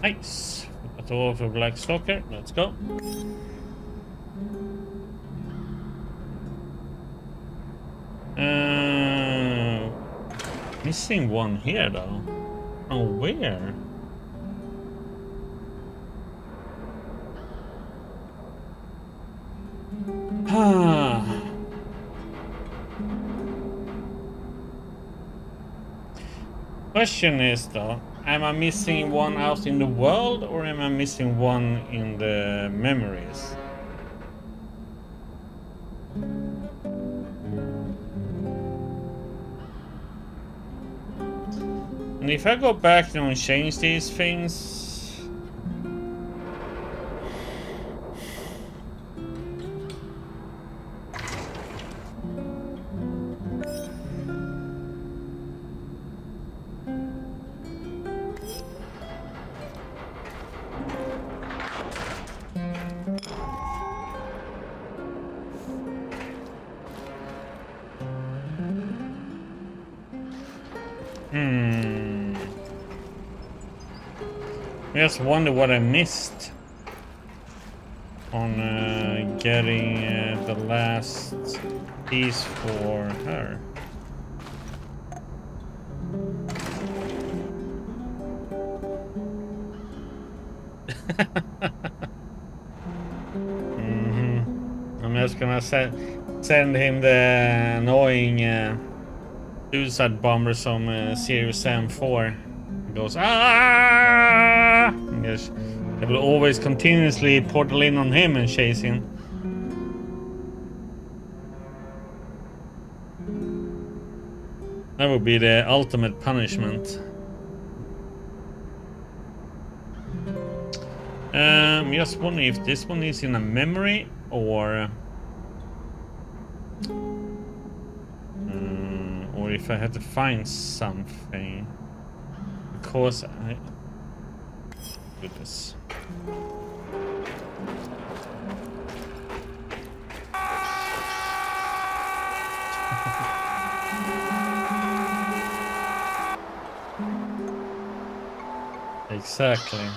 Nice. Got all for Black Stalker. Let's go. Missing one here though. Oh, where? Question is though, am I missing one out in the world or am I missing one in the memories? And if I go back and change these things, I just wonder what I missed on getting the last piece for her. I'm just gonna send him the annoying suicide bomber from Series M4. He goes, ah! Yes, they will always continuously portal in on him and chase him. That would be the ultimate punishment. Just wondering if this one is in a memory or if I have to find something. Because I do this. Exactly.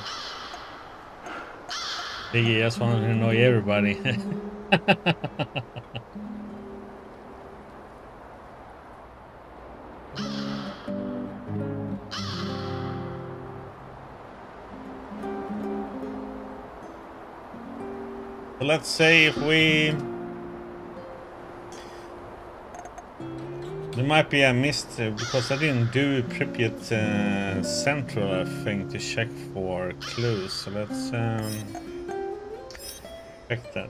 Biggie just wanted to annoy everybody. So let's say if we... There might be a missed because I didn't do Pripyat Central, I think, to check for clues. So let's check that.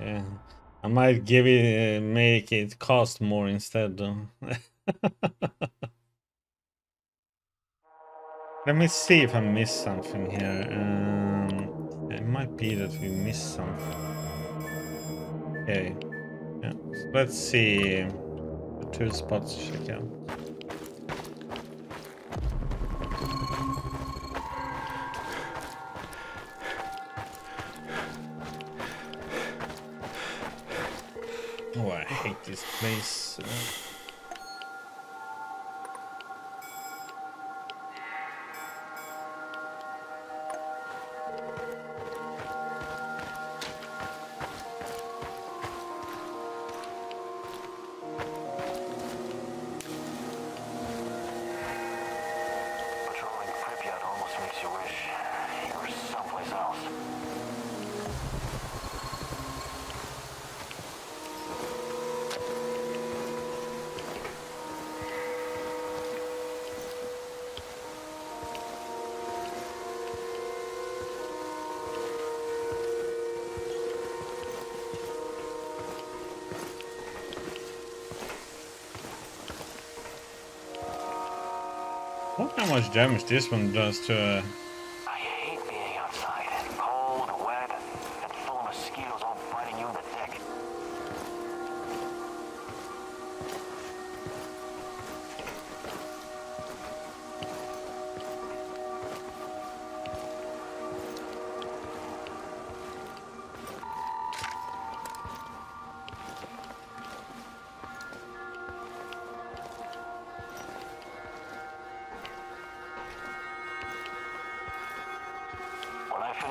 Yeah, I might give it, make it cost more instead though. Let me see if I missed something here. It might be that we missed something. Okay, yeah. So let's see the 2 spots to check out. Oh, I hate this place. Patrolling Pripyat almost makes you wish you were someplace else. Look how much damage this one does to I hate being outside. Cold,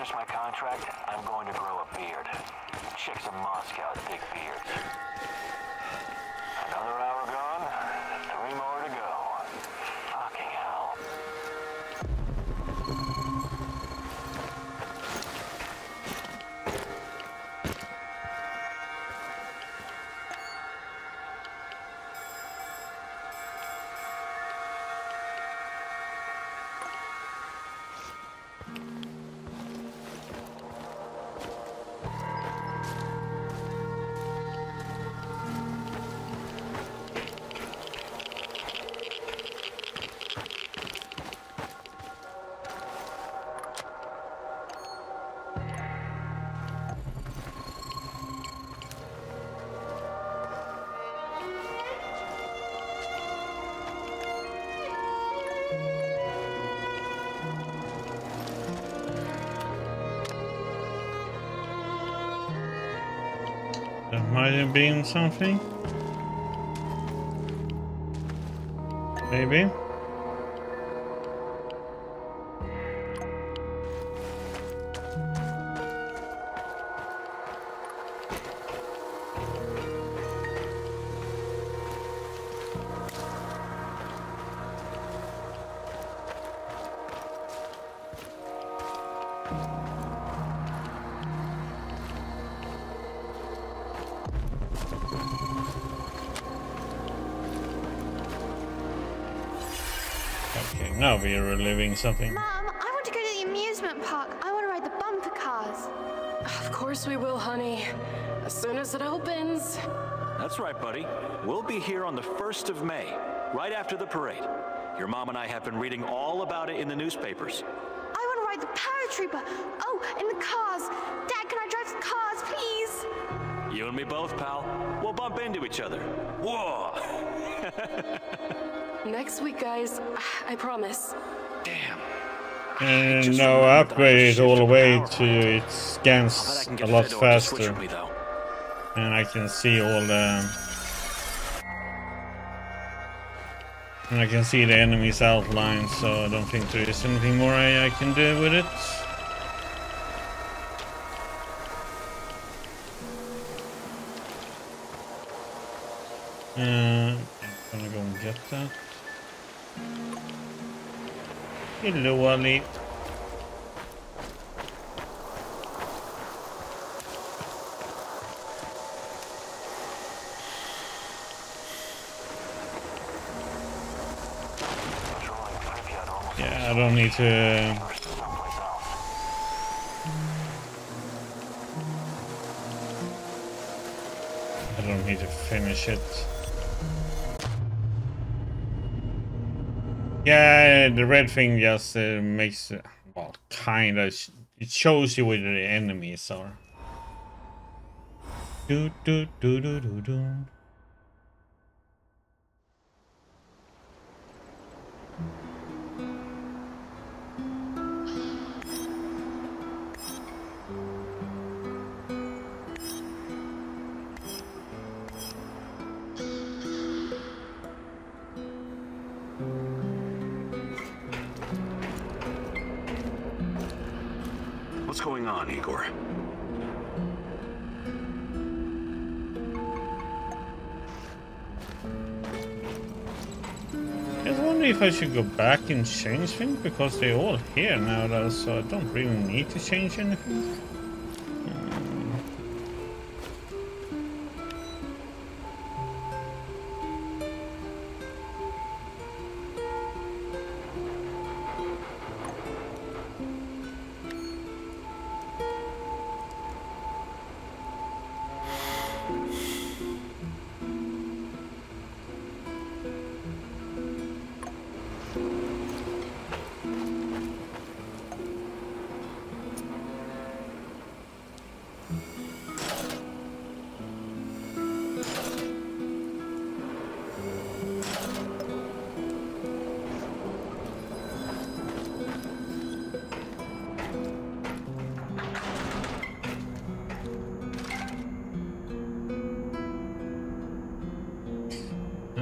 finish my contract, I'm going to grow a beard. Chicks in Moscow dig beards. Another hour gone, 3 more to go. Fucking hell. There might have been something. Maybe. Okay, now we are reliving something. Mom, I want to go to the amusement park. I want to ride the bumper cars. Of course we will, honey. As soon as it opens. That's right, buddy. We'll be here on the 1st of May, right after the parade. Your mom and I have been reading all about it in the newspapers. I want to ride the paratrooper. Oh, and the cars. Dad, can I drive the cars, please? You and me both, pal. We'll bump into each other. Whoa! Next week, guys. I promise. Damn. And Just now remembered upgrade it all the undershift way power to plant. it I'll bet I scans can a get lot Fedor to switch faster. with me, though. And I can see all the... And I can see the enemy's outline, so I don't think there is anything more I can do with it. I'm gonna go and get that. Hello, Ali. Patrolling Pripyat almost Yeah, I don't need to... or someplace else. I don't need to finish it. Yeah, the red thing just makes... well, kinda... it shows you where the enemies are. Do do do do do do. What's going on, Igor? I was wondering if I should go back and change things, because they're all here now, though, so I don't really need to change anything.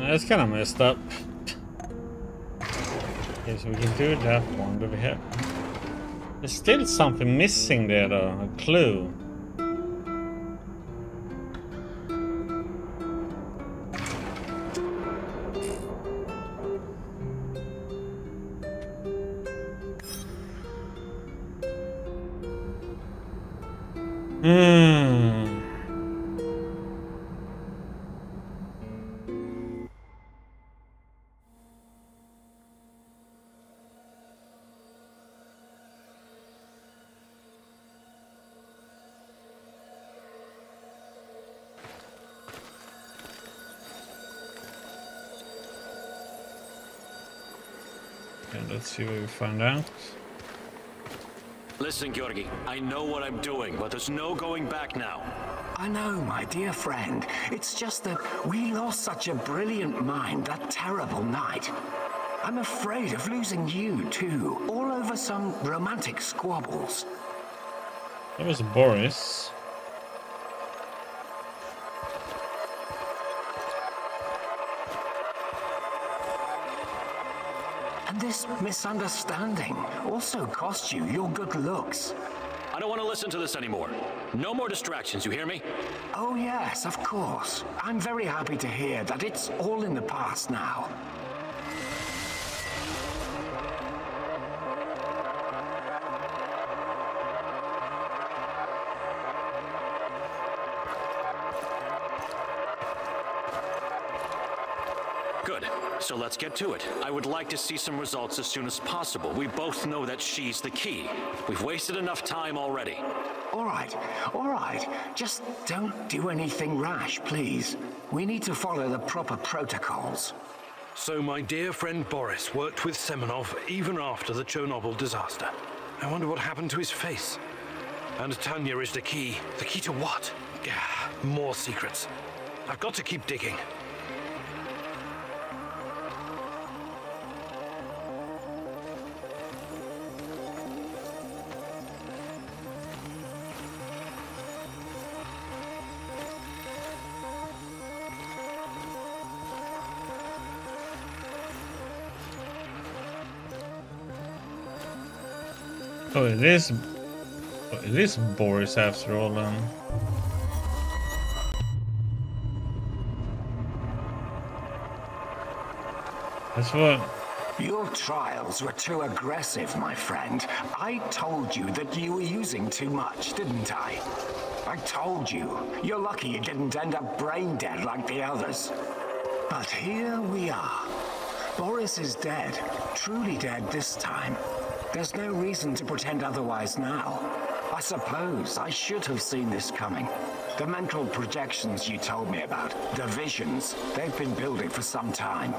That's kind of messed up. Okay, so we can do that one over here. There's still something missing there though, a clue. Let's see what we find out. Listen, Georgi, I know what I'm doing, but there's no going back now. I know, my dear friend. It's just that we lost such a brilliant mind that terrible night. I'm afraid of losing you, too, all over some romantic squabbles. That was Boris. And this misunderstanding also cost you your good looks. I don't want to listen to this anymore. No more distractions, you hear me? Oh yes, of course. I'm very happy to hear that it's all in the past now. Good. So let's get to it. I would like to see some results as soon as possible. We both know that she's the key. We've wasted enough time already. All right. Just don't do anything rash, please. We need to follow the proper protocols. So my dear friend Boris worked with Semenov even after the Chernobyl disaster. I wonder what happened to his face. And Tanya is the key. The key to what? Yeah, more secrets. I've got to keep digging. Oh, it is Boris after all. That's what. Your trials were too aggressive, my friend. I told you that you were using too much, didn't I? I told you. You're lucky you didn't end up brain dead like the others. But here we are. Boris is dead. Truly dead this time. There's no reason to pretend otherwise now. I suppose I should have seen this coming. The mental projections you told me about, the visions, they've been building for some time.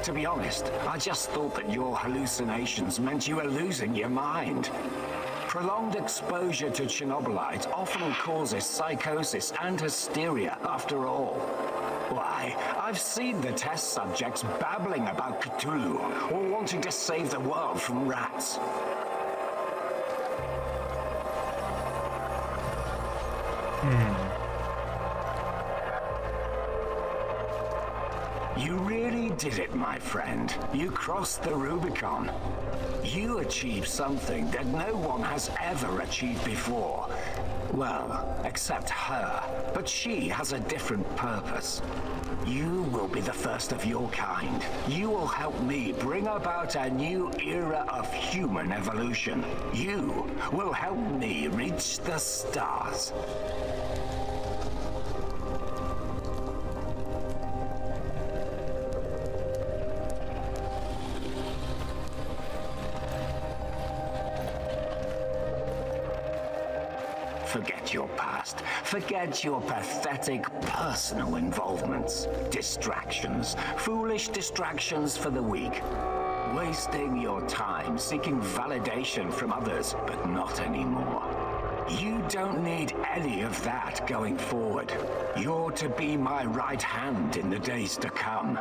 To be honest, I just thought that your hallucinations meant you were losing your mind. Prolonged exposure to Chernobylite often causes psychosis and hysteria, after all. Why, I've seen the test subjects babbling about Cthulhu or wanting to save the world from rats. You really did it, my friend. You crossed the Rubicon. You achieved something that no one has ever achieved before. Well, except her. But she has a different purpose. You will be the first of your kind. You will help me bring about a new era of human evolution. You will help me reach the stars. Forget your past. Forget your pathetic personal involvements. Distractions. Foolish distractions for the weak. Wasting your time seeking validation from others, but not anymore. You don't need any of that going forward. You're to be my right hand in the days to come.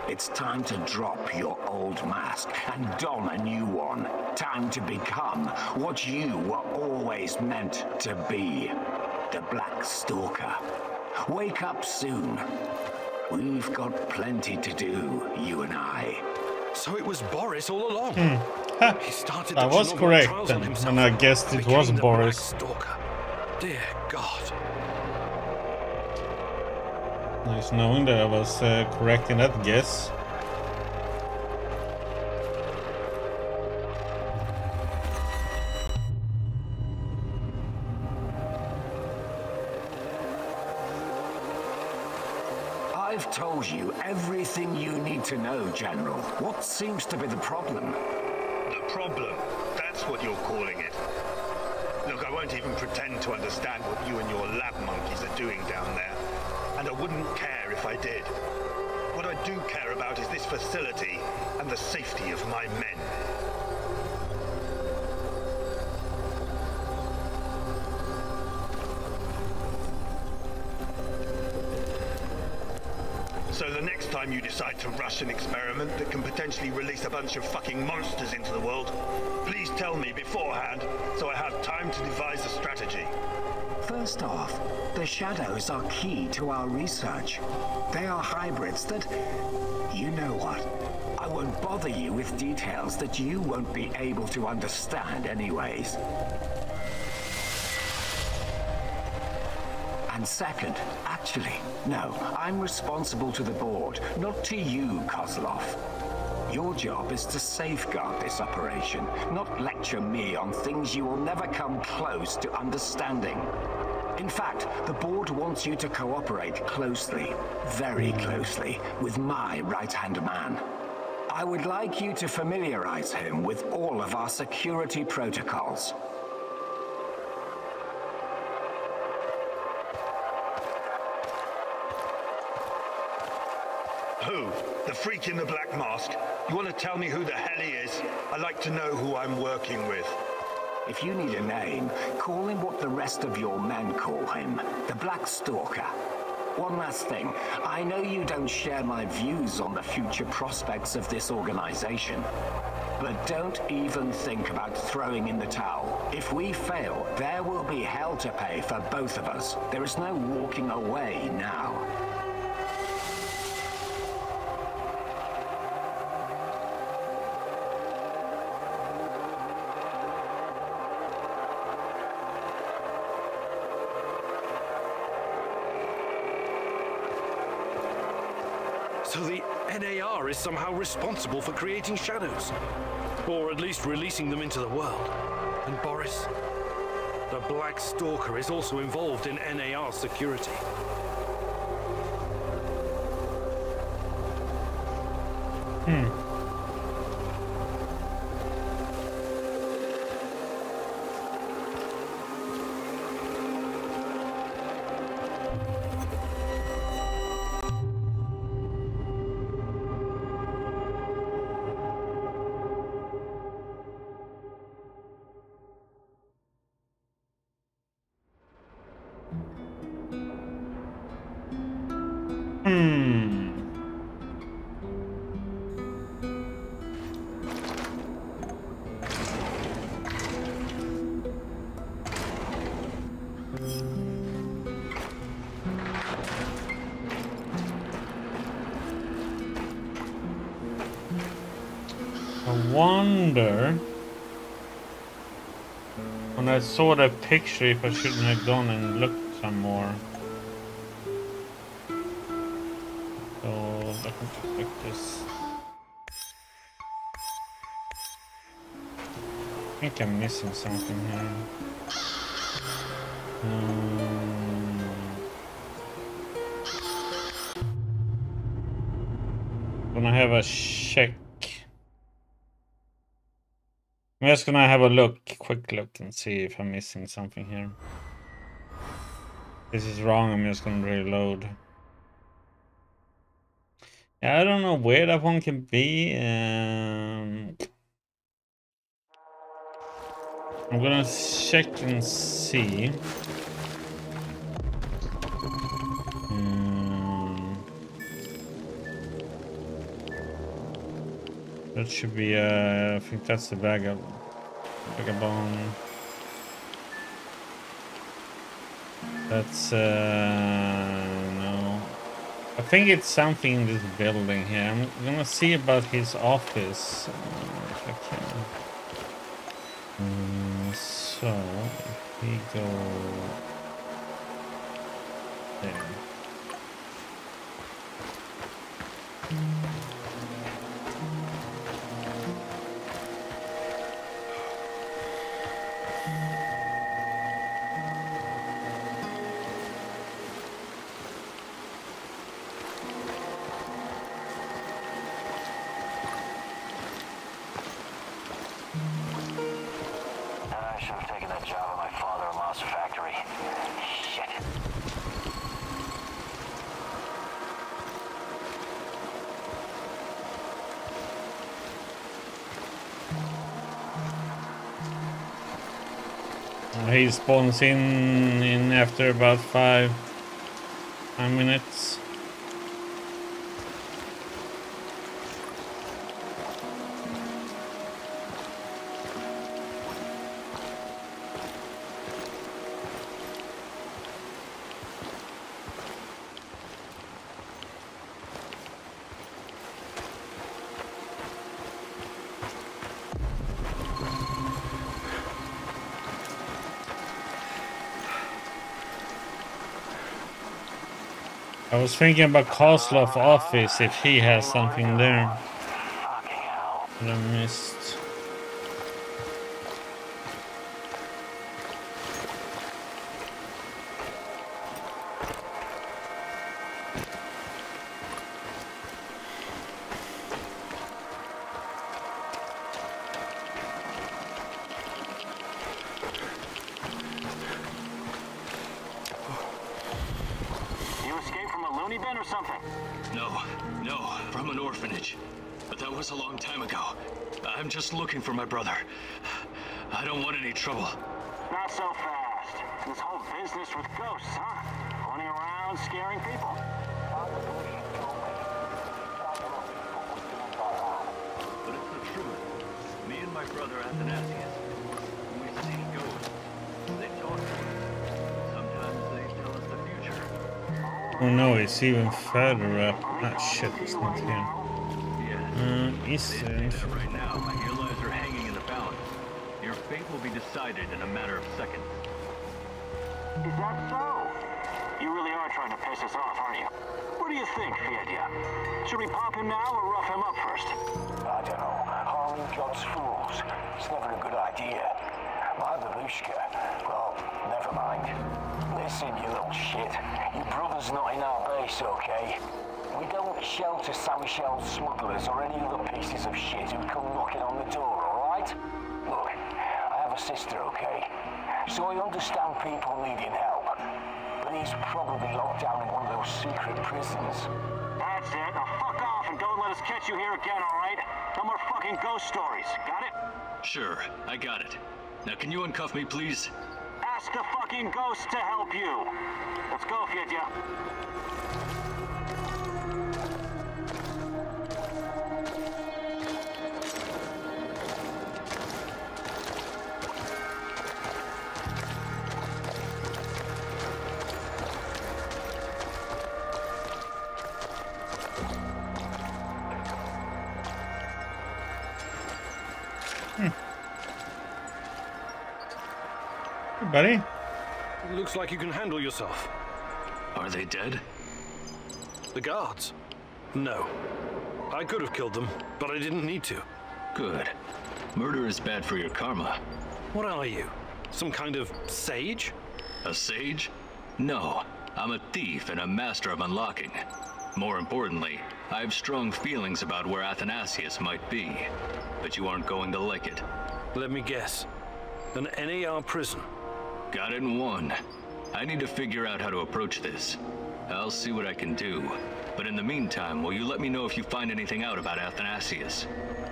It's time to drop your old mask and don a new one. Time to become what you were always meant to be. The Black Stalker. Wake up soon. We've got plenty to do, you and I. So it was Boris all along. He started That the was Chernobylite correct trials on then, himself and I guessed and it was became the Boris. Black Stalker. Dear God. Nice knowing that I was correct in that guess. I've told you everything you need to know, General. What seems to be the problem? The problem? That's what you're calling it. Look, I won't even pretend to understand what you and your lab monkeys are doing down there. And I wouldn't care if I did. What I do care about is this facility and the safety of my men. So the next time you decide to rush an experiment that can potentially release a bunch of fucking monsters into the world, please tell me beforehand so I have time to devise a strategy. First off, the shadows are key to our research. They are hybrids that... You know what? I won't bother you with details that you won't be able to understand anyways. And second, actually, no, I'm responsible to the board, not to you, Kozlov. Your job is to safeguard this operation, not lecture me on things you will never come close to understanding. In fact, the board wants you to cooperate closely, very closely, with my right-hand man. I would like you to familiarize him with all of our security protocols. Who? The freak in the black mask? You want to tell me who the hell he is? I'd like to know who I'm working with. If you need a name, call him what the rest of your men call him, the Black Stalker. One last thing, I know you don't share my views on the future prospects of this organization, but don't even think about throwing in the towel. If we fail, there will be hell to pay for both of us. There is no walking away now. So the NAR is somehow responsible for creating shadows. Or at least releasing them into the world. And Boris, the Black Stalker, is also involved in NAR security. I wonder when I saw that picture if I shouldn't have gone and looked some more. So let me check this. I think I'm missing something here. Gonna have a check. I'm just gonna have a look, quick look, and see if I'm missing something here. If this is wrong, I'm just gonna reload. Yeah, I don't know where that one can be. I'm gonna check and see. That should be, I think that's the vagabond. That's, no. I think it's something in this building here. I'm gonna see about his office. If I can. So, if we go there. I should have taken that job at my father-in-law's factory. Shit. He spawns in after about 5 minutes. I was thinking about Kozlov's office, if he has something there that I missed. Or something? No, from an orphanage. But that was a long time ago. I'm just looking for my brother. I don't want any trouble. Not so fast. This whole business with ghosts, huh? Running around scaring people. But it's the truth. Me and my brother Athanasius, we see ghosts. They talk to us. Sometimes they tell us the future. Oh no, it's even further up. Ah shit, it's not here. Eastern. Right now, your lives are hanging in the balance. Your fate will be decided in a matter of seconds. Is that so? You really are trying to piss us off, aren't you? What do you think, Fedya? Should we pop him now or rough him up first? I don't know. Harming God's fools. It's never a good idea. My babushka. Well, never mind. Listen, you little shit. Your brother's not in our base, okay? We don't shelter Saint-Michel's smugglers or any other pieces of shit who come knocking on the door, alright? Look, I have a sister, okay? So I understand people needing help. But he's probably locked down in one of those secret prisons. That's it. Now fuck off and don't let us catch you here again, alright? No more fucking ghost stories. Got it? Sure, I got it. Now can you uncuff me, please? Ask the fucking ghost to help you. Let's go, Fedya. Hey, buddy. Looks like you can handle yourself. Are they dead? The guards? No. I could have killed them, but I didn't need to. Good. Murder is bad for your karma. What are you? Some kind of sage? A sage? No. I'm a thief and a master of unlocking. More importantly, I have strong feelings about where Athanasius might be. But you aren't going to like it. Let me guess. An NAR prison. Got it in one. I need to figure out how to approach this. I'll see what I can do. But in the meantime, will you let me know if you find anything out about Athanasius?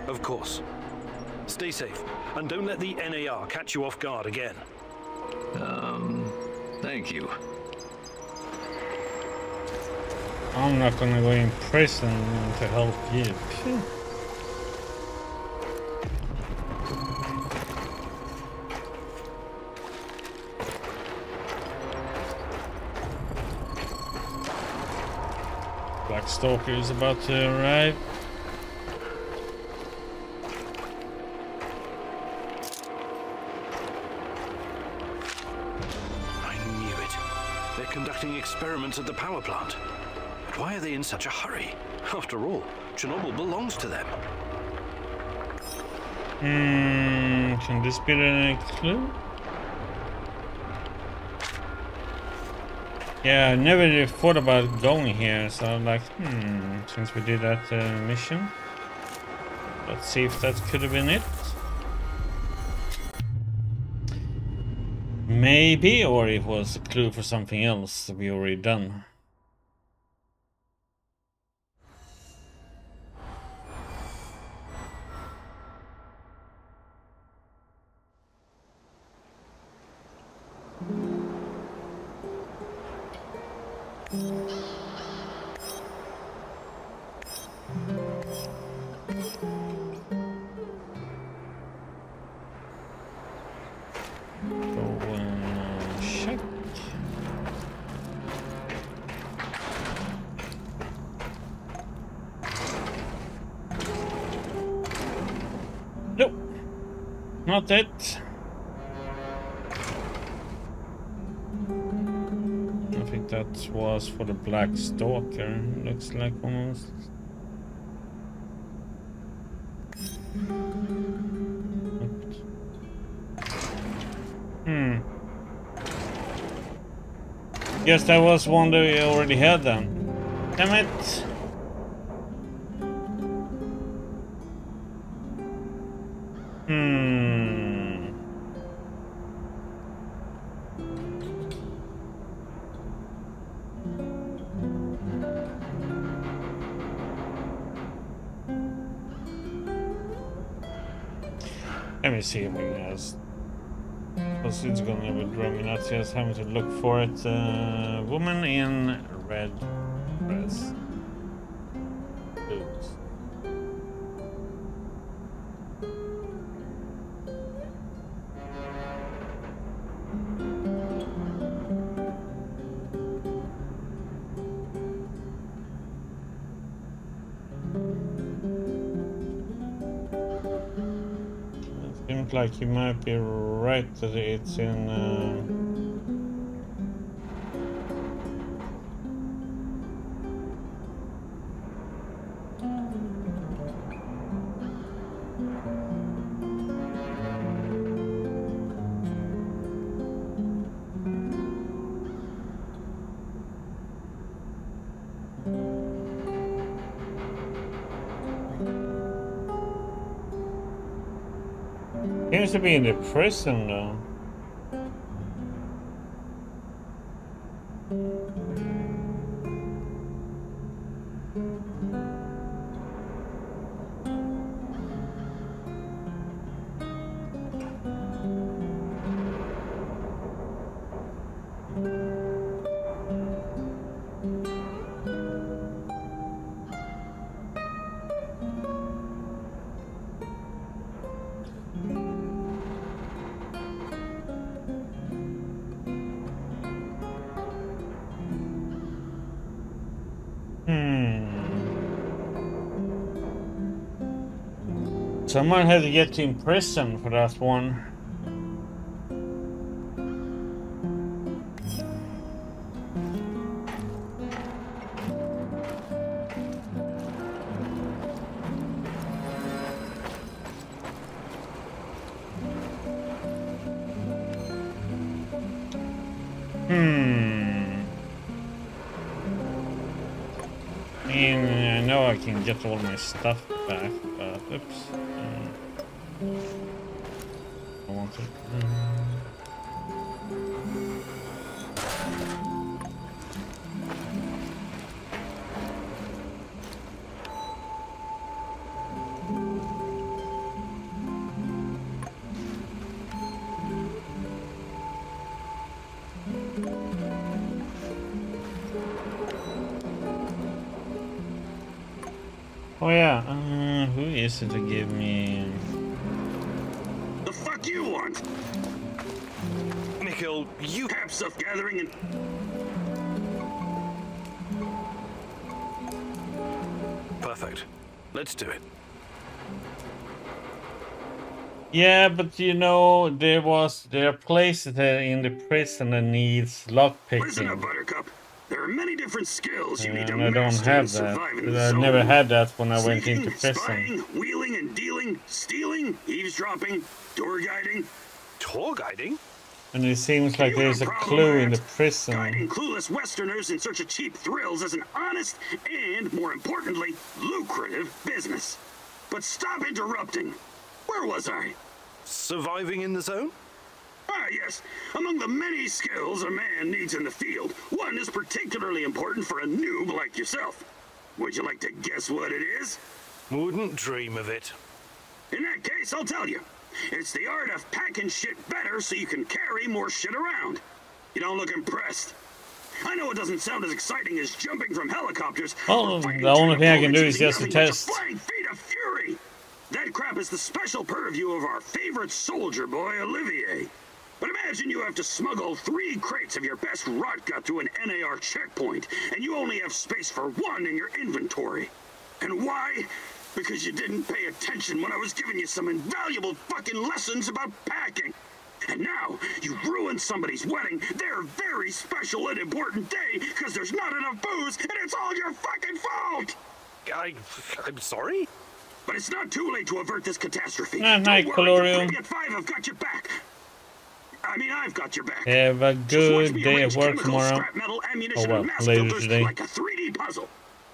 Of course. Stay safe, and don't let the NAR catch you off guard again. Thank you. I'm not gonna go in prison to help you. Black Stalker is about to arrive. I knew it. They're conducting experiments at the power plant. But why are they in such a hurry? After all, Chernobyl belongs to them. Can this be a clue? Yeah, I never really thought about going here, so I'm like, since we did that mission, let's see if that could have been it. Maybe, or it was a clue for something else that we already done. Check. Nope, not it. I think that was for the Black Stalker. Looks like almost. Yes, that was one that we already had then. Damn it! Let me see if we can ask. Because it's gonna withdraw me nuts. Just having to look for it. Woman in red dress. Boots. Seems like you might be right that it's in seems to be in the prison though. Someone had to get in prison for that one. I mean, I know I can get all my stuff back, but oops. I want it. Oh yeah, who is it to give me? The fuck you want? Mikhail, you Have stuff gathering and Perfect. Let's do it. Yeah, but you know, there are places in the prison that needs Listen up, lockpicking. Buttercup. There are many different skills you need to And I don't master have to that. survive in the I zone. never had that when I went Sneaking, into prison. spying, wheeling and dealing, stealing, eavesdropping, tour guiding. Tour guiding? And it seems like You there's a have problem, clue in the Rat? prison. Guiding clueless Westerners in search of cheap thrills is an honest and, more importantly, lucrative business. But stop interrupting. Where was I? Surviving in the zone? Ah, yes. Among the many skills a man needs in the field, one is particularly important for a noob like yourself. Would you like to guess what it is? Wouldn't dream of it. In that case, I'll tell you. It's the art of packing shit better so you can carry more shit around. You don't look impressed. I know it doesn't sound as exciting as jumping from helicopters. Well, the only thing I can do is just a test. Flying feet of fury. That crap is the special purview of our favorite soldier boy, Olivier. But imagine you have to smuggle 3 crates of your best rot gut through an NAR checkpoint, and you only have space for 1 in your inventory. And why? Because you didn't pay attention when I was giving you some invaluable fucking lessons about packing. And now, you ruined somebody's wedding, their very special and important day, because there's not enough booze, and it's all your fucking fault! I'm sorry? But it's not too late to avert this catastrophe. Night, Don't worry, Colorium. Get 5 have got your back. I mean, I've got your back. Have a Just watch good me day arrange at work chemicals, tomorrow. scrap metal, ammunition, Oh, well, and mass later filters today. like a 3D puzzle.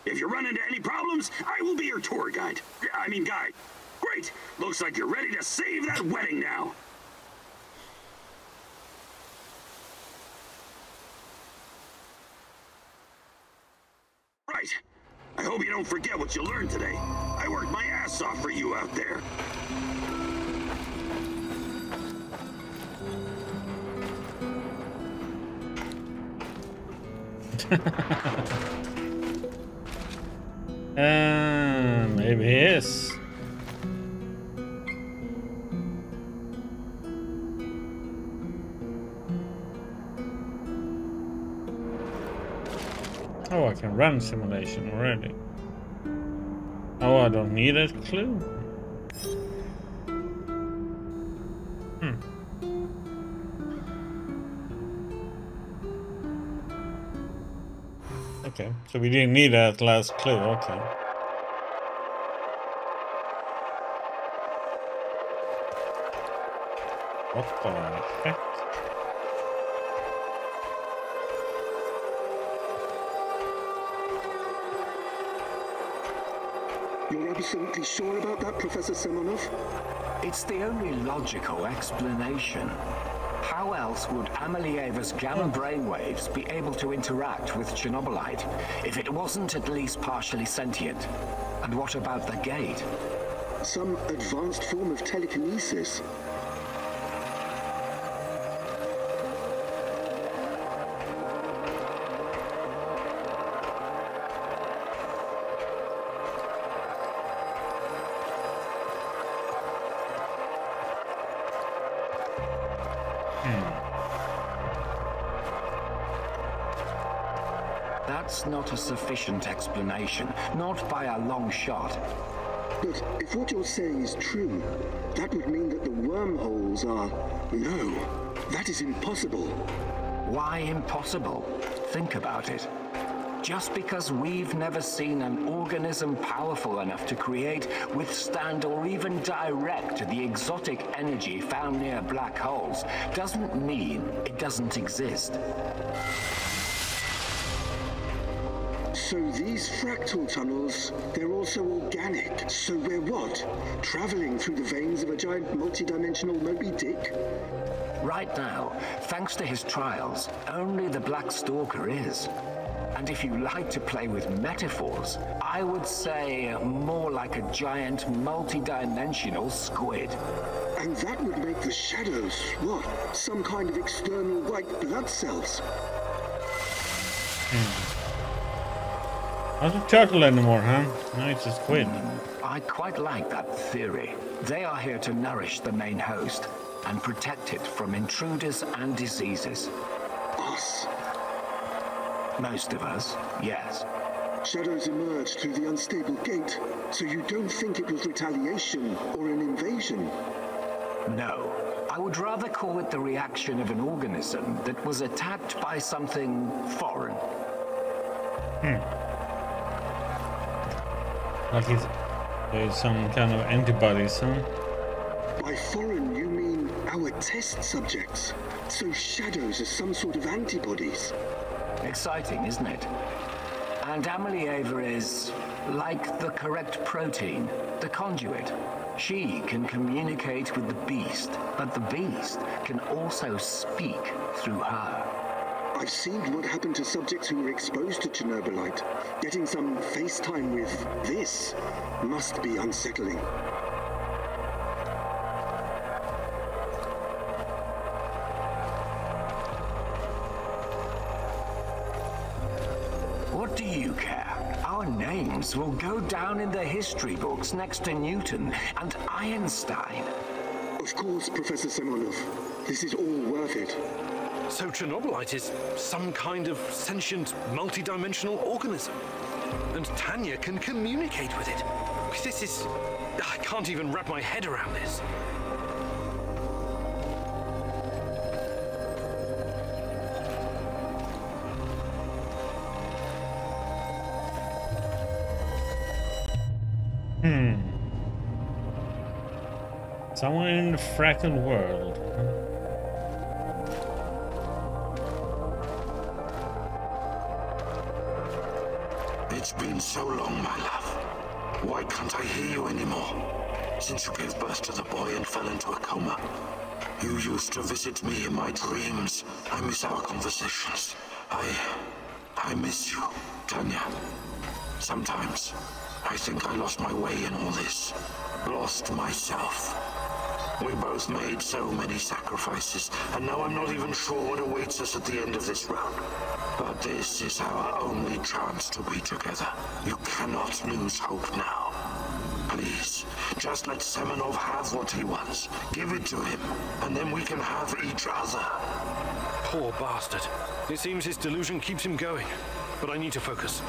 If you run into any problems, I will be your tour guide. Guide. Great. Looks like you're ready to save that wedding now. Right. I hope you don't forget what you learned today. I worked my ass off for you out there. Maybe he is. Oh, I can run simulation already. Oh, I don't need a clue. Okay, so we didn't need that last clue, okay. What the heck? You're absolutely sure about that, Professor Semonov? It's the only logical explanation. How else would Amelieva's gamma brainwaves be able to interact with Chernobylite if it wasn't at least partially sentient? And what about the gate? Some advanced form of telekinesis. That's not a sufficient explanation, not by a long shot. But if what you're saying is true, that would mean that the wormholes are... No, that is impossible. Why impossible? Think about it. Just because we've never seen an organism powerful enough to create, withstand, or even direct the exotic energy found near black holes doesn't mean it doesn't exist. So these fractal tunnels, they're also organic. So we're what? Traveling through the veins of a giant multidimensional Moby Dick? Right now, thanks to his trials, only the Black Stalker is. And if you like to play with metaphors, I would say more like a giant multi-dimensional squid. And that would make the shadows, what? Some kind of external white blood cells? Not a turtle anymore, huh? No, it's a squid. I quite like that theory. They are here to nourish the main host and protect it from intruders and diseases. Us? Most of us, yes. Shadows emerged through the unstable gate, so you don't think it was retaliation or an invasion? No. I would rather call it the reaction of an organism that was attacked by something foreign. Like there's some kind of antibodies, huh? By foreign, you mean our test subjects? So shadows are some sort of antibodies? Exciting, isn't it? And Amelieva is like the correct protein, the conduit. She can communicate with the beast, but the beast can also speak through her. I've seen what happened to subjects who were exposed to Chernobylite. Getting some FaceTime with this must be unsettling. What do you care? Our names will go down in the history books next to Newton and Einstein. Of course, Professor Semonov. This is all worth it. So Chernobylite is some kind of sentient, multi-dimensional organism. And Tanya can communicate with it. This is... I can't even wrap my head around this. Somewhere in the fractal world. It's been so long, my love. Why can't I hear you anymore? Since you gave birth to the boy and fell into a coma. You used to visit me in my dreams. I miss our conversations. I miss you, Tanya. Sometimes, I think I lost my way in all this. Lost myself. We both made so many sacrifices, and now I'm not even sure what awaits us at the end of this road. But this is our only chance to be together. You cannot lose hope now. Please, just let Semonov have what he wants. Give it to him, and then we can have each other. Poor bastard. It seems his delusion keeps him going. But I need to focus.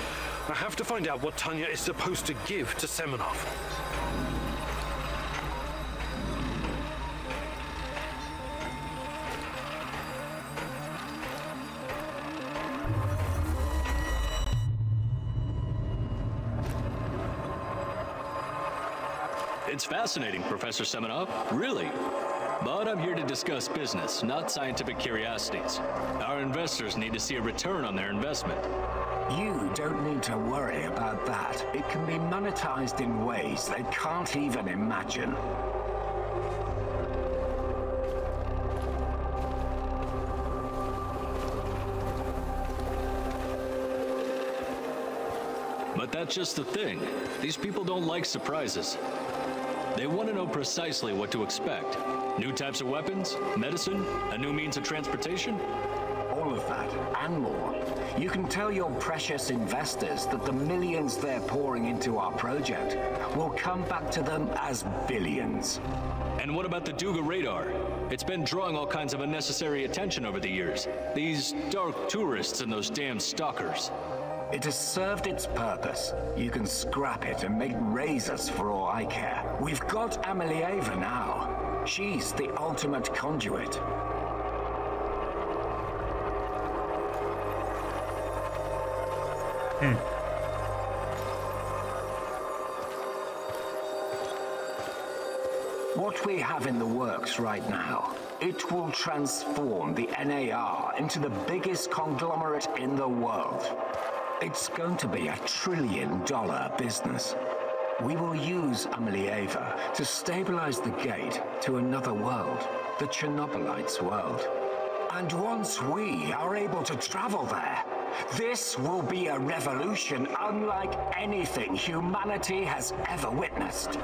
I have to find out what Tanya is supposed to give to Semonov. It's fascinating, Professor Semonov, really. But I'm here to discuss business, not scientific curiosities. Our investors need to see a return on their investment. You don't need to worry about that. It can be monetized in ways they can't even imagine. But that's just the thing. These people don't like surprises. They want to know precisely what to expect. New types of weapons, medicine, a new means of transportation. All of that, and more. You can tell your precious investors that the millions they're pouring into our project will come back to them as billions. And what about the Duga radar? It's been drawing all kinds of unnecessary attention over the years. These dark tourists and those damn stalkers. It has served its purpose. You can scrap it and make razors for all I care. We've got Amelieva now. She's the ultimate conduit. What we have in the works right now, it will transform the NAR into the biggest conglomerate in the world. It's going to be $1 trillion business. We will use Amelieva to stabilize the gate to another world, the Chernobylite's world. And once we are able to travel there, this will be a revolution unlike anything humanity has ever witnessed.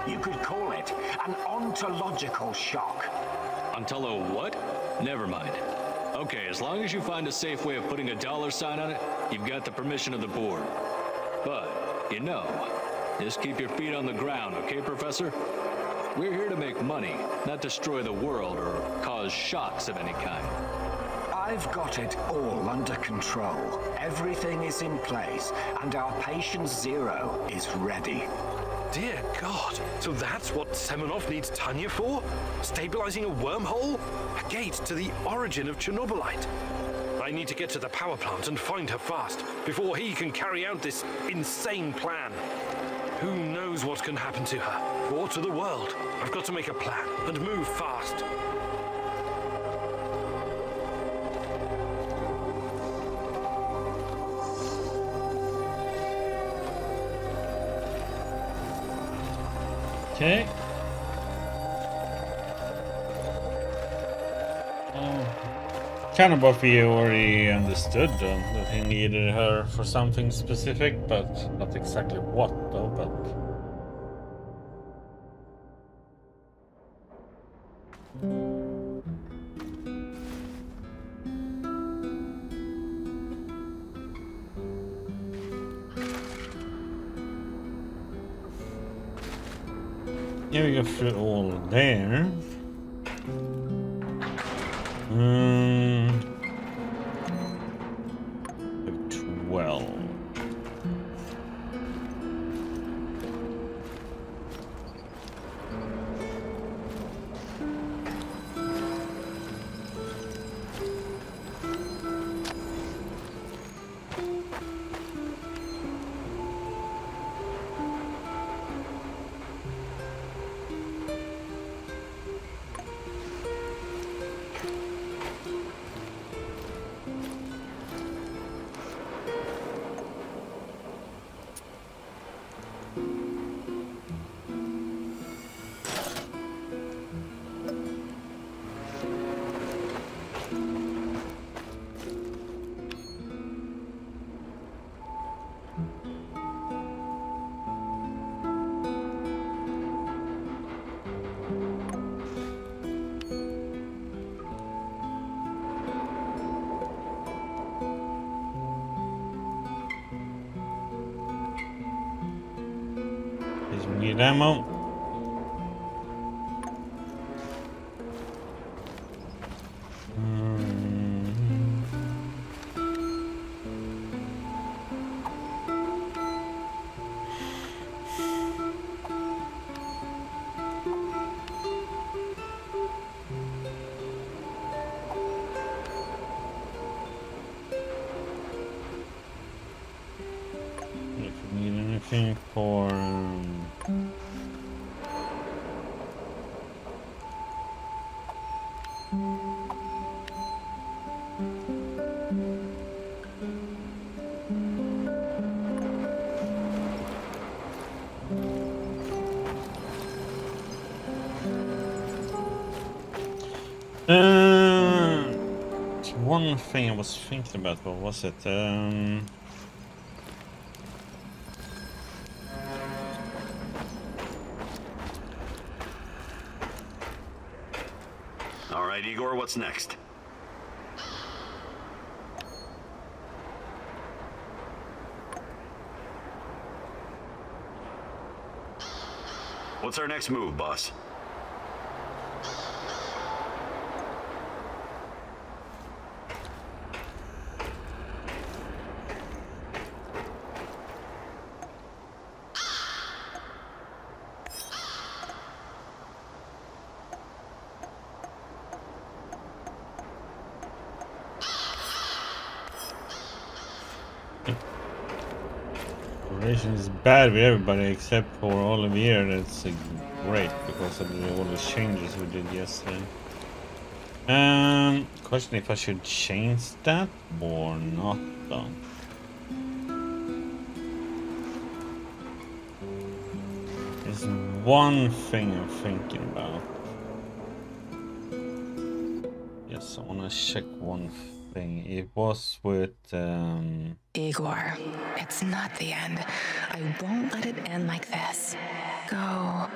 You could call it an ontological shock. Ontolo what? Never mind. Okay, as long as you find a safe way of putting a $ sign on it, you've got the permission of the board. But, you know, just keep your feet on the ground, okay, Professor? We're here to make money, not destroy the world or cause shocks of any kind. I've got it all under control. Everything is in place, and our patient zero is ready. Dear God, so that's what Semenov needs Tanya for? Stabilizing a wormhole? A gate to the origin of Chernobylite. I need to get to the power plant and find her fast, before he can carry out this insane plan. Who knows what can happen to her, or to the world? I've got to make a plan, and move fast. Okay. Kind of what we already understood that he needed her for something specific, but not exactly what though, but yeah, we go through all there. 12. We need ammo. If we need anything for one thing I was thinking about, what was it? All right, Igor, what's next? What's our next move, boss? Is bad with everybody except for Olivier. That's great because of all the changes we did yesterday. Question if I should change that or not though. There's one thing I'm thinking about. Yes, I wanna check one thing. It was with Igor, it's not the end. I won't let it end like this. Go,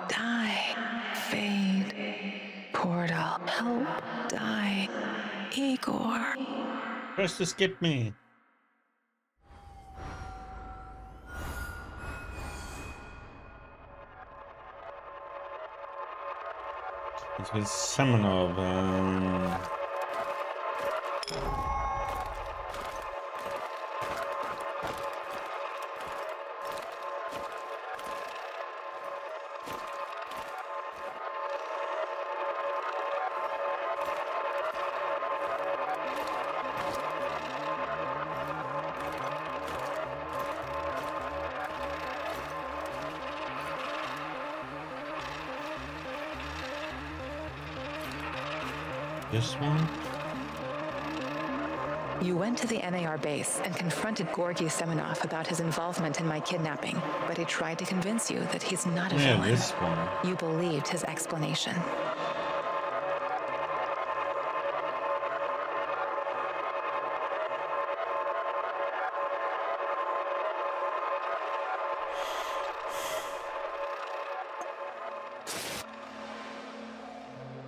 die, fade, portal, help, die, Igor. Press to skip me. It's with Semenov. This one? You went to the NAR base and confronted Gorgy Semenov about his involvement in my kidnapping, but he tried to convince you that he's not a villain. This one. You believed his explanation.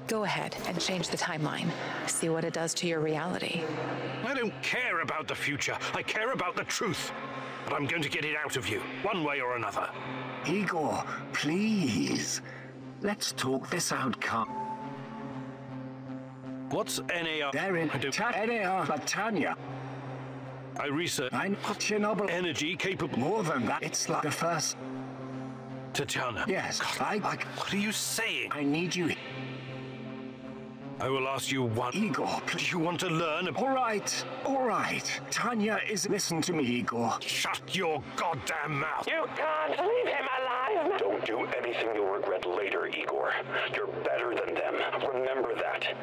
Go ahead and change the timeline. See what it does to your reality. I don't care about the future. I care about the truth. But I'm going to get it out of you, one way or another. Igor, please. Let's talk this out, What's NAR? They're in NAR for Tanya. I research. I'm Chernobyl. Energy capable. More than that, it's like the first. Tatiana. Yes, What are you saying? I need you. I will ask you one. Igor, do you want to learn? All right. Tanya is. Listen to me, Igor. Shut your goddamn mouth. You can't leave him alive. Don't do anything you'll regret later, Igor. You're better than them. Remember that.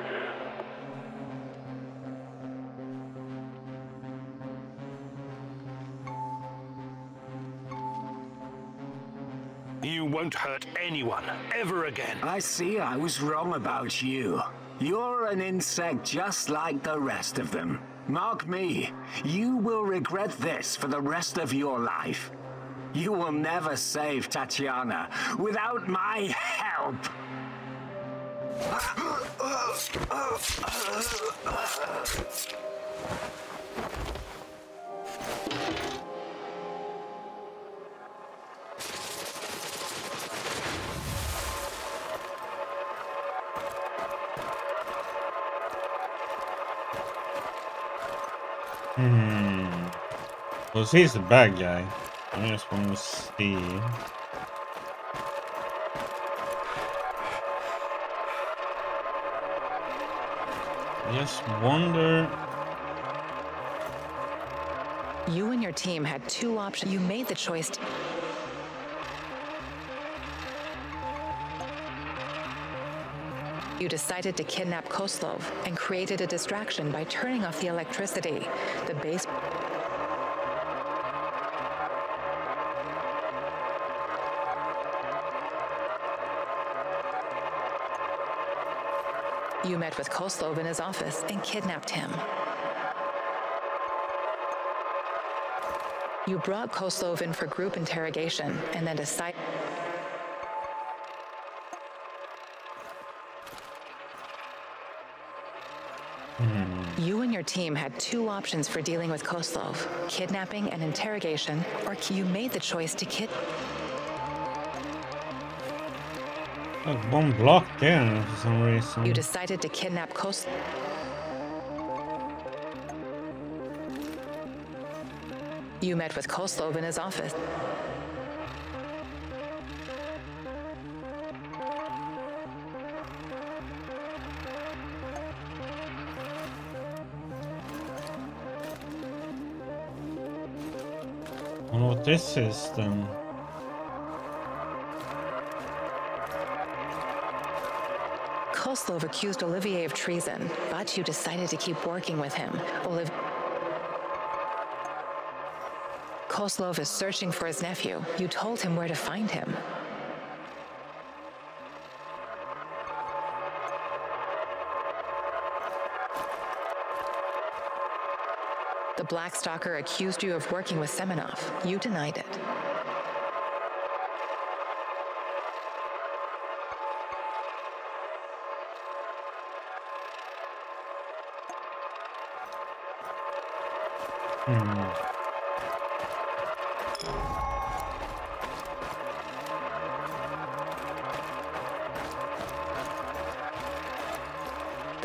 You won't hurt anyone, ever again. I see I was wrong about you. You're an insect just like the rest of them. Mark me, you will regret this for the rest of your life. You will never save Tatiana without my help. Well, he's the bad guy. I just want to see. Just wonder. You and your team had two options. You made the choice to... You decided to kidnap Koslov and created a distraction by turning off the electricity. The base... You met with Koslov in his office and kidnapped him. You brought Koslov in for group interrogation and then decided... You and your team had two options for dealing with Koslov: kidnapping and interrogation, or you made the choice to Like one block there for some reason. You decided to kidnap Koslov. You met with Koslov in his office. I wonder what this is then. Koslov accused Olivier of treason, but you decided to keep working with him. Koslov is searching for his nephew. You told him where to find him. The Black Stalker accused you of working with Semenov. You denied it.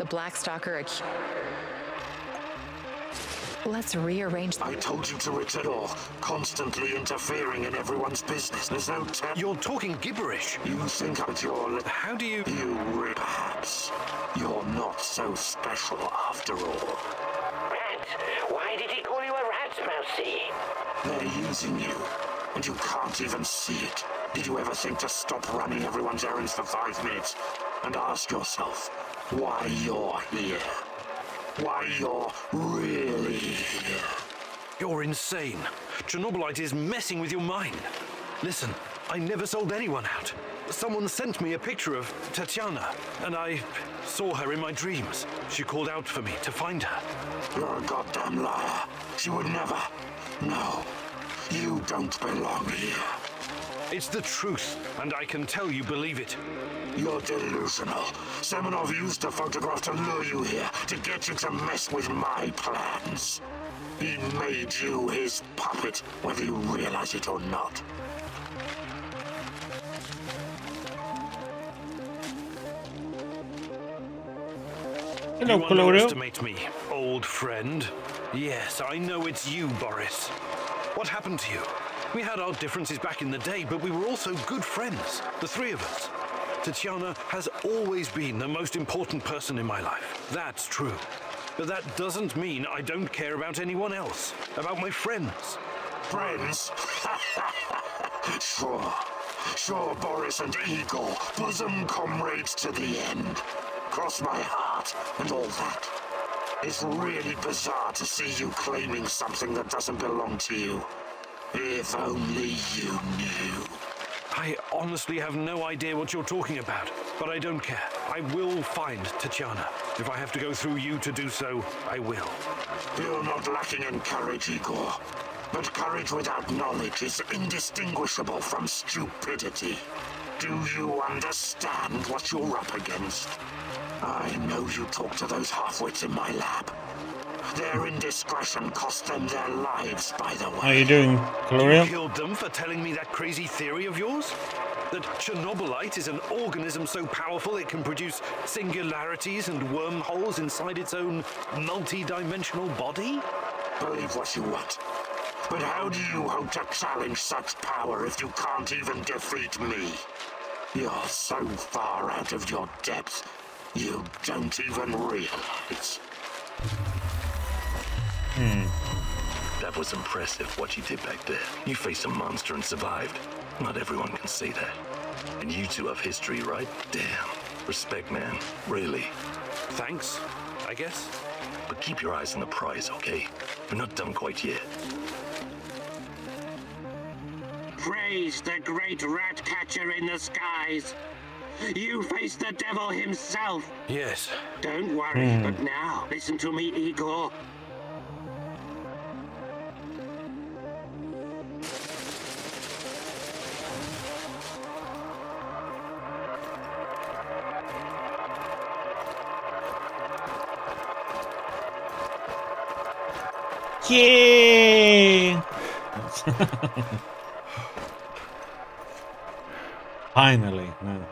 The Black Stalker Let's rearrange. I told you to withdraw, constantly interfering in everyone's business. There's no You're talking gibberish. You think that you're... How do you... Perhaps. You're not so special after all. Rat? Why did he call you a rat, Mousy? They're using you, and you can't even see it. Did you ever think to stop running everyone's errands for 5 minutes and ask yourself why you're here? Why you're really here? You're insane. Chernobylite is messing with your mind. Listen, I never sold anyone out. Someone sent me a picture of Tatiana, and I saw her in my dreams. She called out for me to find her. You're a goddamn liar. She would never. No, you don't belong here. It's the truth, and I can tell you believe it. You're delusional. Semenov used a photograph to lure you here, to get you to mess with my plans. He made you his puppet, whether you realize it or not. Hello, you underestimate me, old friend. Yes, I know it's you, Boris. What happened to you? We had our differences back in the day, but we were also good friends, the three of us. Tatiana has always been the most important person in my life. That's true. But that doesn't mean I don't care about anyone else, about my friends. Friends? Sure, Boris and Igor, bosom comrades to the end. Cross my heart and all that. It's really bizarre to see you claiming something that doesn't belong to you. If only you knew. I honestly have no idea what you're talking about, but I don't care. I will find Tatiana. If I have to go through you to do so, I will. You're not lacking in courage, Igor. But courage without knowledge is indistinguishable from stupidity. Do you understand what you're up against? I know you talk to those half-wits in my lab. Their indiscretion cost them their lives, by the way. How are you doing, Gloria? You killed them for telling me that crazy theory of yours? That Chernobylite is an organism so powerful it can produce singularities and wormholes inside its own multi-dimensional body? Believe what you want. But how do you hope to challenge such power if you can't even defeat me? You're so far out of your depth, you don't even realize. That was impressive, what you did back there. You faced a monster and survived. Not everyone can say that. And you two have history, right? Damn. Respect, man. Really. Thanks, I guess. But keep your eyes on the prize, okay? We're not done quite yet. Praise the great rat catcher in the skies. You face the devil himself. Yes. Don't worry, but now, listen to me, Igor. Yeah! Finally, no.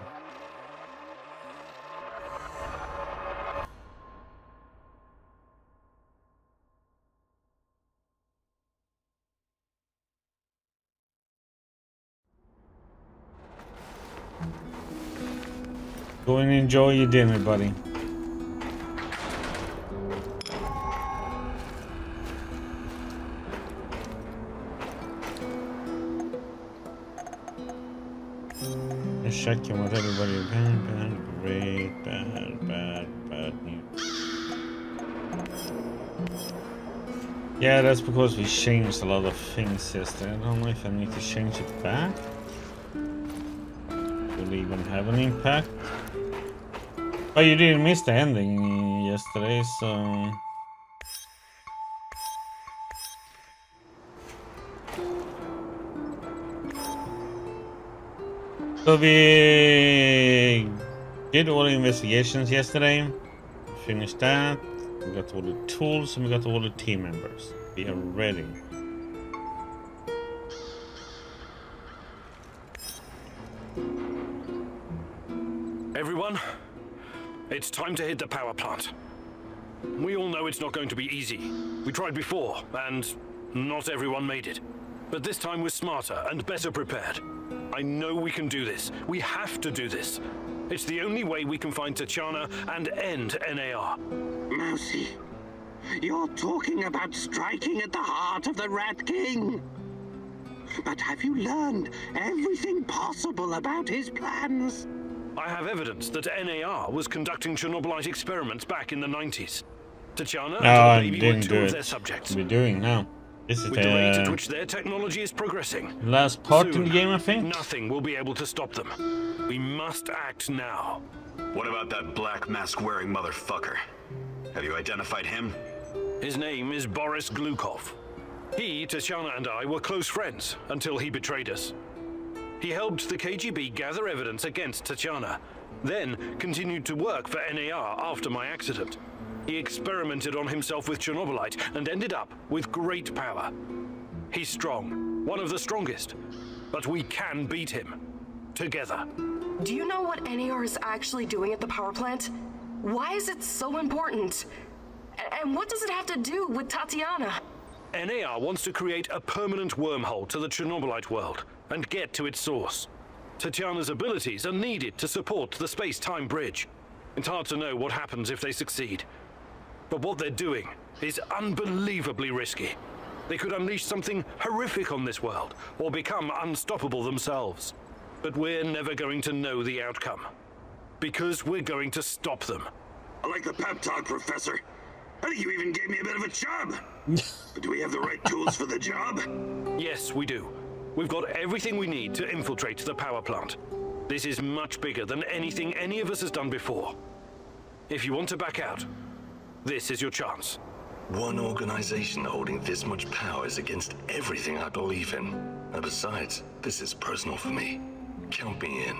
Go and enjoy your dinner, buddy. Just checking with everybody. Bad, great, bad news. Yeah, that's because we changed a lot of things yesterday. I don't know if I need to change it back. Will it even have an impact? But you didn't miss the ending yesterday, so... So we did all the investigations yesterday, finished that, we got all the tools and we got all the team members. We are ready. Everyone, It's time to hit the power plant. We all know it's not going to be easy. We tried before, and not everyone made it. But this time we're smarter and better prepared. I know we can do this. We have to do this. It's the only way we can find Tatiana and end NAR. Mousy, you're talking about striking at the heart of the Rat King. But have you learned everything possible about his plans? I have evidence that NAR was conducting Chernobylite experiments back in the 90s. Tatiana and her baby were two of their subjects. We're doing now. This is With the rate at which their technology is progressing, last part soon, in the game, I think. Nothing will be able to stop them. We must act now. What about that black mask-wearing motherfucker? Have you identified him? His name is Boris Glukov. He, Tatiana, and I were close friends until he betrayed us. He helped the KGB gather evidence against Tatiana, then continued to work for NAR after my accident. He experimented on himself with Chernobylite and ended up with great power. He's strong, one of the strongest, but we can beat him. Together. Do you know what NAR is actually doing at the power plant? Why is it so important? And what does it have to do with Tatiana? NAR wants to create a permanent wormhole to the Chernobylite world and get to its source. Tatiana's abilities are needed to support the space-time bridge. It's hard to know what happens if they succeed. But what they're doing is unbelievably risky. They could unleash something horrific on this world, or become unstoppable themselves. But we're never going to know the outcome. Because we're going to stop them. I like the pep talk, Professor. I think you even gave me a bit of a job. But do we have the right tools for the job? Yes, we do. We've got everything we need to infiltrate the power plant. This is much bigger than anything any of us has done before. If you want to back out, this is your chance. One organization holding this much power is against everything I believe in. And besides, this is personal for me. Count me in.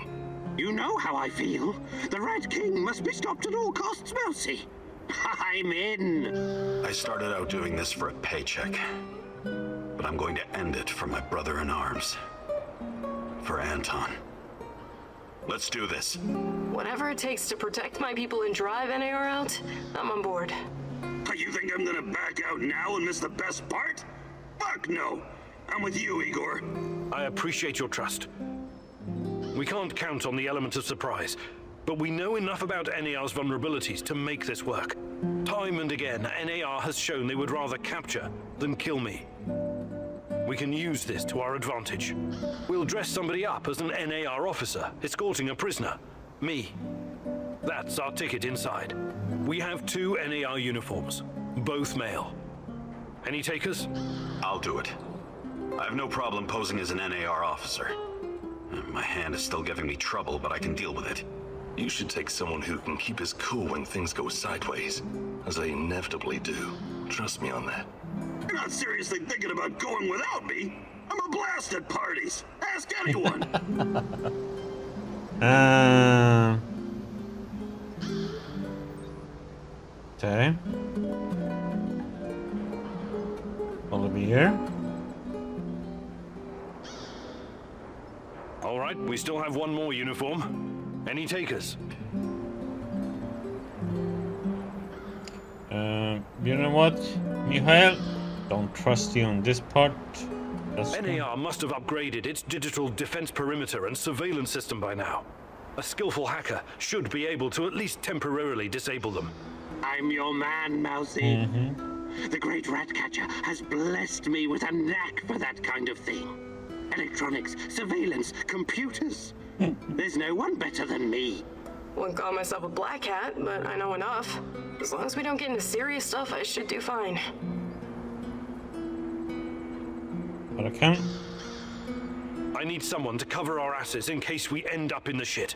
You know how I feel. The Rat King must be stopped at all costs, Mousy. I'm in. I started out doing this for a paycheck. But I'm going to end it for my brother in arms. For Anton. Let's do this. Whatever it takes to protect my people and drive NAR out, I'm on board. You think I'm gonna back out now and miss the best part? Fuck no! I'm with you, Igor. I appreciate your trust. We can't count on the element of surprise, but we know enough about NAR's vulnerabilities to make this work. Time and again, NAR has shown they would rather capture than kill me. We can use this to our advantage. We'll dress somebody up as an NAR officer, escorting a prisoner. Me. That's our ticket inside. We have 2 NAR uniforms, both male. Any takers? I'll do it. I have no problem posing as an NAR officer. My hand is still giving me trouble, but I can deal with it. You should take someone who can keep his cool when things go sideways, as they inevitably do. Trust me on that. You're not seriously thinking about going without me? I'm a blast at parties. Ask anyone. Okay. Will it be here? All right, we still have one more uniform. Any takers? You know what, Mikhail? Don't trust you on this part. NAR must have upgraded its digital defense perimeter and surveillance system by now. A skillful hacker should be able to at least temporarily disable them. I'm your man, Mousy. The great Ratcatcher has blessed me with a knack for that kind of thing. Electronics, surveillance, computers. There's no one better than me. Wouldn't call myself a black hat, but I know enough. As long as we don't get into serious stuff, I should do fine. But I can. I need someone to cover our asses in case we end up in the shit.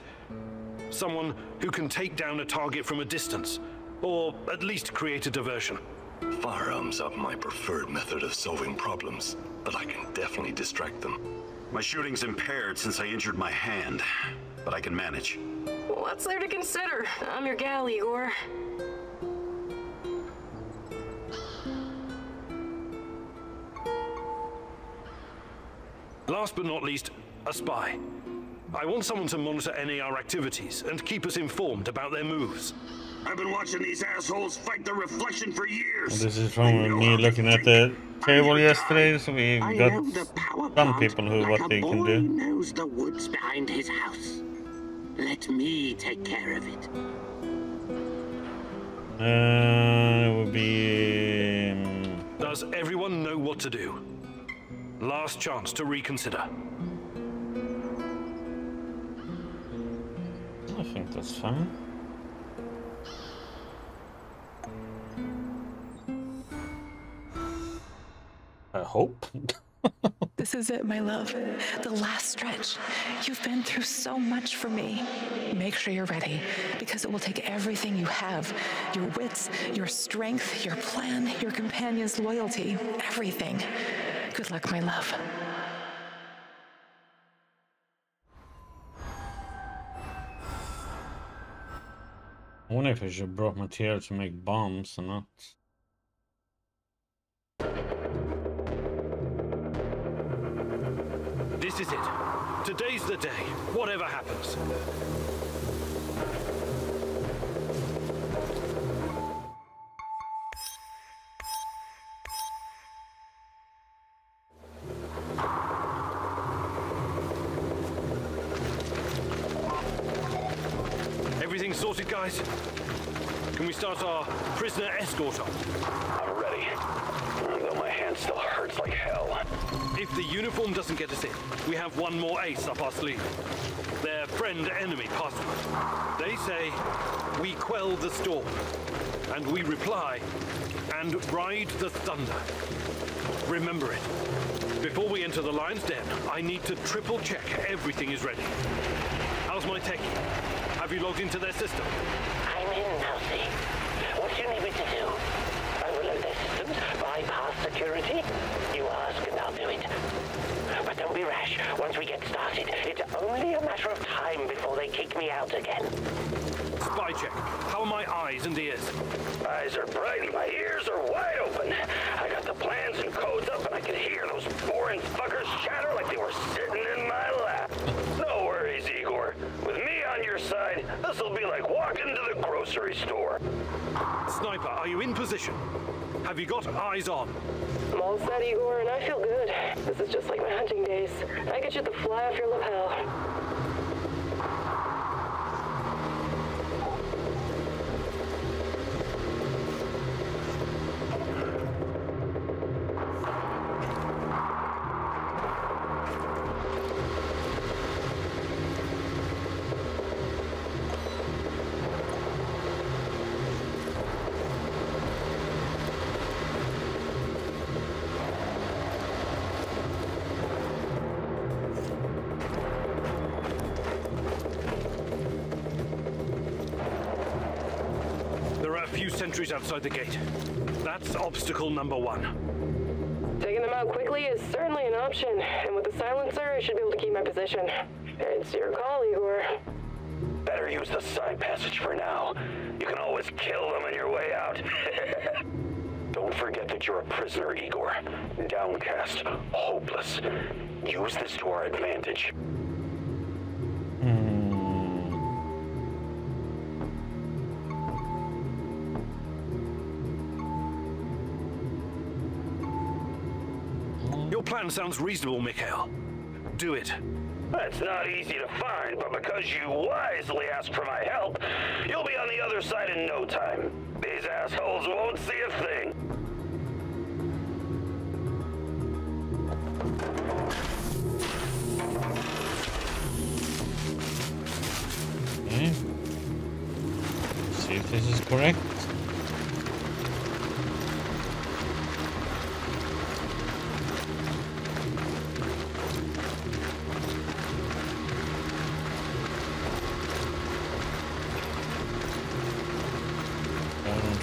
Someone who can take down a target from a distance, or at least create a diversion. Firearms are my preferred method of solving problems, but I can definitely distract them. My shooting's impaired since I injured my hand, but I can manage. Well, what's there to consider? I'm your gal, Igor. Last but not least, a spy. I want someone to monitor NAR activities and keep us informed about their moves. I've been watching these assholes fight the reflection for years. This is from me looking at the table yesterday, so we got some people who like what they can boy do. knows the woods behind his house. Let me take care of it. It would be. Does everyone know what to do? Last chance to reconsider. I think that's fine. I hope. This is it, my love. The last stretch. You've been through so much for me. Make sure you're ready, because it will take everything you have. Your wits, your strength, your plan, your companion's loyalty, everything. Good luck, my love. I wonder if I should have brought material to make bombs or not. This is it. Today's the day, whatever happens. Everything sorted, guys? Can we start our prisoner escort on? I'm ready. Though my hand still hurts like hell. If the uniform doesn't get us in, we have one more ace up our sleeve. Their friend-enemy password. They say, we quell the storm. And we reply, and ride the thunder. Remember it. Before we enter the lion's den, I need to triple check everything is ready. How's my techie? Have you logged into their system? I'm in, Mousy. What do you need me to do? Overload their systems? Bypass security? You ask and I'll do it. But don't be rash. Once we get started, it's only a matter of time before they kick me out again. Spy check. How are my eyes and ears? Eyes are bright and my ears are wide open. I got the plans and codes up and I can hear those boring fuckers chatter like they were sitting in my lap. No worries, Igor. With me on your side, this'll be like walking to the grocery store. Sniper, are you in position? Have you got eyes on? I'm all set, Igor, and I feel good. This is just like my hunting days. I could shoot the fly off your lapel. Sentries outside the gate. That's obstacle number 1. Taking them out quickly is certainly an option, and with the silencer, I should be able to keep my position. It's your call, Igor. Better use the side passage for now. You can always kill them on your way out. Don't forget that you're a prisoner, Igor. Downcast, hopeless. Use this to our advantage. Your plan sounds reasonable, Mikhail. Do it. That's not easy to find, but because you wisely asked for my help, you'll be on the other side in no time. These assholes won't see a thing. Okay. See if this is correct.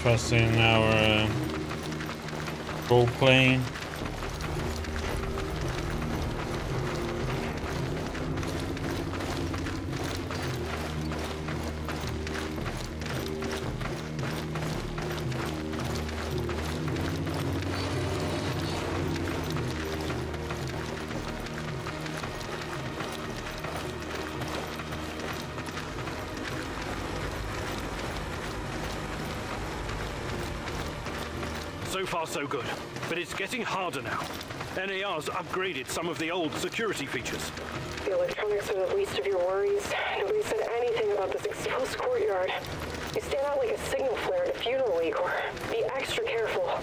Trust in our role playing. So far, so good. But it's getting harder now. NAR's upgraded some of the old security features. The electronics are the least of your worries. Nobody said anything about this exposed courtyard. You stand out like a signal flare at a funeral, Igor. Be extra careful.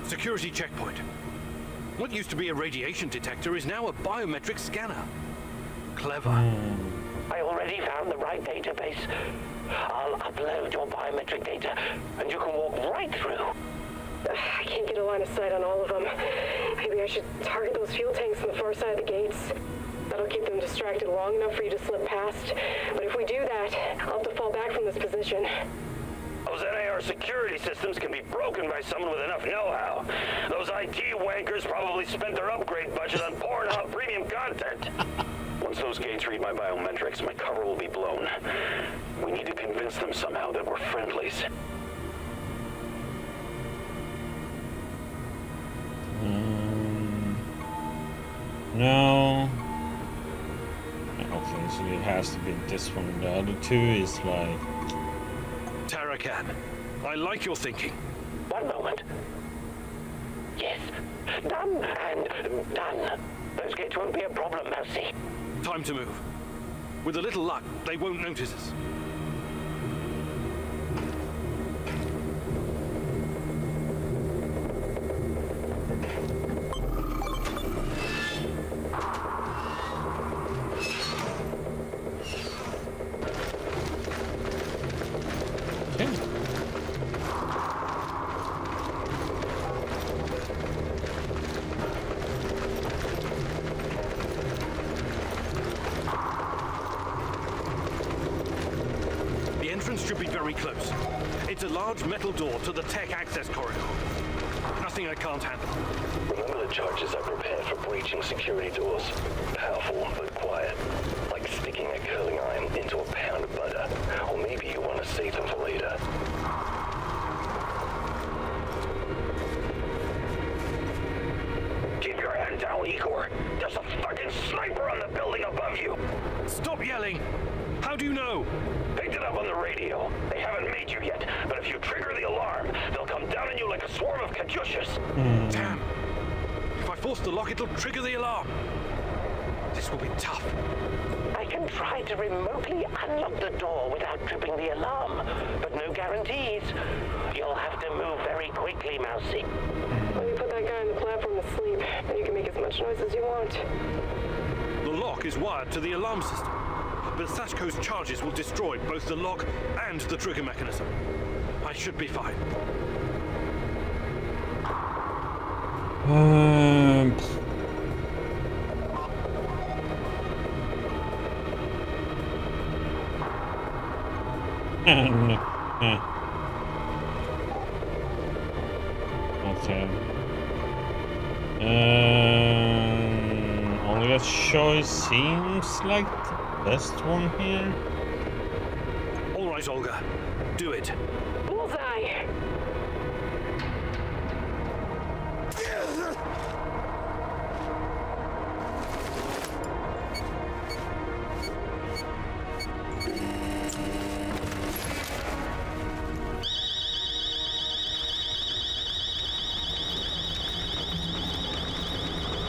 Security checkpoint. What used to be a radiation detector is now a biometric scanner. Clever. I already found the right database. I'll upload your biometric data, and you can walk right through. I can't get a line of sight on all of them. Maybe I should target those fuel tanks on the far side of the gates. That'll keep them distracted long enough for you to slip past. But if we do that, I'll have to fall back from this position. Those NAR security systems can be broken by someone with enough know-how. Those IT wankers probably spent their upgrade budget on Pornhub premium content. Once those gates read my biometrics, my cover will be blown. We need to convince them somehow that we're friendlies. No. Okay, so it has to be this one. The other two is like... Tarakan, I like your thinking. One moment. Yes. Done and done. Those gates won't be a problem, Mousy. Time to move. With a little luck, they won't notice us. Should be very close. It's a large metal door to the tech access corridor. Nothing I can't handle. Remember the charges I prepared for breaching security doors? Powerful but quiet. Like sticking a curling iron into a pound of butter. Or maybe you want to save them for later. Keep your head down, Igor. There's a fucking sniper on the building above you. Stop yelling! How do you know? Picked it up on the radio. They haven't made you yet, but if you trigger the alarm, they'll come down on you like a swarm of Katyushas. Damn. If I force the lock, it'll trigger the alarm. This will be tough. I can try to remotely unlock the door without tripping the alarm, but no guarantees. You'll have to move very quickly, Mousy. Let me put that guy on the platform to sleep, and you can make as much noise as you want. The lock is wired to the alarm system, but Sachko's charges will destroy both the lock and the trigger mechanism. I should be fine. Okay. Only choice seems like the best one here. All right, Olga. Do it. Bullseye!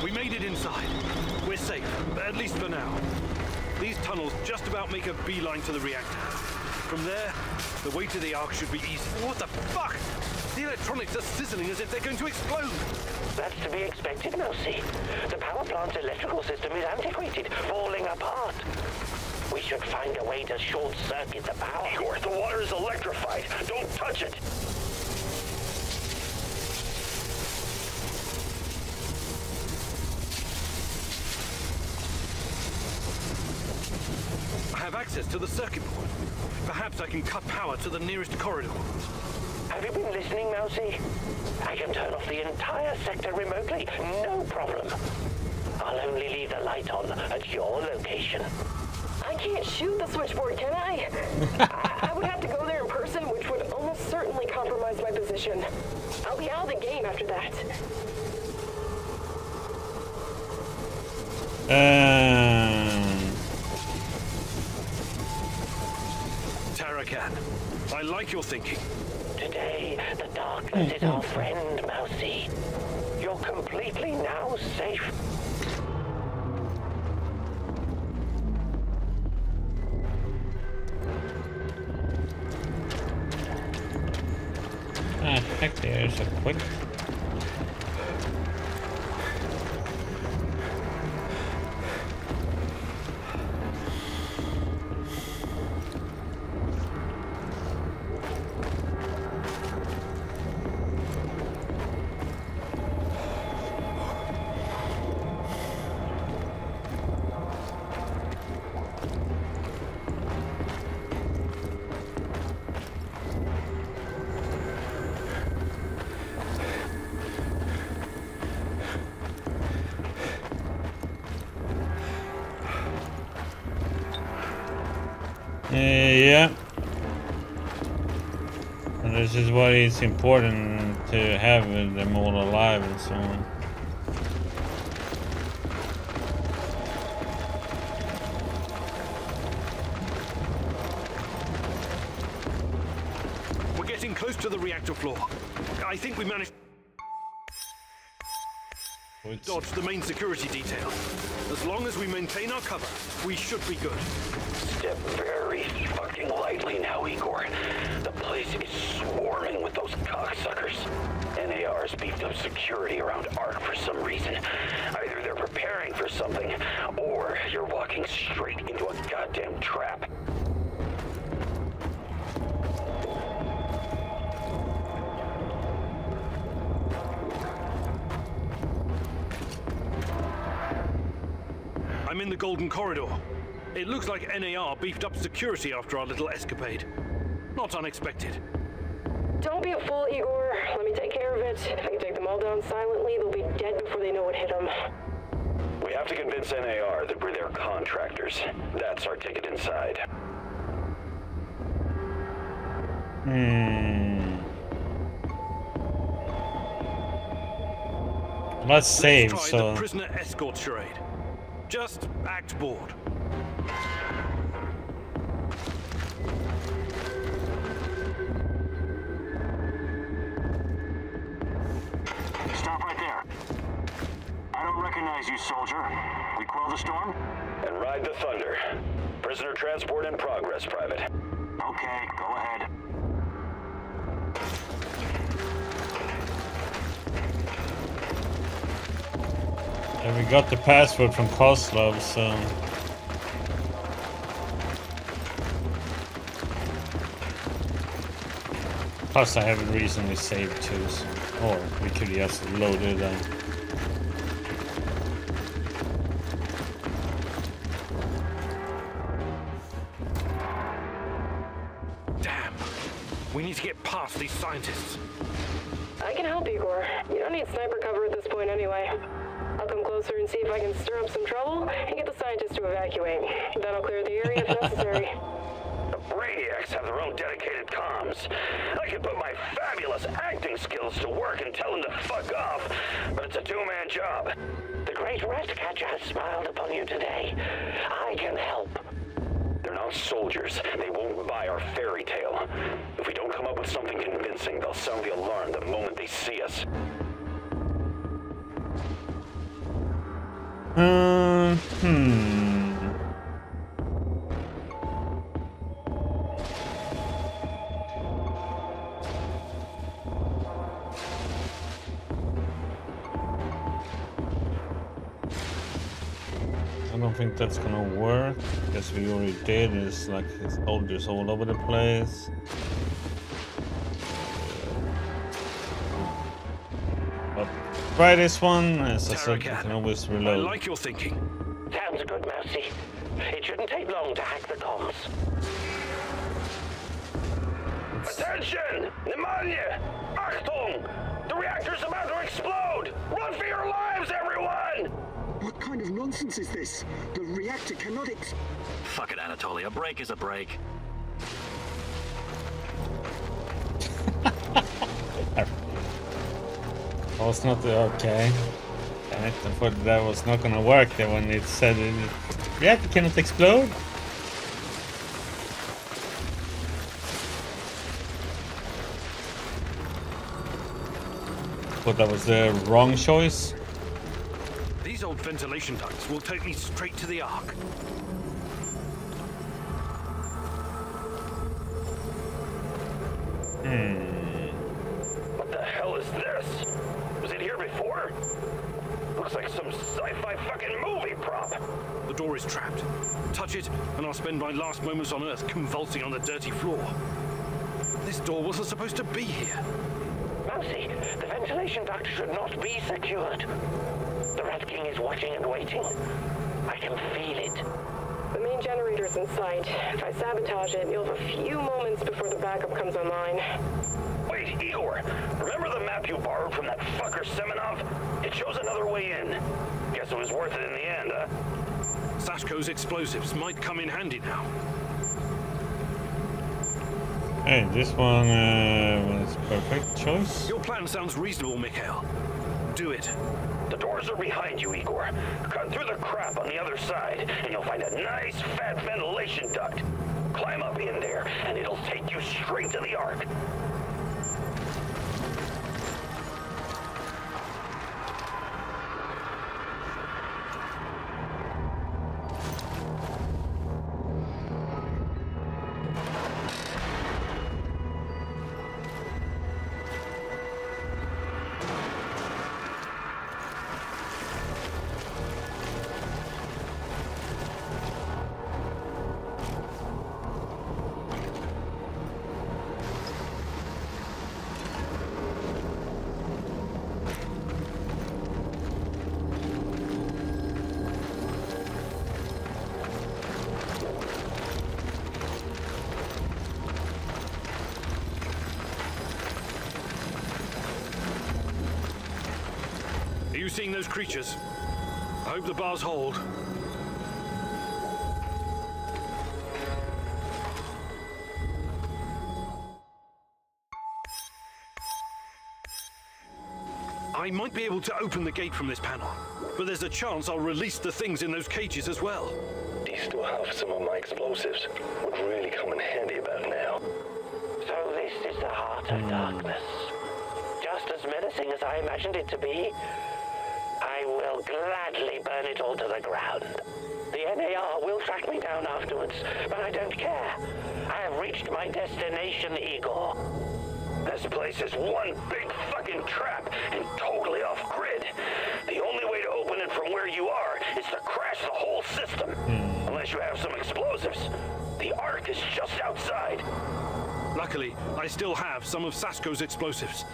We made it inside. We're safe, at least for now. These tunnels just about make a beeline to the reactor. From there, the way to the Ark should be easy. What the fuck? The electronics are sizzling as if they're going to explode. That's to be expected, Mousy. The power plant's electrical system is antiquated, falling apart. We should find a way to short-circuit the power. Igor, the water is electrified. Don't touch it. I have access to the circuit board. Perhaps I can cut power to the nearest corridor. Have you been listening, Mousy? I can turn off the entire sector remotely, no problem. I'll only leave the light on at your location. I can't shoot the switchboard, can I? I would have to go there in person, which would almost certainly compromise my position. I'll be out of the game after that. Tarakan, I like your thinking. Today, the darkness is our friend, Mousy. You're completely now safe. Heck, there's a quick. Yeah. And this is why it's important to have them all alive and so on. We're getting close to the reactor floor. I think we managed to dodge the main security detail. As long as we maintain our cover, we should be good. Step very fucking lightly now, Igor. The place is swarming with those cocksuckers. NAR's beefed up security around ARC for some reason. Either they're preparing for something, or you're walking straight into a goddamn trap. I'm in the Golden Corridor. It looks like NAR beefed up security after our little escapade. Not unexpected. Don't be a fool, Igor. Let me take care of it. If I can take them all down silently, they'll be dead before they know what hit them. We have to convince NAR that we're their contractors. That's our ticket inside. Let's save, try so... the prisoner escort charade. Just act bored. Stop right there. I don't recognize you, soldier. We quell the storm? And ride the thunder. Prisoner transport in progress, Private. Okay, go ahead. And we got the password from Kozlov, so... Plus I haven't recently saved too, so... Or we could just load it in. Damn. We need to get past these scientists. I can help, Igor. You don't need sniper cover at this point anyway. I'll come closer and see if I can stir up some trouble and get the scientists to evacuate. Then I'll clear the area if necessary. The Brainiacs have their own dedicated comms. I could put my fabulous acting skills to work and tell them to fuck off, but it's a two-man job. The great Ratcatcher has smiled upon you today. I can help. They're not soldiers. They won't buy our fairy tale. If we don't come up with something convincing, they'll sound the alarm the moment they see us. I don't think that's gonna work, because we already did. It's like soldiers all over the place. But try this one, as I said, you can always reload. I like your thinking. Sounds good, Mousy. It shouldn't take long to hack the comms. Attention! Pneumonia! Achtung! The reactor's about to explode! Run for your lives, everyone! What kind of nonsense is this? The reactor cannot Fuck it, Anatoly. A break is a break. Oh, it's not the okay. Damn it, I thought that was not gonna work there when it said it. Reactor cannot explode. Thought that was the wrong choice. These old ventilation ducts will take me straight to the Ark. What the hell is this? Was it here before? Looks like some sci-fi fucking movie prop. The door is trapped. Touch it, and I'll spend my last moments on Earth convulsing on the dirty floor. This door wasn't supposed to be here. Mousy, the ventilation duct should not be secured. The Rat King is watching and waiting. I can feel it. The main generator's in sight. If I sabotage it, you'll have a few moments before the backup comes online. Wait, Igor, remember the map you borrowed from that fucker Semenov? It shows another way in. Guess it was worth it in the end, huh? Sashko's explosives might come in handy now. Hey, this one was perfect choice. Your plan sounds reasonable, Mikhail. Do it. The doors are behind you, Igor. Cut through the crap on the other side, and you'll find a nice, fat ventilation duct. Climb up in there, and it'll take you straight to the Ark. Are you seeing those creatures? I hope the bars hold. I might be able to open the gate from this panel, but there's a chance I'll release the things in those cages as well. Do you still have some of my explosives? Would really come in handy about now. So this is the heart of darkness. Just as menacing as I imagined it to be. I will gladly burn it all to the ground. The NAR will track me down afterwards, but I don't care. I have reached my destination, Igor. This place is one big fucking trap and totally off-grid. The only way to open it from where you are is to crash the whole system. Unless you have some explosives. The Ark is just outside. Luckily, I still have some of Sashko's explosives.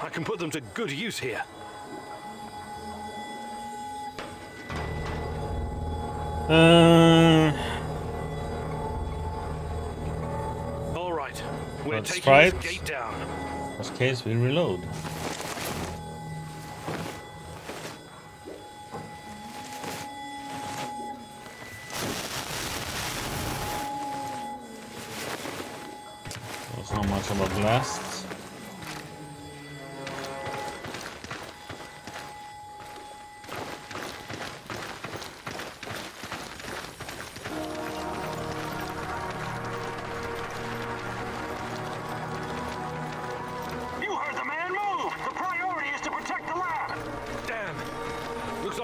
I can put them to good use here. All right, we're taking this gate down. Worst case, we reload. There's not much of a blast.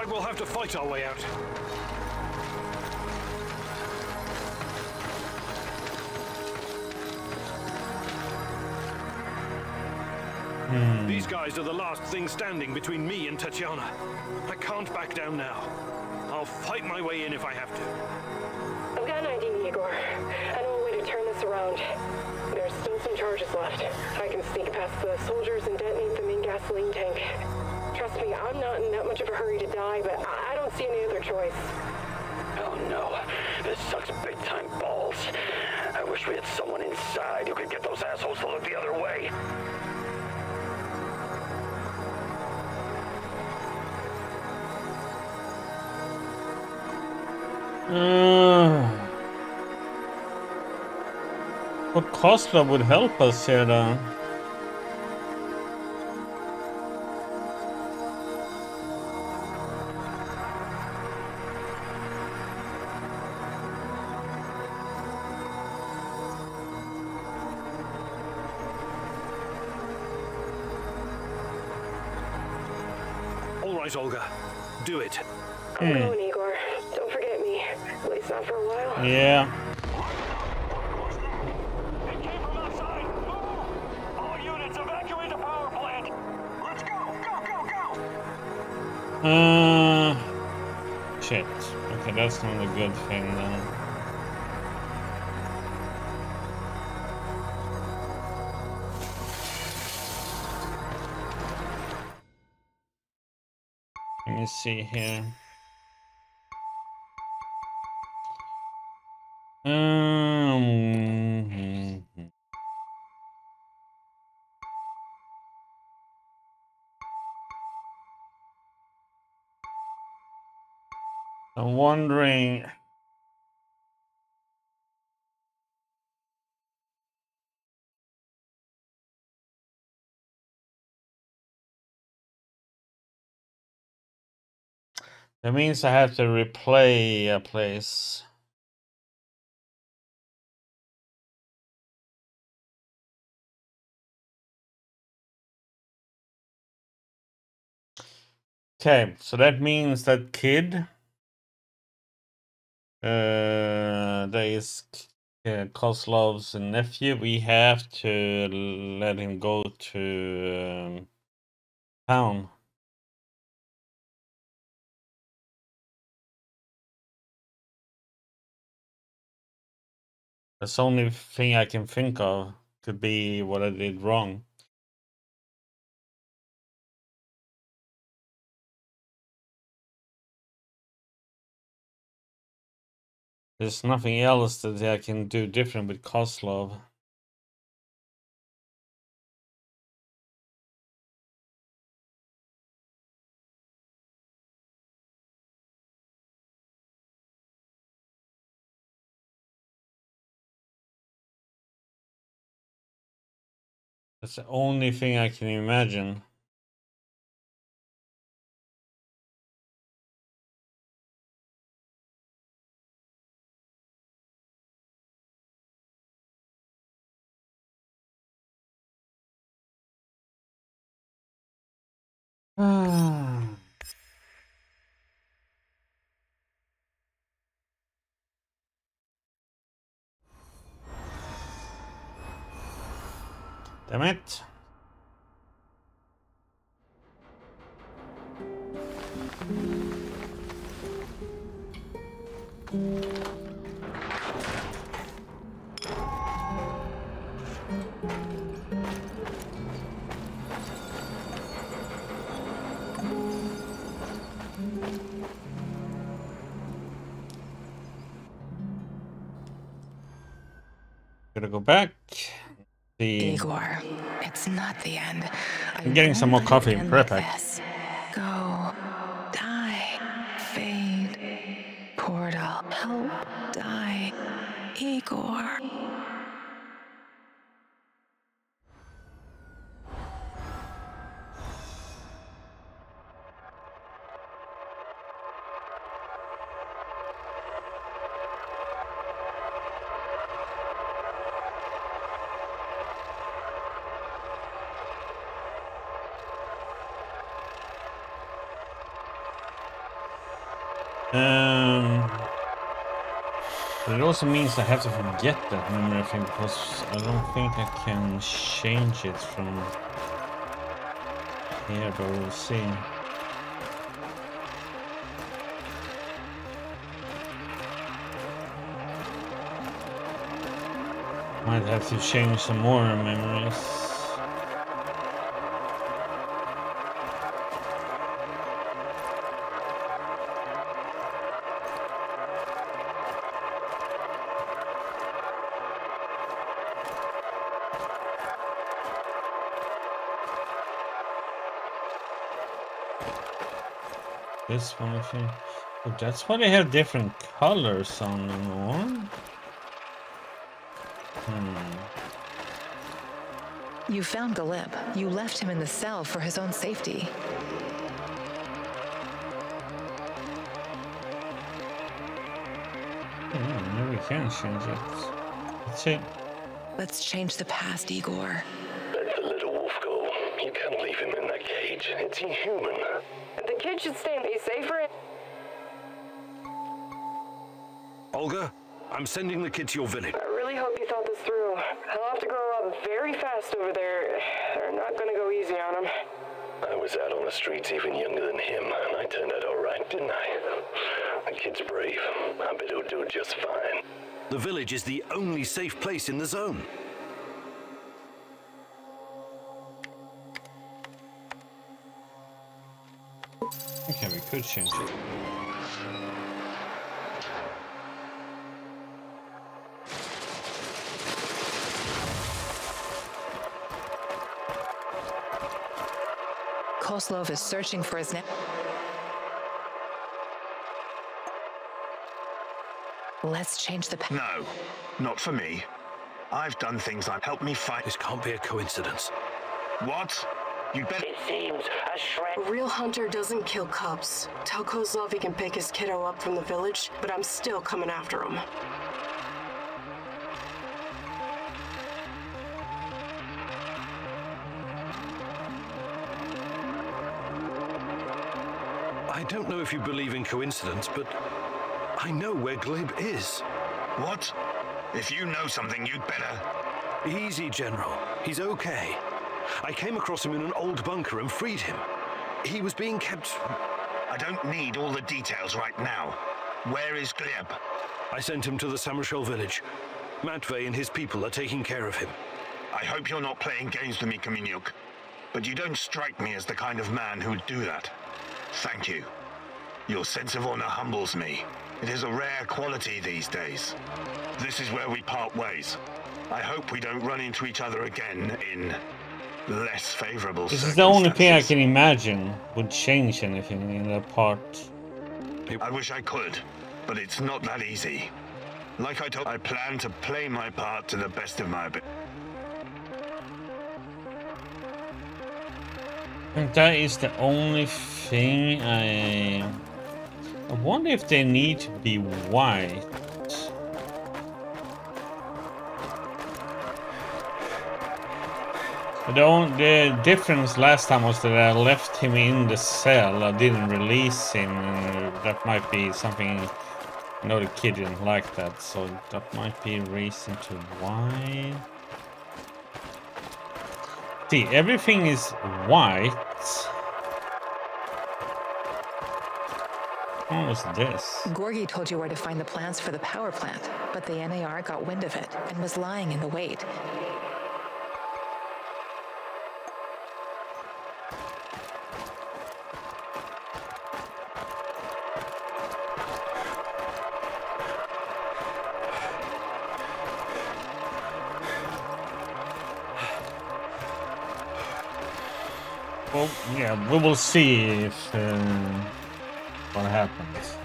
We'll have to fight our way out. These guys are the last thing standing between me and Tatiana. I can't back down now. I'll fight my way in if I have to. I've got an idea, Igor. I know a way to turn this around. There's still some charges left. I can sneak past the soldiers and detonate the main gasoline tank. Trust me, I'm not in that much of a hurry to die, but I don't see any other choice. Oh no, this sucks big time balls. I wish we had someone inside who could get those assholes to look the other way. What Kostler would help us here then? right, Olga. Do it. I'm going, Igor. Don't forget me. At least not for a while. Yeah. It came from outside. Move! All units, evacuate the power plant. Let's go! Go! Shit. Okay, that's not a good thing then. Let me see here. I'm wondering. That means I have to replay a place. Okay, so that means that kid, that is Kozlov's nephew, we have to let him go to town. That's the only thing I can think of. Could be what I did wrong. There's nothing else that I can do different with Kozlov. That's the only thing I can imagine. Damn it. Gotta go back. Igor, it's not the end. I'm getting some more coffee in prep. Go, die, fade, portal, help, die, Igor. But it also means I have to forget that memory thing because I don't think I can change it from here, but we'll see. Might have to change some more memories. This one, I think. Oh, that's why they have different colors on them, or? You found Galeb. You left him in the cell for his own safety. Maybe we can change it. Let's see. Let's change the past, Let Igor. the little wolf go. You can't leave him in that cage. It's inhuman. The kids should stay safer. Olga, I'm sending the kid to your village. I really hope you thought this through. He'll have to grow up very fast over there. They're not gonna go easy on him. I was out on the streets even younger than him, and I turned out all right, didn't I? The kid's brave. I bet he'll do just fine. The village is the only safe place in the zone. Okay, we could change it. Koslov is searching for his net. Let's change the path. No, not for me. I've done things that helped me fight. This can't be a coincidence. What? You better. It seems a shred. A real hunter doesn't kill cubs. Tell Kozlov he can pick his kiddo up from the village, but I'm still coming after him. I don't know if you believe in coincidence, but I know where Gleb is. What? If you know something, you'd better... Easy, General. He's okay. I came across him in an old bunker and freed him. He was being kept... I don't need all the details right now. Where is Gleb? I sent him to the Samarshal village. Matvey and his people are taking care of him. I hope you're not playing games with me, Kaminyuk. But you don't strike me as the kind of man who'd do that. Thank you. Your sense of honor humbles me. It is a rare quality these days. This is where we part ways. I hope we don't run into each other again in less favorable This circumstances. is the only thing I can imagine would change anything in that part. I wish I could, but it's not that easy. Like I told, I plan to play my part to the best of my ability. And that is the only thing I wonder if they need to be white. The difference last time was that I left him in the cell. I didn't release him, and that might be something. I know the kid didn't like that, so that might be a reason to why. See, everything is white. What was this? Gorgi told you where to find the plans for the power plant, but the NAR got wind of it and was lying in the wait. Well, yeah, we will see if what happens.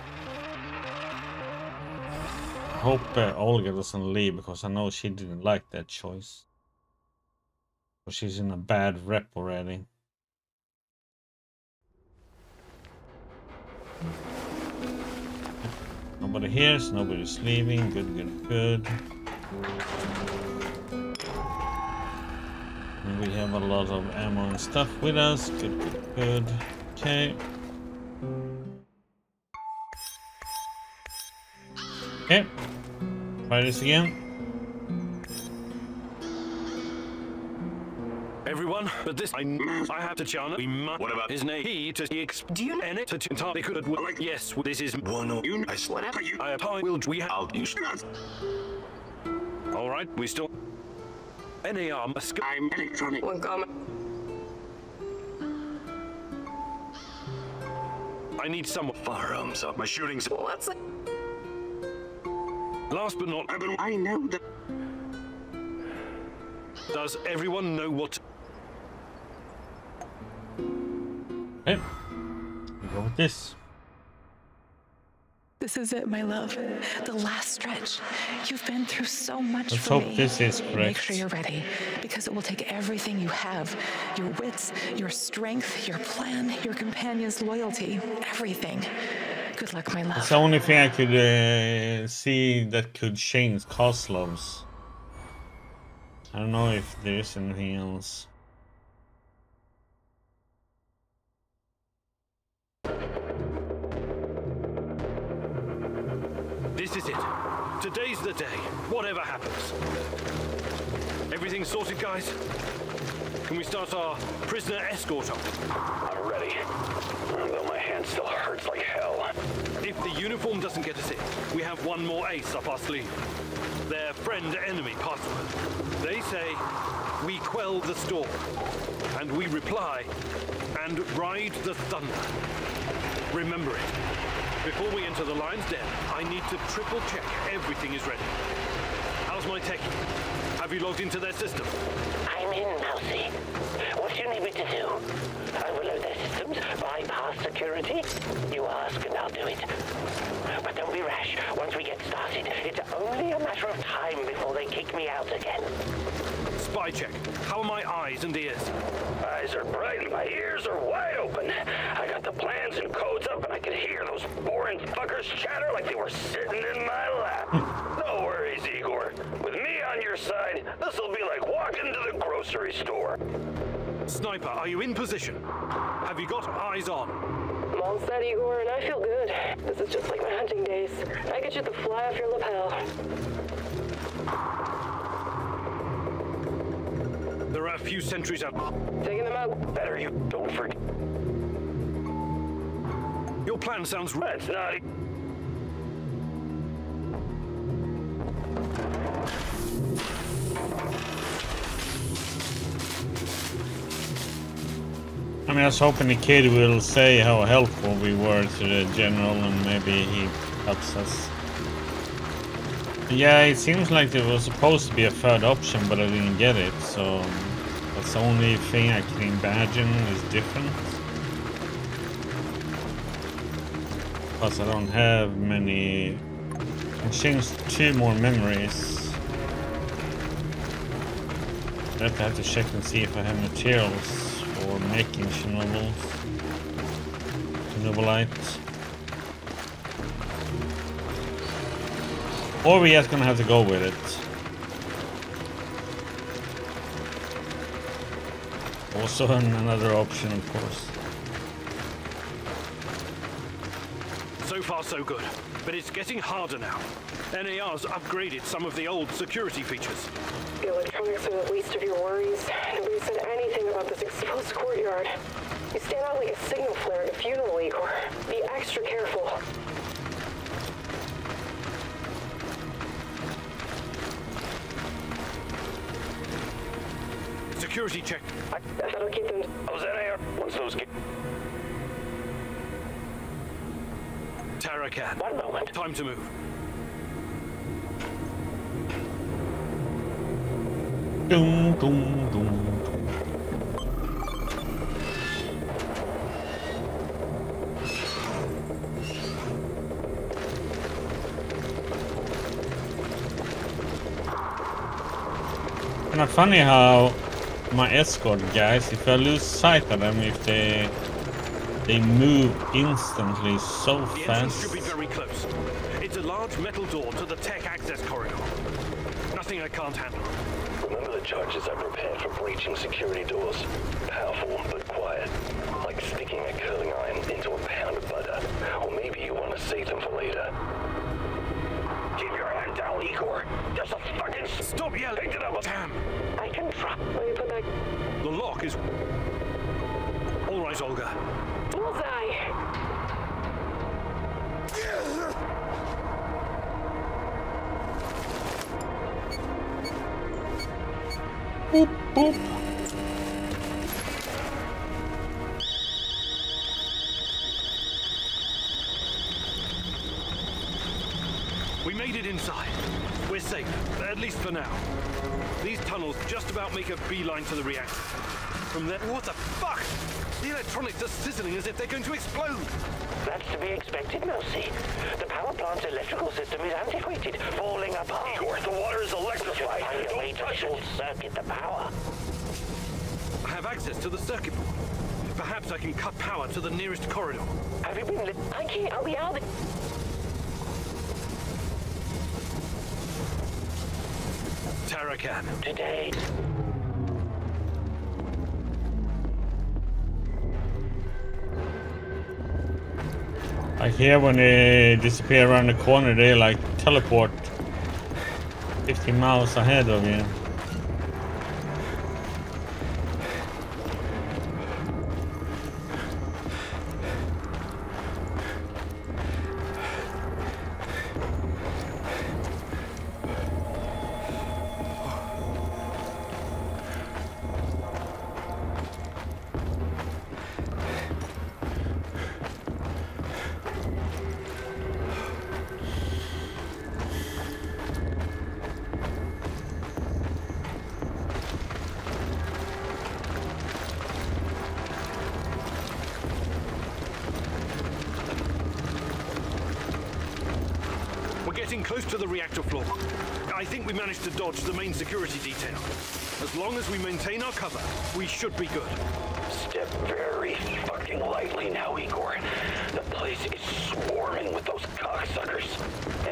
I hope Olga doesn't leave, because I know she didn't like that choice. But she's in a bad rep already. Nobody here, so nobody's leaving. Good, good, good. And we have a lot of ammo and stuff with us. Good, good, good. Okay. Okay. Try this again. Everyone, but this I have to Chana. We must. What about his name? He to Do you know? and it to they could have. Yes, this is one of You Whatever. I will. We have. I'll use. All right, we still. NAR must go. I'm electronic. One comment. I need someone. Firearms up. My shooting's. What's it? Last but not. I know that. Does everyone know what? Okay. We go with this. This is it, my love. The last stretch. You've been through so much Let's for hope me. this is Make correct. sure you're ready, because it will take everything you have. Your wits, your strength, your plan, your companion's loyalty, everything. Good luck, my love. It's the only thing I could see that could change Kozlov's. I don't know if there's anything else. This is it. Today's the day, whatever happens. Everything sorted, guys? Can we start our prisoner escort off? I'm ready. Though my hand still hurts like hell. If the uniform doesn't get us in, we have one more ace up our sleeve. Their friend-enemy password. They say, we quell the storm. And we reply, and ride the thunder. Remember it. Before we enter the lion's den, I need to triple check everything is ready. How's my techie? Have you logged into their system? I'm in, Mousy. What do you need me to do? Overload their systems, bypass security? You ask and I'll do it. But don't be rash. Once we get started, it's only a matter of time before they kick me out again. Spy check. How are my eyes and ears? Eyes are bright and my ears are wide open. I got the plans and codes up and I could hear those boring fuckers chatter like they were sitting in my lap. No worries, Igor. With me on your side, this'll be like walking to the grocery store. Sniper, are you in position? Have you got eyes on? I'm all set, Igor, and I feel good. This is just like my hunting days. I could shoot the fly off your lapel. There are a few sentries out. Taking them out. Better you don't forget. Your plan sounds right. That's not. I mean, I was hoping the kid will say how helpful we were to the general and maybe he helps us. Yeah, it seems like there was supposed to be a third option, but I didn't get it, so that's the only thing I can imagine is different. Plus I don't have many. I can change 2 more memories. I have to check and see if I have materials for making Chernobylite. Or we're just gonna have to go with it. Also another option, of course. So far so good, but it's getting harder now. NAR's upgraded some of the old security features. The electronics are the least of your worries. Nobody said anything about this exposed courtyard. You stand out like a signal flare at a funeral, Igor. Be extra careful. Security check. That'll keep them. How's NAR? Once those get. Tarakan. One moment. Time to move. Dum, dum, dum. Kind of funny how my escort guys, if I lose sight of them, if they move instantly so The fast. entrance should be very close. It's a large metal door to the tech access corridor. Nothing I can't handle. Remember the charges I prepared for breaching security doors? Powerful, but quiet. Like sticking a curling iron into a pound of butter. Or maybe you want to save them for later. Keep your hand down, Igor. There's a fucking... Stop yelling! Picked it up. Damn! I can try. Let me put that The lock is... All right, Olga. bullseye. Boop, boop. We made it inside. We're safe, at least for now. These tunnels just about make a beeline to the reactor. From there... What the fuck? The electronics are sizzling as if they're going to explode. That's to be expected, Mousy. The power plant's electrical system is antiquated, falling apart. Igor, the water is electrified. Find a way Don't to touch it. short-circuit the power. I have access to the circuit board. Perhaps I can cut power to the nearest corridor. Have you been I can't. I'll be out of Tarakan. today. I hear when they disappear around the corner, they like teleport 50 miles ahead of you. Close to the reactor floor. I think we managed to dodge the main security detail. As long as we maintain our cover, we should be good. Step very fucking lightly now, Igor. The place is swarming with those cocksuckers.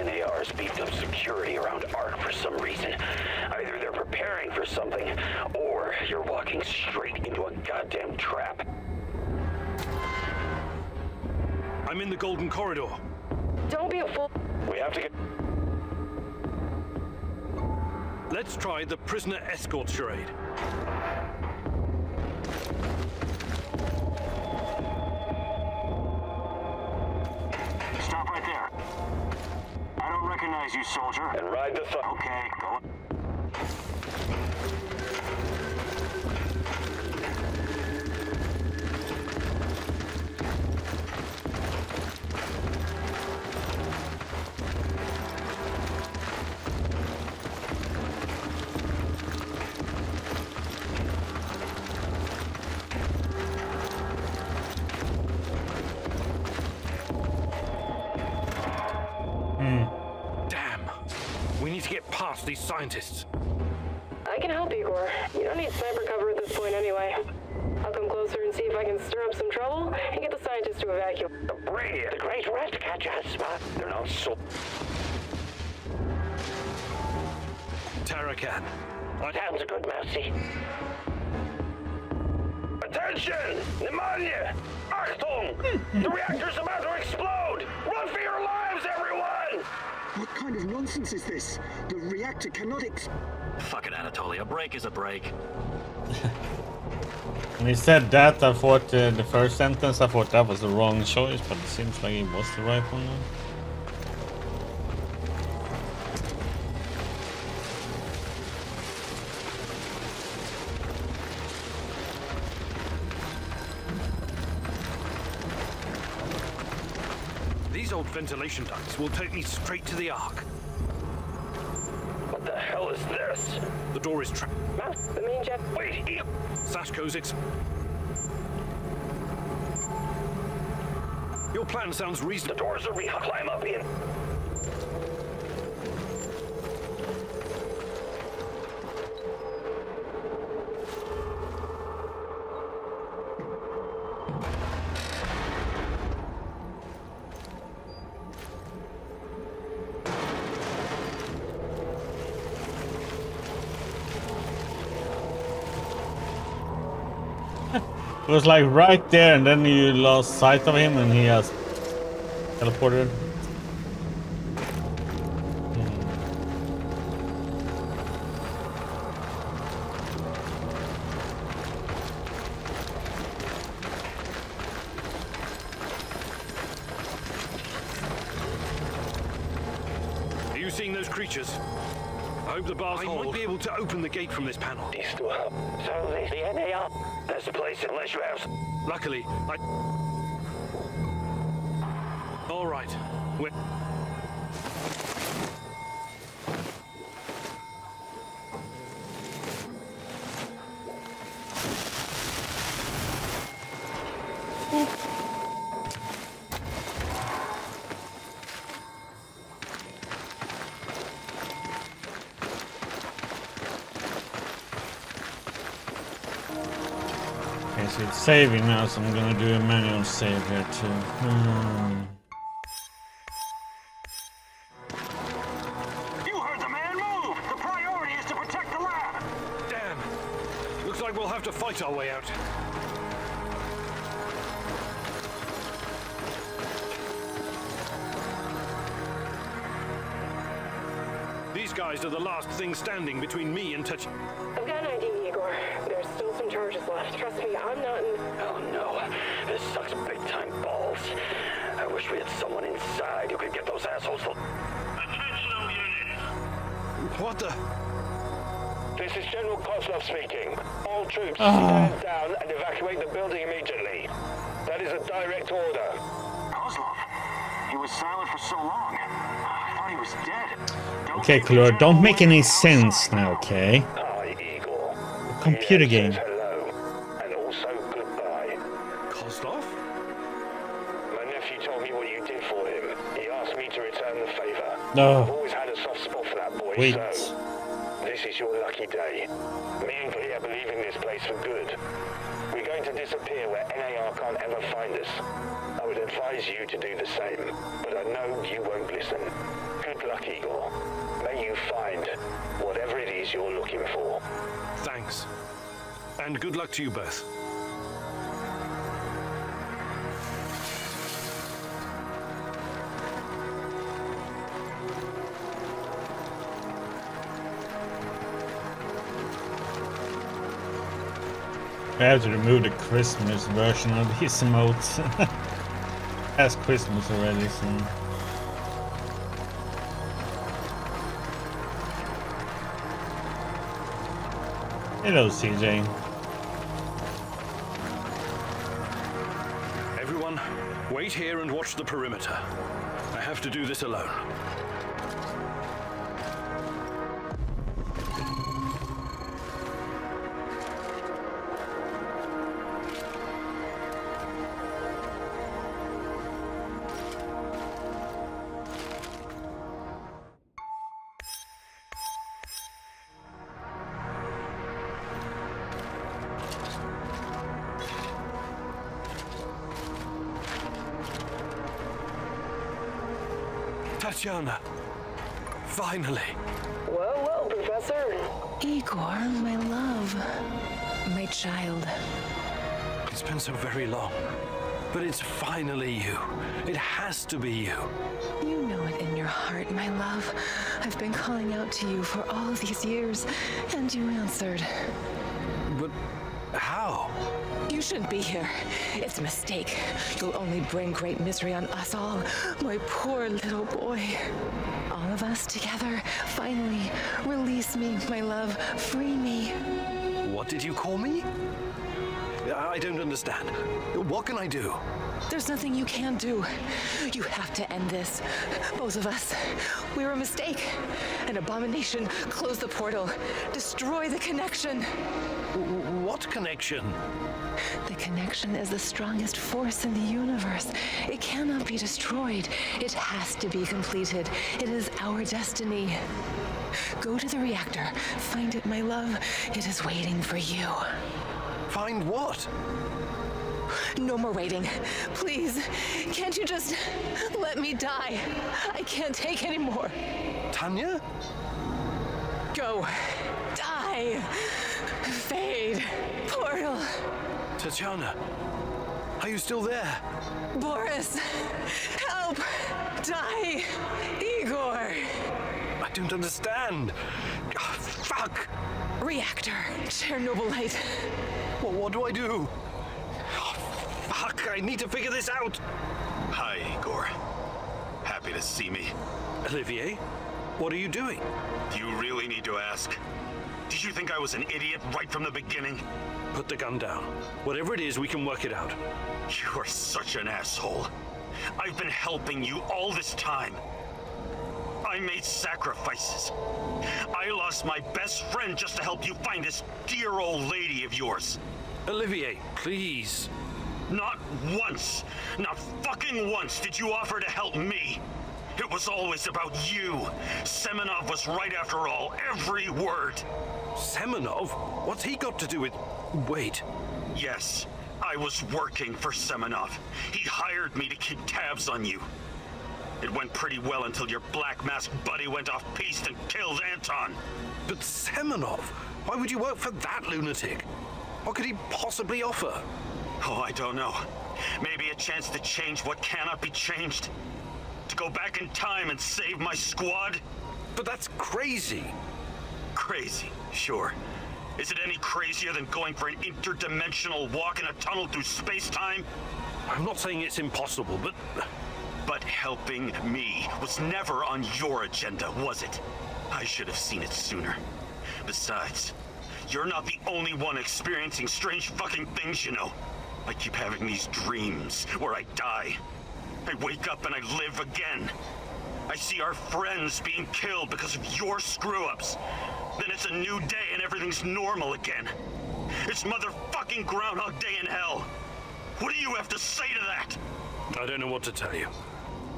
NAR's beefed up security around ARC for some reason. Either they're preparing for something, or you're walking straight into a goddamn trap. I'm in the Golden Corridor. Don't be a fool. We have to get... Let's try the prisoner escort charade. Stop right there. I don't recognize you, soldier. And ride the thumb. Okay, go. Past these scientists. I can help, Igor. You don't need sniper cover at this point anyway. I'll come closer and see if I can stir up some trouble and get the scientists to evacuate. The Brady, the great rat catcher has spot. They're not so... Tarakan. Sounds good, Mousy. Attention! Pneumonia! Achtung! The reactor's about to explode! Run for your lives, everyone! What kind of nonsense is this? The reactor cannot Fuck it, Anatoly. A break is a break. When he said that, I thought the first sentence, I thought that was the wrong choice, but it seems like it was the right one now. These old ventilation ducts will take me straight to the Ark. What the hell is this? The door is trapped. The main jet. Wait, Sashko's Your plan sounds reasonable. The doors are climb up in. It was like right there, and then you lost sight of him, and he has teleported. Are you seeing those creatures? I hope the bars hold. I might be able to open the gate from this panel. So the NAR. That's the place unless you have... Luckily, All right. We're... So it's saving now, so I'm gonna do a manual save here too. You heard the man move! The priority is to protect the lab! Damn! Looks like we'll have to fight our way out. These guys are the last thing standing between me and touch. I've got an ID, Igor. There's still some charges left. Trust me, I'm not in... Oh no, this sucks big time balls. I wish we had someone inside who could get those assholes to... Attention all units! What the... This is General Kozlov speaking. All troops stand down and evacuate the building immediately. That is a direct order. Kozlov? He was silent for so long. I thought he was dead. Okay, Claire, don't make any sense now, okay? Hi, Igor. Computer game. Hello, and also goodbye. Kozlov? My nephew told me what you did for him. He asked me to return the favor. No. I've always had a soft spot for that boy, Wait. so... This is your lucky day. Me and Clea believe in this place for good. We're going to disappear where NAR can't ever find us. I would advise you to do the same, but I know you won't listen. Good luck, Igor. May you find whatever it is you're looking for. Thanks. And good luck to you both. I have to remove the Christmas version of these emotes. That's Christmas already, so... Hello, CJ. Everyone, wait here and watch the perimeter. I have to do this alone. Tatiana, finally. Well, well, Professor. Igor, my love. My child. It's been so very long, but it's finally you. It has to be you. You know it in your heart, my love. I've been calling out to you for all these years, and you answered. But how? You shouldn't be here. It's a mistake. You'll only bring great misery on us all. My poor little boy. All of us together. Finally, release me, my love. Free me. What did you call me? I don't understand. What can I do? There's nothing you can do. You have to end this. Both of us. We're a mistake. An abomination. Close the portal. Destroy the connection. What connection? The connection is the strongest force in the universe. It cannot be destroyed. It has to be completed. It is our destiny. Go to the reactor. Find it, my love. It is waiting for you. Find what? No more waiting. Please, can't you just let me die? I can't take any more. Tanya? Go. Die. Fade. Portal. Tatiana, are you still there? Boris, help. Die. Igor. I don't understand. Oh, fuck. Reactor. Chernobylite. Well, what do I do? Oh, fuck, I need to figure this out. Hi, Igor. Happy to see me. Olivier, what are you doing? Do you really need to ask? Did you think I was an idiot right from the beginning? Put the gun down. Whatever it is, we can work it out. You're such an asshole. I've been helping you all this time. I made sacrifices. I lost my best friend just to help you find this dear old lady of yours. Olivier, please. Not once, not fucking once did you offer to help me. It was always about you. Semenov was right after all, every word. Semenov? What's he got to do with... Wait. Yes, I was working for Semenov. He hired me to keep tabs on you. It went pretty well until your black mask buddy went off piste and killed Anton. But Semenov? Why would you work for that lunatic? What could he possibly offer? Oh, I don't know. Maybe a chance to change what cannot be changed? To go back in time and save my squad? But that's crazy. Crazy, sure. Is it any crazier than going for an interdimensional walk in a tunnel through space-time? I'm not saying it's impossible, but... But helping me was never on your agenda, was it? I should have seen it sooner. Besides, you're not the only one experiencing strange fucking things, you know. I keep having these dreams where I die. I wake up and I live again. I see our friends being killed because of your screw-ups. Then it's a new day and everything's normal again. It's motherfucking Groundhog Day in hell. What do you have to say to that? I don't know what to tell you.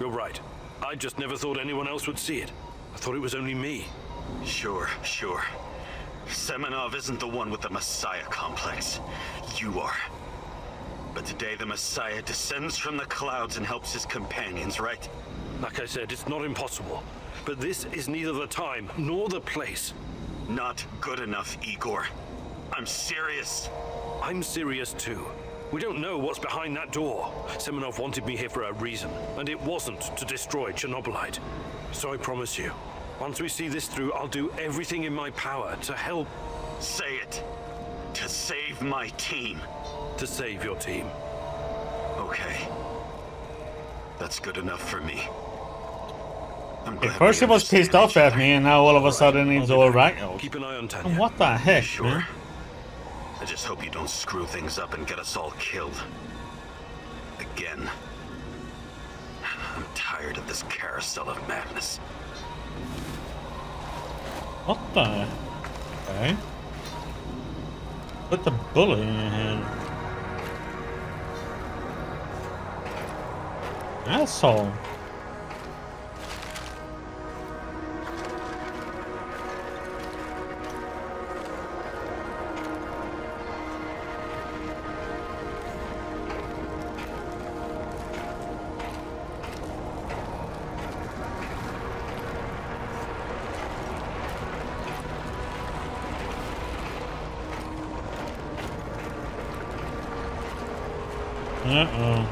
You're right. I just never thought anyone else would see it. I thought it was only me. Sure. Semenov isn't the one with the Messiah complex. You are. But today the Messiah descends from the clouds and helps his companions, right? Like I said, it's not impossible. But this is neither the time nor the place. Not good enough, Igor. I'm serious. I'm serious too. We don't know what's behind that door. Semenov wanted me here for a reason, and it wasn't to destroy Chernobylite. So I promise you, once we see this through, I'll do everything in my power to help... Say it. To save my team. To save your team. Okay. That's good enough for me. At first he was pissed off at me, and now all of a sudden he's alright. Keep an eye on Tanya. What the heck, sure. man? I just hope you don't screw things up and get us all killed. Again. I'm tired of this carousel of madness. What the? Okay. Put the bullet in your head. Asshole. Uh-oh.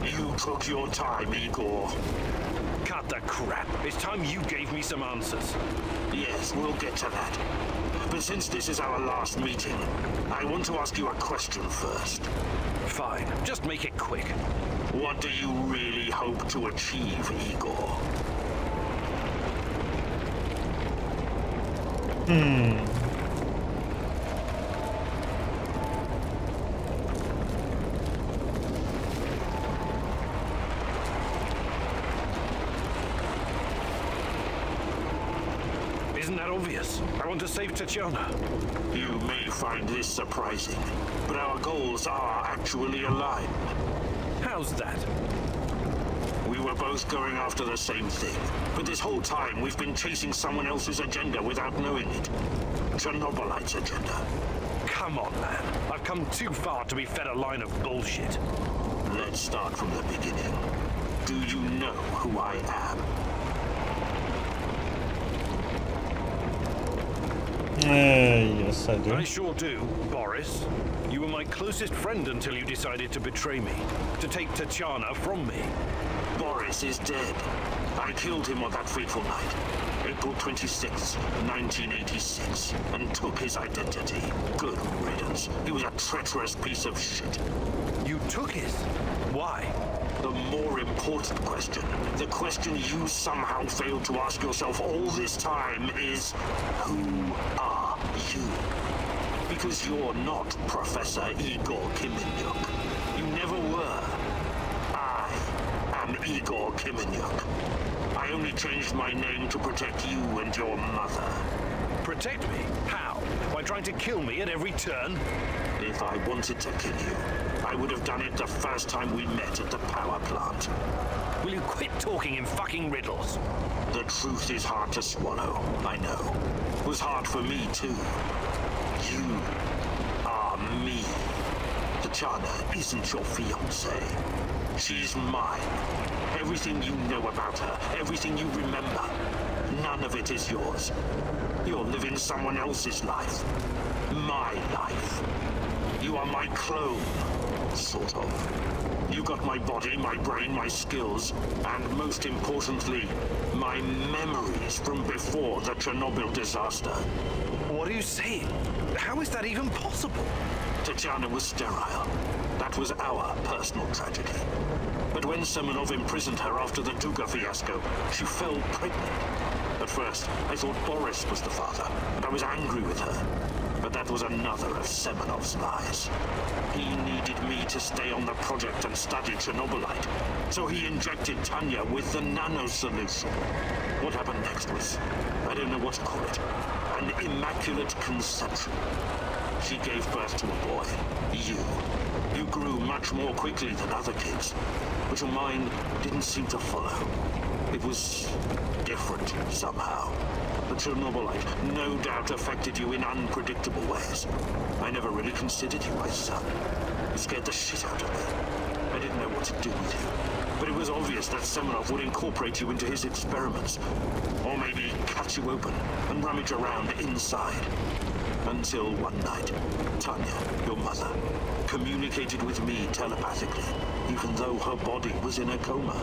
You took your time, Igor. Cut the crap. It's time you gave me some answers. Yes, we'll get to that. But since this is our last meeting, I want to ask you a question first. Fine. Just make it quick. What do you really hope to achieve, Igor? Isn't that obvious? I want to save Tatiana. You may find this surprising, but our goals are actually aligned. How's that? We were both going after the same thing, but this whole time we've been chasing someone else's agenda without knowing it. Chernobylite's agenda. Come on, man. I've come too far to be fed a line of bullshit. Let's start from the beginning. Do you know who I am? Yes, I do. I sure do, Boris. You were my closest friend until you decided to betray me, to take Tatiana from me. Boris is dead. I killed him on that fateful night, April 26, 1986, and took his identity. Good riddance. He was a treacherous piece of shit. You took his? Why? The more important question, the question you somehow failed to ask yourself all this time is, who are you? Because you're not Professor Igor Kimenyuk. You never were. I am Igor Kimenyuk. I only changed my name to protect you and your mother. Protect me? How? By trying to kill me at every turn? If I wanted to kill you, I would have done it the first time we met at the power plant. Will you quit talking in fucking riddles? The truth is hard to swallow, I know. It was hard for me too. You are me. Tatiana isn't your fiancée. She's mine. Everything you know about her, everything you remember. none of it is yours. You're living someone else's life. My life. You are my clone, sort of. You got my body, my brain, my skills, and most importantly, my memories from before the Chernobyl disaster. What are you saying? How is that even possible? Tatiana was sterile. That was our personal tragedy. But when Semenov imprisoned her after the Duga fiasco, she fell pregnant. At first, I thought Boris was the father, and I was angry with her. But that was another of Semenov's lies. He needed me to stay on the project and study Chernobylite, so he injected Tanya with the nano solution. What happened next was, I don't know what to call it, an immaculate conception. She gave birth to a boy, you. You grew much more quickly than other kids, but your mind didn't seem to follow. It was different somehow. The Chernobylite no doubt affected you in unpredictable ways. I never really considered you my son. You scared the shit out of me. I didn't know what to do with you. But it was obvious that Semenov would incorporate you into his experiments. Or maybe cut you open and rummage around inside. Until one night, Tanya, your mother, communicated with me telepathically, even though her body was in a coma.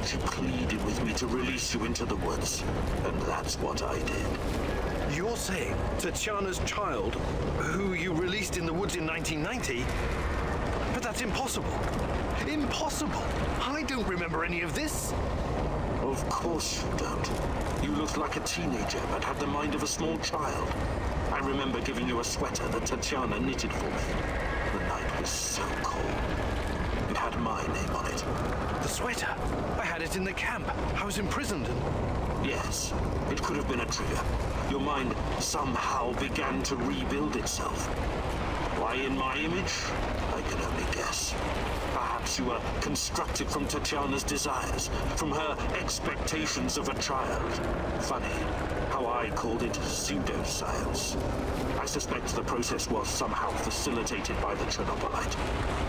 She pleaded with me to release you into the woods, and that's what I did. You're saying Tatiana's child, who you released in the woods in 1990? But that's impossible. Impossible! I don't remember any of this. Of course you don't. You looked like a teenager, but had the mind of a small child. I remember giving you a sweater that Tatiana knitted for me. The night was so cold. It had my name on it. The sweater? I had it in the camp. I was imprisoned and... Yes, it could have been a trigger. Your mind somehow began to rebuild itself. Why in my image? I can only guess. Perhaps you were constructed from Tatiana's desires, from her expectations of a child. Funny how I called it pseudoscience. I suspect the process was somehow facilitated by the Chernobylite.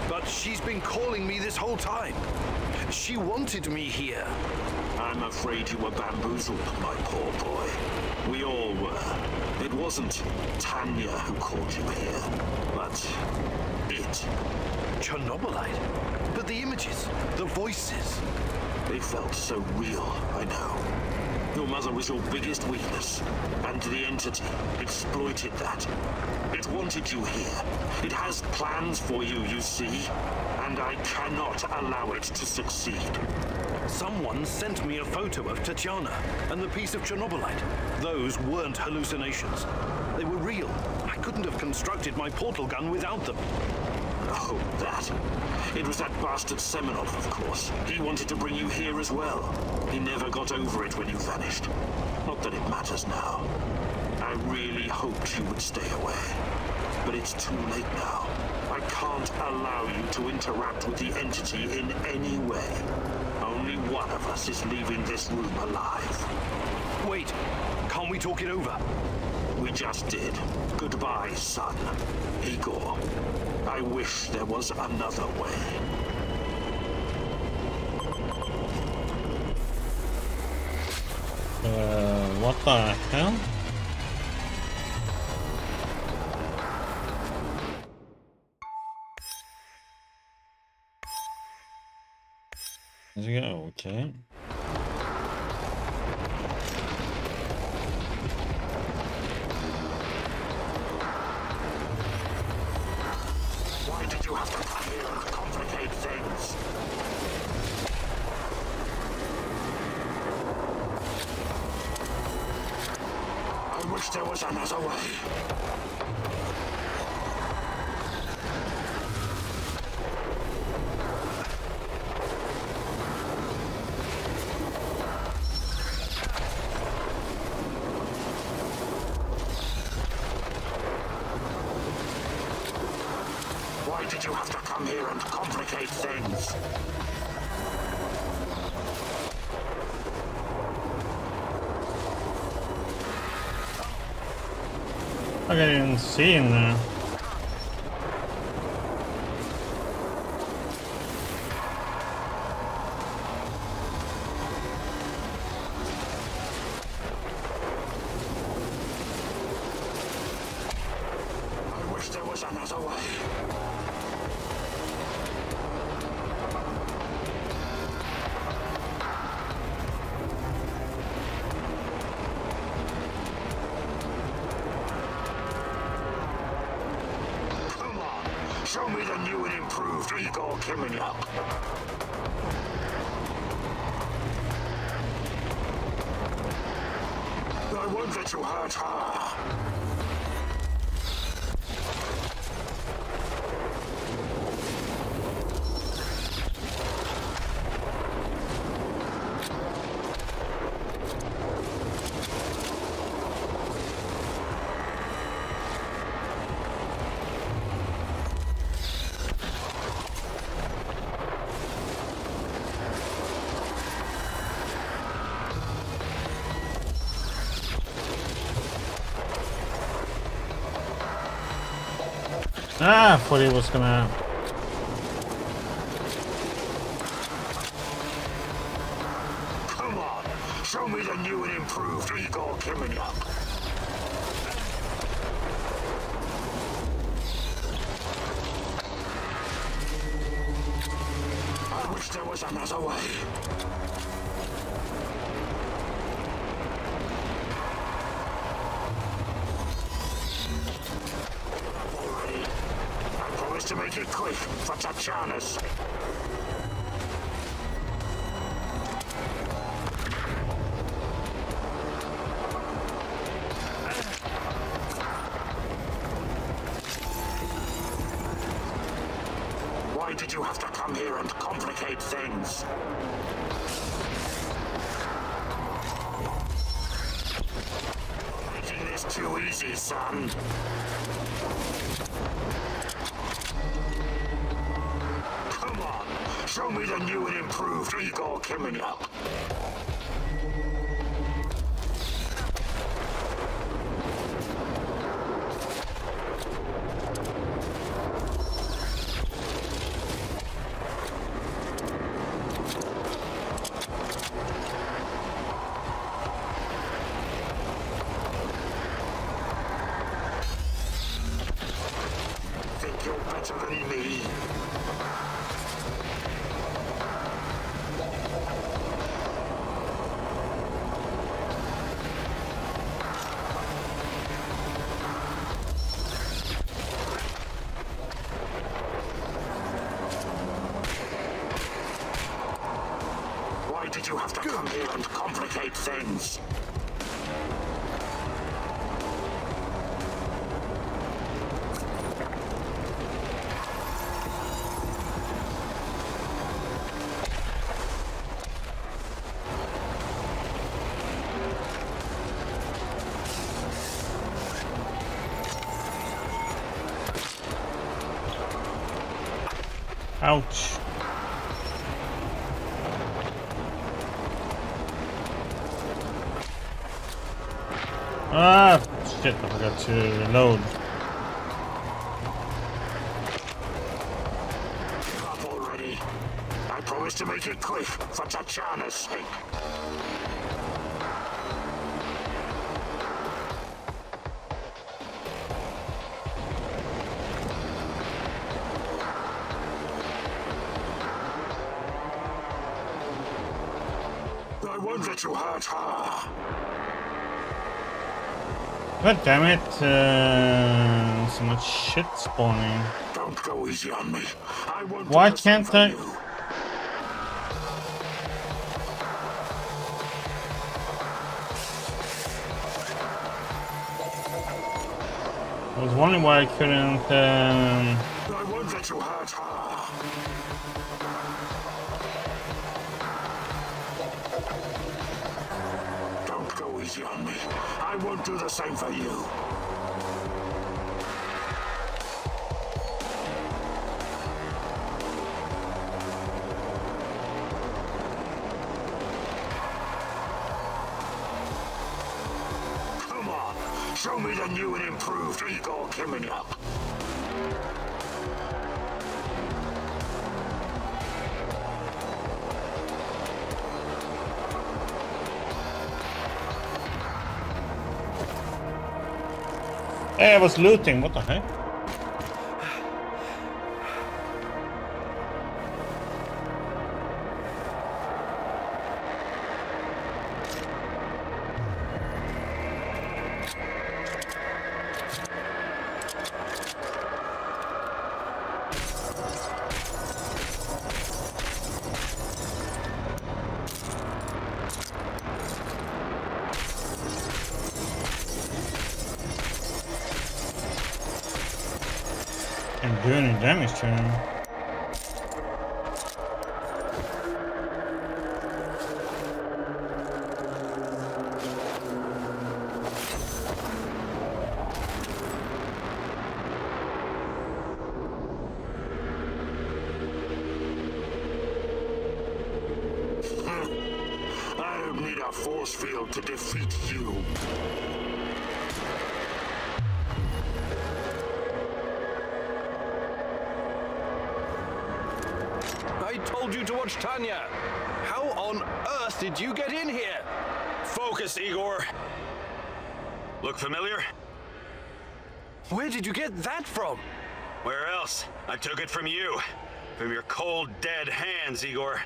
But she's been calling me this whole time. She wanted me here. I'm afraid you were bamboozled, my poor boy. We all were. It wasn't Tanya who called you here, but it. Chernobylite? But the images, the voices. They felt so real, I know. Your mother was your biggest weakness, and the entity exploited that. It wanted you here. It has plans for you, you see, and I cannot allow it to succeed. Someone sent me a photo of Tatiana and the piece of Chernobylite. Those weren't hallucinations. They were real. I couldn't have constructed my portal gun without them. Oh, that. It was that bastard Semenov, of course. He wanted to bring you here as well. He never got over it when you vanished. Not that it matters now. I really hoped you would stay away. But it's too late now. I can't allow you to interact with the entity in any way. Only one of us is leaving this room alive. Wait, can't we talk it over? We just did. Goodbye, son. Igor. I wish there was another way. What the hell? There you go, okay. Why did you have to come here and complicate things? I wish there was another way. Why did you have to come here and complicate things? I didn't see in there. improved Igor Kiminiuk. I won't let you hurt her. Ah, I thought he was gonna... Come on, show me the new and improved Igor Kiminiuk. I wish there was another way. To make it quick for Tatiana's sake. Why did you have to come here and complicate things? Making this too easy, son. Show me the new and improved Igor Kiminiuk. Think you're better than me? Did you have to come here and complicate things? Ouch. Ah, shit, I forgot to reload. Up already. I promise to make it quick for Tatiana's sake. I won't let you hurt her. God damn it, so much shit spawning. Don't go easy on me. I won't. Why can't I? I was wondering why I couldn't. I won't let you hurt her. Don't go easy on me. I won't do the same for you. Come on, show me the new and improved Igor Kiminiuk. Hey, I was looting, what the heck? Can't do any damage to him. I don't need a force field to defeat you. I told you to watch Tanya. How on earth did you get in here? Focus, Igor. Look familiar? Where did you get that from? Where else? I took it from you. From your cold, dead hands, Igor.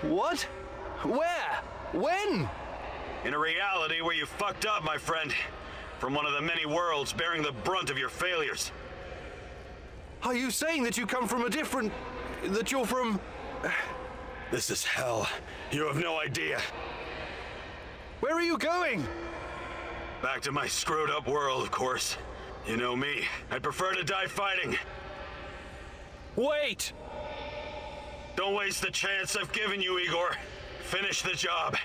What? Where? When? In a reality where you fucked up, my friend. From one of the many worlds bearing the brunt of your failures. Are you saying that you come from a different... that you're from... This is hell. You have no idea. Where are you going? Back to my screwed up world, of course. You know me. I'd prefer to die fighting. Wait! Don't waste the chance I've given you, Igor. Finish the job.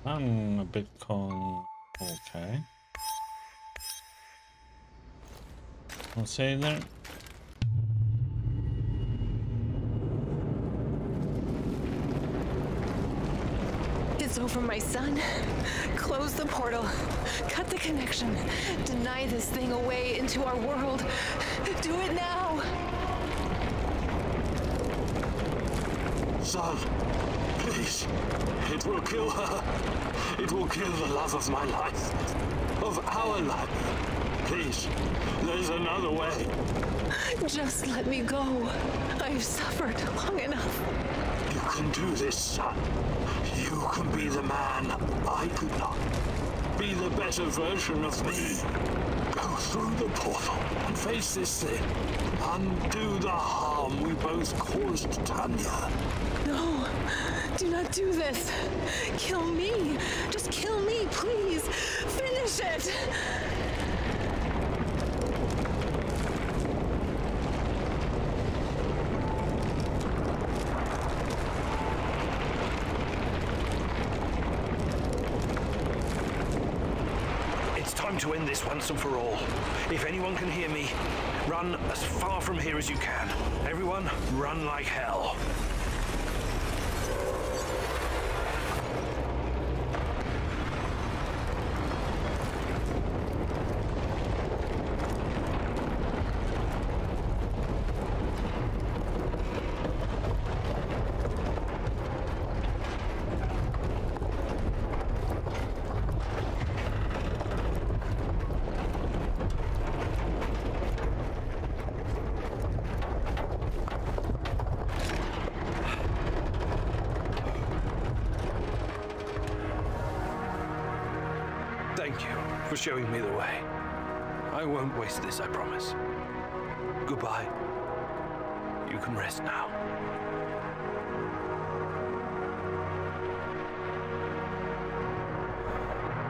I'm a bit okay. I'll say there. It's over, my son. Close the portal. Cut the connection. Deny this thing away into our world. Do it now. Son, please. It will kill her. It will kill the love of my life. Of our life. Please, there's another way. Just let me go. I've suffered long enough. You can do this, son. You can be the man I could not. Be the better version of me. Go through the portal and face this thing. Undo the harm we both caused Tanya. No, do not do this. Kill me. Just kill me, please. Finish it. To end this once and for all. If anyone can hear me, run as far from here as you can. Everyone, run like hell. Thank you for showing me the way. I won't waste this, I promise. Goodbye. You can rest now.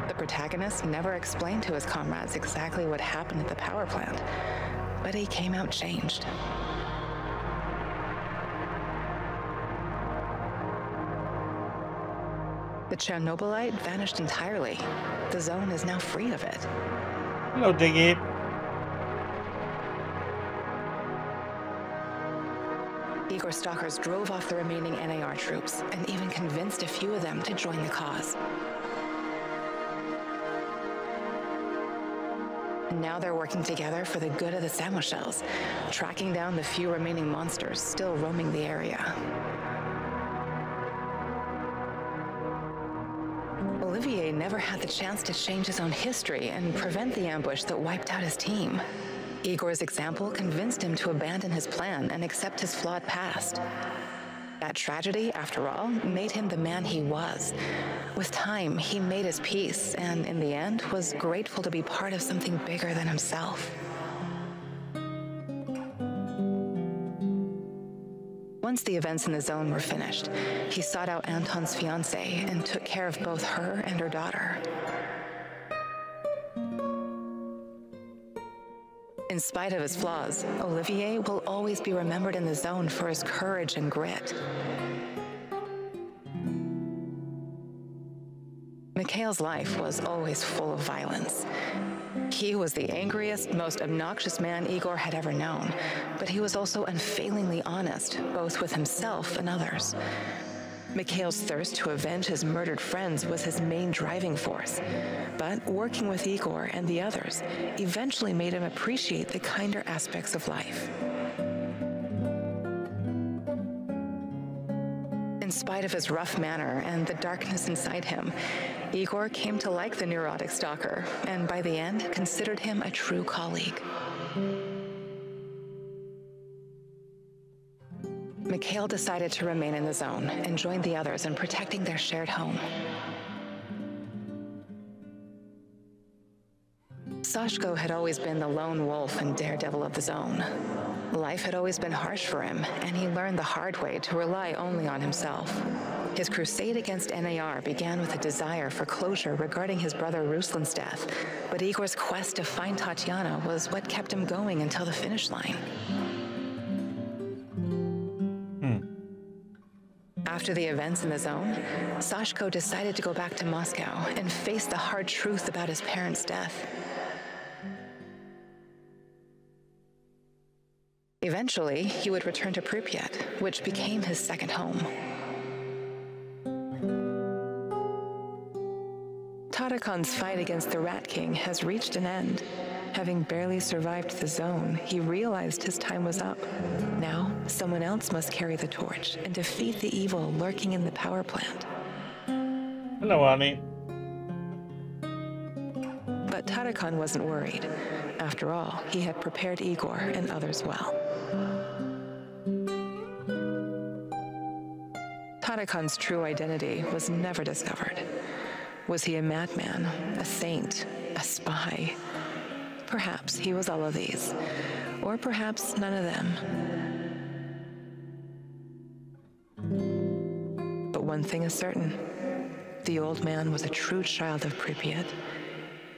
The protagonist never explained to his comrades exactly what happened at the power plant, but he came out changed. The Chernobylite vanished entirely. The zone is now free of it. Hello, Diggy. Igor stalkers drove off the remaining NAR troops and even convinced a few of them to join the cause. Now they're working together for the good of the Samoshels, tracking down the few remaining monsters still roaming the area. Olivier never had the chance to change his own history and prevent the ambush that wiped out his team. Igor's example convinced him to abandon his plan and accept his flawed past. That tragedy, after all, made him the man he was. With time, he made his peace, and in the end, was grateful to be part of something bigger than himself. Once the events in the zone were finished, he sought out Anton's fiancée and took care of both her and her daughter. In spite of his flaws, Olivier will always be remembered in the zone for his courage and grit. Mikhail's life was always full of violence. He was the angriest, most obnoxious man Igor had ever known, but he was also unfailingly honest, both with himself and others. Mikhail's thirst to avenge his murdered friends was his main driving force, but working with Igor and the others eventually made him appreciate the kinder aspects of life. In spite of his rough manner and the darkness inside him, Igor came to like the neurotic stalker, and by the end, considered him a true colleague. Mikhail decided to remain in the zone and join the others in protecting their shared home. Sashko had always been the lone wolf and daredevil of the zone. Life had always been harsh for him, and he learned the hard way to rely only on himself. His crusade against NAR began with a desire for closure regarding his brother Ruslan's death, but Igor's quest to find Tatiana was what kept him going until the finish line. After the events in the zone, Sashko decided to go back to Moscow and face the hard truth about his parents' death. Eventually, he would return to Pripyat, which became his second home. Tarakon's fight against the Rat King has reached an end. Having barely survived the zone, he realized his time was up. Now, someone else must carry the torch and defeat the evil lurking in the power plant. Hello, Annie. But Tarakon wasn't worried. After all, he had prepared Igor and others well. Tarakon's true identity was never discovered. Was he a madman, a saint, a spy? Perhaps he was all of these, or perhaps none of them. But one thing is certain, the old man was a true child of Pripyat.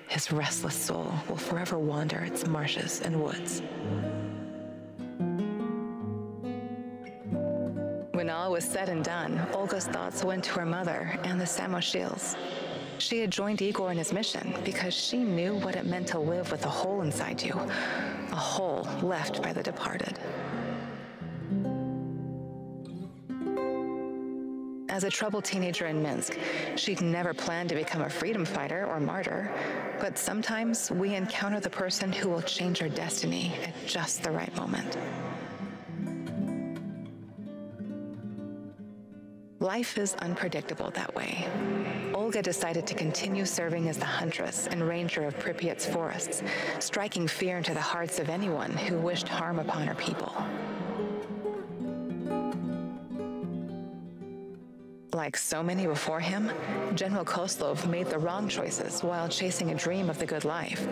His restless soul will forever wander its marshes and woods. When all was said and done, Olga's thoughts went to her mother and the Samoshils. She had joined Igor in his mission because she knew what it meant to live with a hole inside you, a hole left by the departed. As a troubled teenager in Minsk, she'd never planned to become a freedom fighter or martyr, but sometimes we encounter the person who will change our destiny at just the right moment. Life is unpredictable that way. Olga decided to continue serving as the huntress and ranger of Pripyat's forests, striking fear into the hearts of anyone who wished harm upon her people. Like so many before him, General Koslov made the wrong choices while chasing a dream of the good life.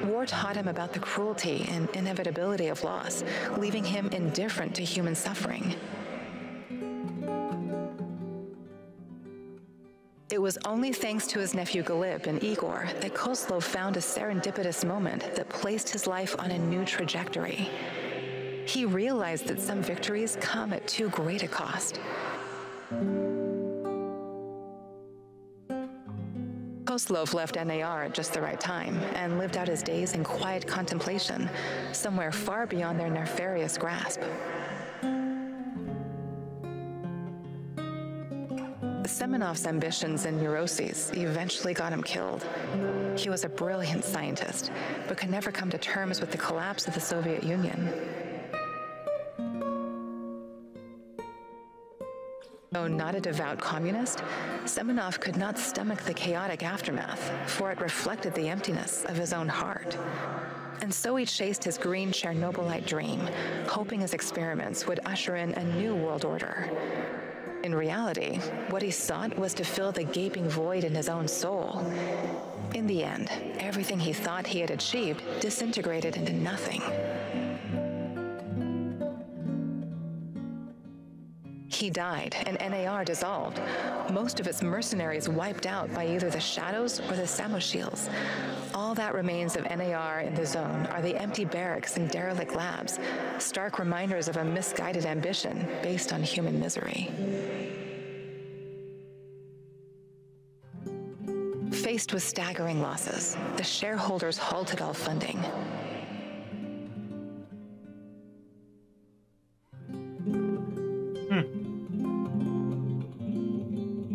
War taught him about the cruelty and inevitability of loss, leaving him indifferent to human suffering. It was only thanks to his nephew Galib and Igor that Koslov found a serendipitous moment that placed his life on a new trajectory. He realized that some victories come at too great a cost. Koslov left NAR at just the right time and lived out his days in quiet contemplation, somewhere far beyond their nefarious grasp. Semenov's ambitions and neuroses eventually got him killed. He was a brilliant scientist, but could never come to terms with the collapse of the Soviet Union. Though not a devout communist, Semenov could not stomach the chaotic aftermath, for it reflected the emptiness of his own heart. And so he chased his green Chernobylite dream, hoping his experiments would usher in a new world order. In reality, what he sought was to fill the gaping void in his own soul. In the end, everything he thought he had achieved disintegrated into nothing. Key died and NAR dissolved. Most of its mercenaries wiped out by either the Shadows or the Samoshiels. All that remains of NAR in the zone are the empty barracks and derelict labs, stark reminders of a misguided ambition based on human misery. Faced with staggering losses, the shareholders halted all funding.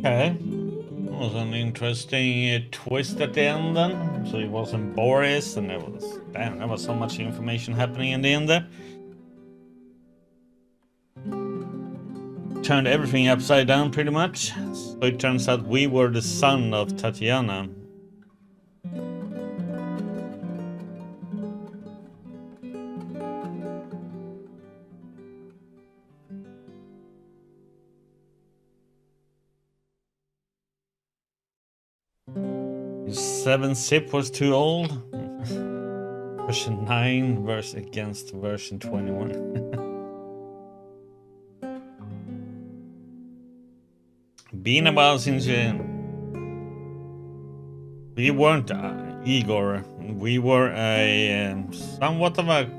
Okay. That was an interesting twist at the end then. So it wasn't Boris, and there was so much information happening in the end there. Turned everything upside down pretty much. So it turns out we were the son of Tatiana. Seven zip was too old. Version 9 against version 21. Been about since we weren't Igor. We were a somewhat of a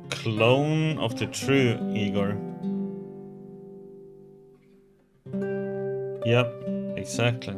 clone of the true Igor. Yep, exactly.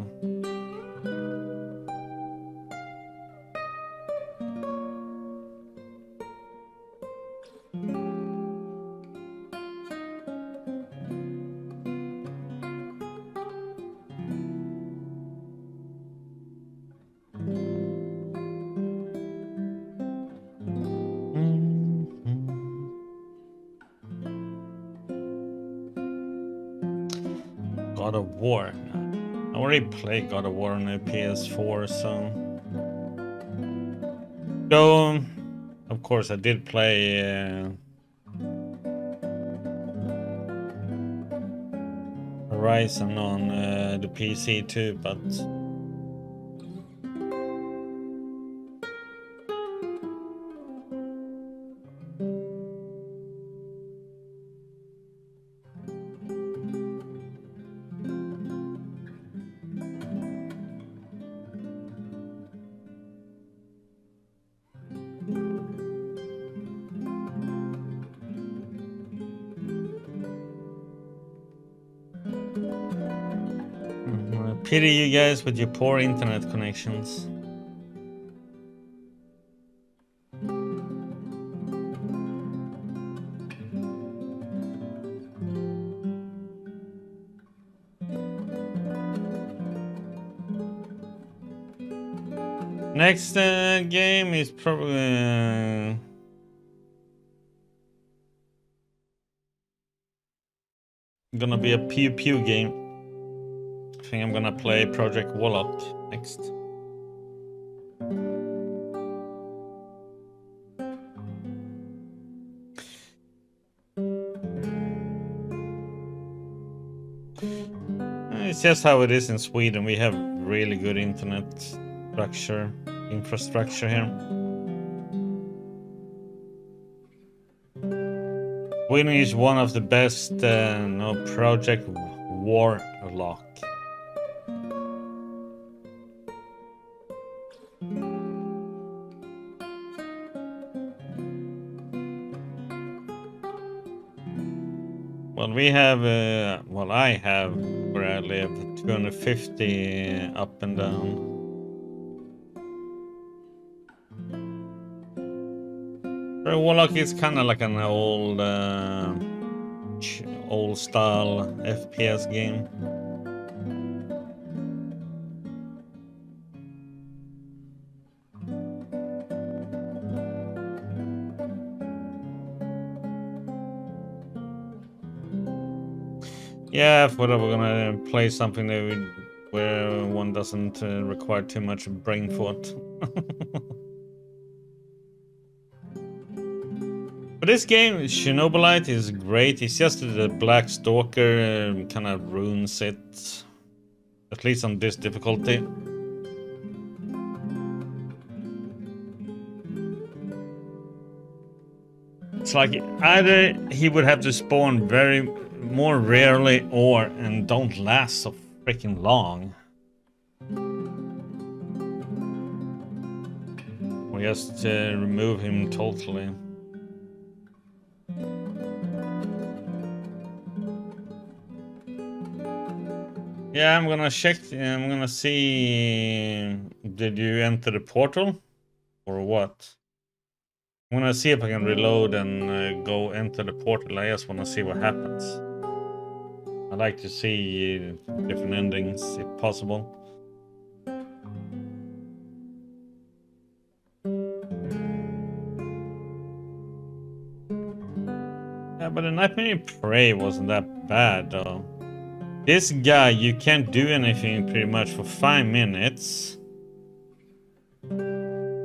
God of War. I already played God of War on the PS4, so. Though, of course, I did play Horizon on the PC too, but. Pity you guys with your poor internet connections. Next game is probably gonna be a pew pew game. I think I'm gonna play Project Warlock next. It's just how it is in Sweden. We have really good internet infrastructure here. Sweden is one of the best Project Warlock. Well, we have, I have where I live 250 up and down. Warlock is kind of like an old style FPS game. Yeah, if we're gonna play something where one doesn't require too much brain thought. But this game, Chernobylite, is great. It's just the Black Stalker kind of ruins it. At least on this difficulty. It's like either he would have to spawn very more rarely and don't last so freaking long. Or just remove him totally. Yeah, I'm gonna check. I'm gonna see. Did you enter the portal? Or what? I'm gonna see if I can reload and go enter the portal. I just wanna see what happens. I like to see different endings if possible. Yeah, but the Nightmare Prey wasn't that bad though. This guy, you can't do anything pretty much for 5 minutes. You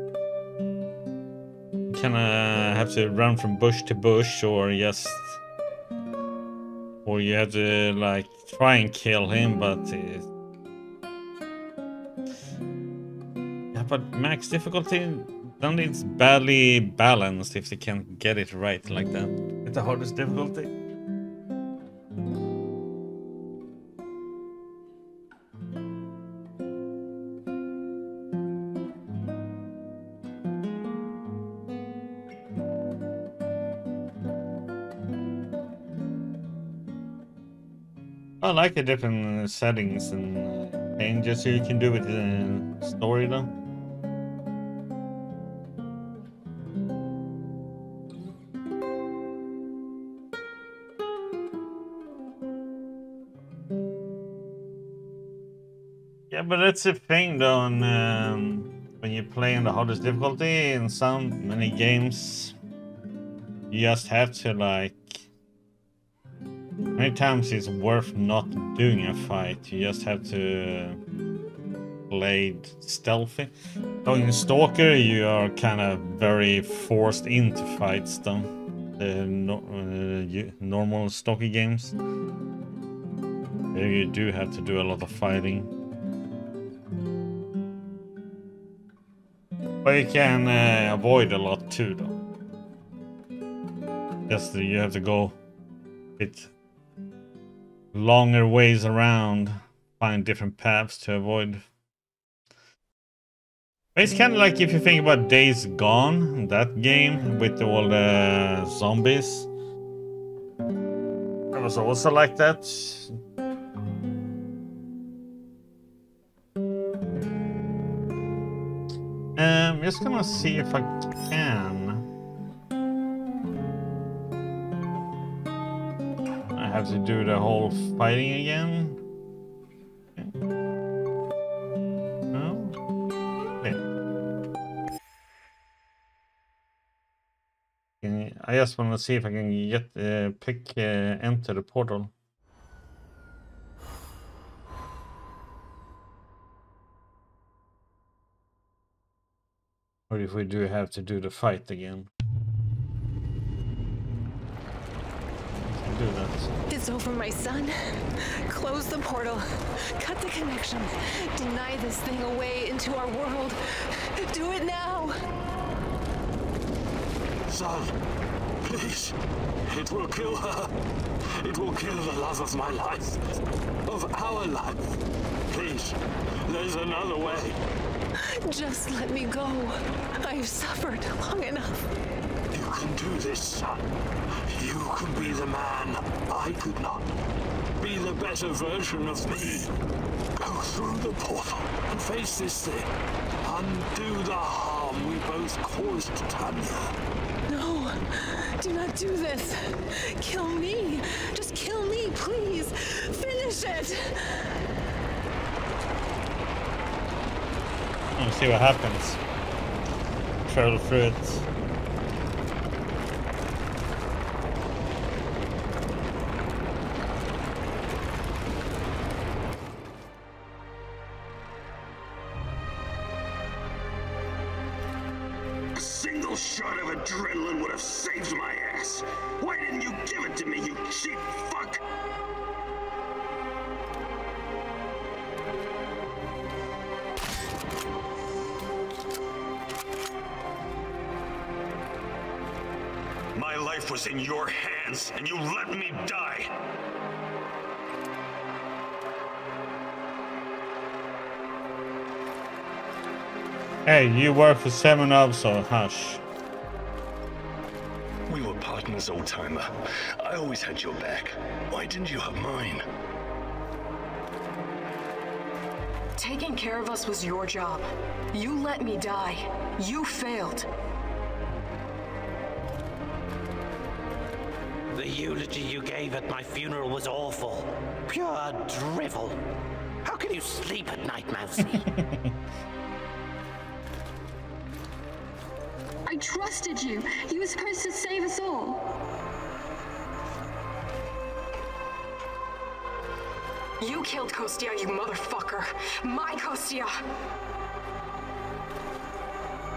kinda have to run from bush to bush or just... Or you have to like try and kill him, but... Yeah, but max difficulty, then it's badly balanced if they can't get it right like that. It's the hardest difficulty. I like the different settings and changes you can do with the story though. Yeah, but that's the thing though, and when you play in the hardest difficulty in many games, you just have to like... Many times it's worth not doing a fight. You just have to play stealthy. So in Stalker, you are kind of very forced into fights though. The normal Stalker games. There you do have to do a lot of fighting. But you can avoid a lot too though. Just you have to go a bit longer ways around, find different paths to avoid. But it's kind of like if you think about Days Gone, that game with all the zombies. It was also like that. I'm just gonna see if I can. I have to do the whole fighting again. Okay. No? Okay. I just want to see if I can get enter the portal. Or if we do have to do the fight again. Do that. It's over, my son. Close the portal. Cut the connection. Deny this thing away into our world. Do it now. Son, please. It will kill her. It will kill the love of my life. Of our life. Please. There's another way. Just let me go. I've suffered long enough. You can do this, son. You can be the man I could not. Be the better version of me. Go through the portal and face this thing. Undo the harm we both caused Tanya. No, do not do this. Kill me. Just kill me, please. Finish it. Let's see what happens. Travel through it. A single shot of adrenaline would have saved my ass. Why didn't you give it to me, you cheap fuck? My life was in your hands, and you let me die. Hey, you work for Semenov, so hush. We were partners, old-timer. I always had your back. Why didn't you have mine? Taking care of us was your job. You let me die. You failed. The eulogy you gave at my funeral was awful. Pure drivel. How can you sleep at night, Mousy? I trusted you. You were supposed to save us all. You killed Kostia, you motherfucker. My Kostia.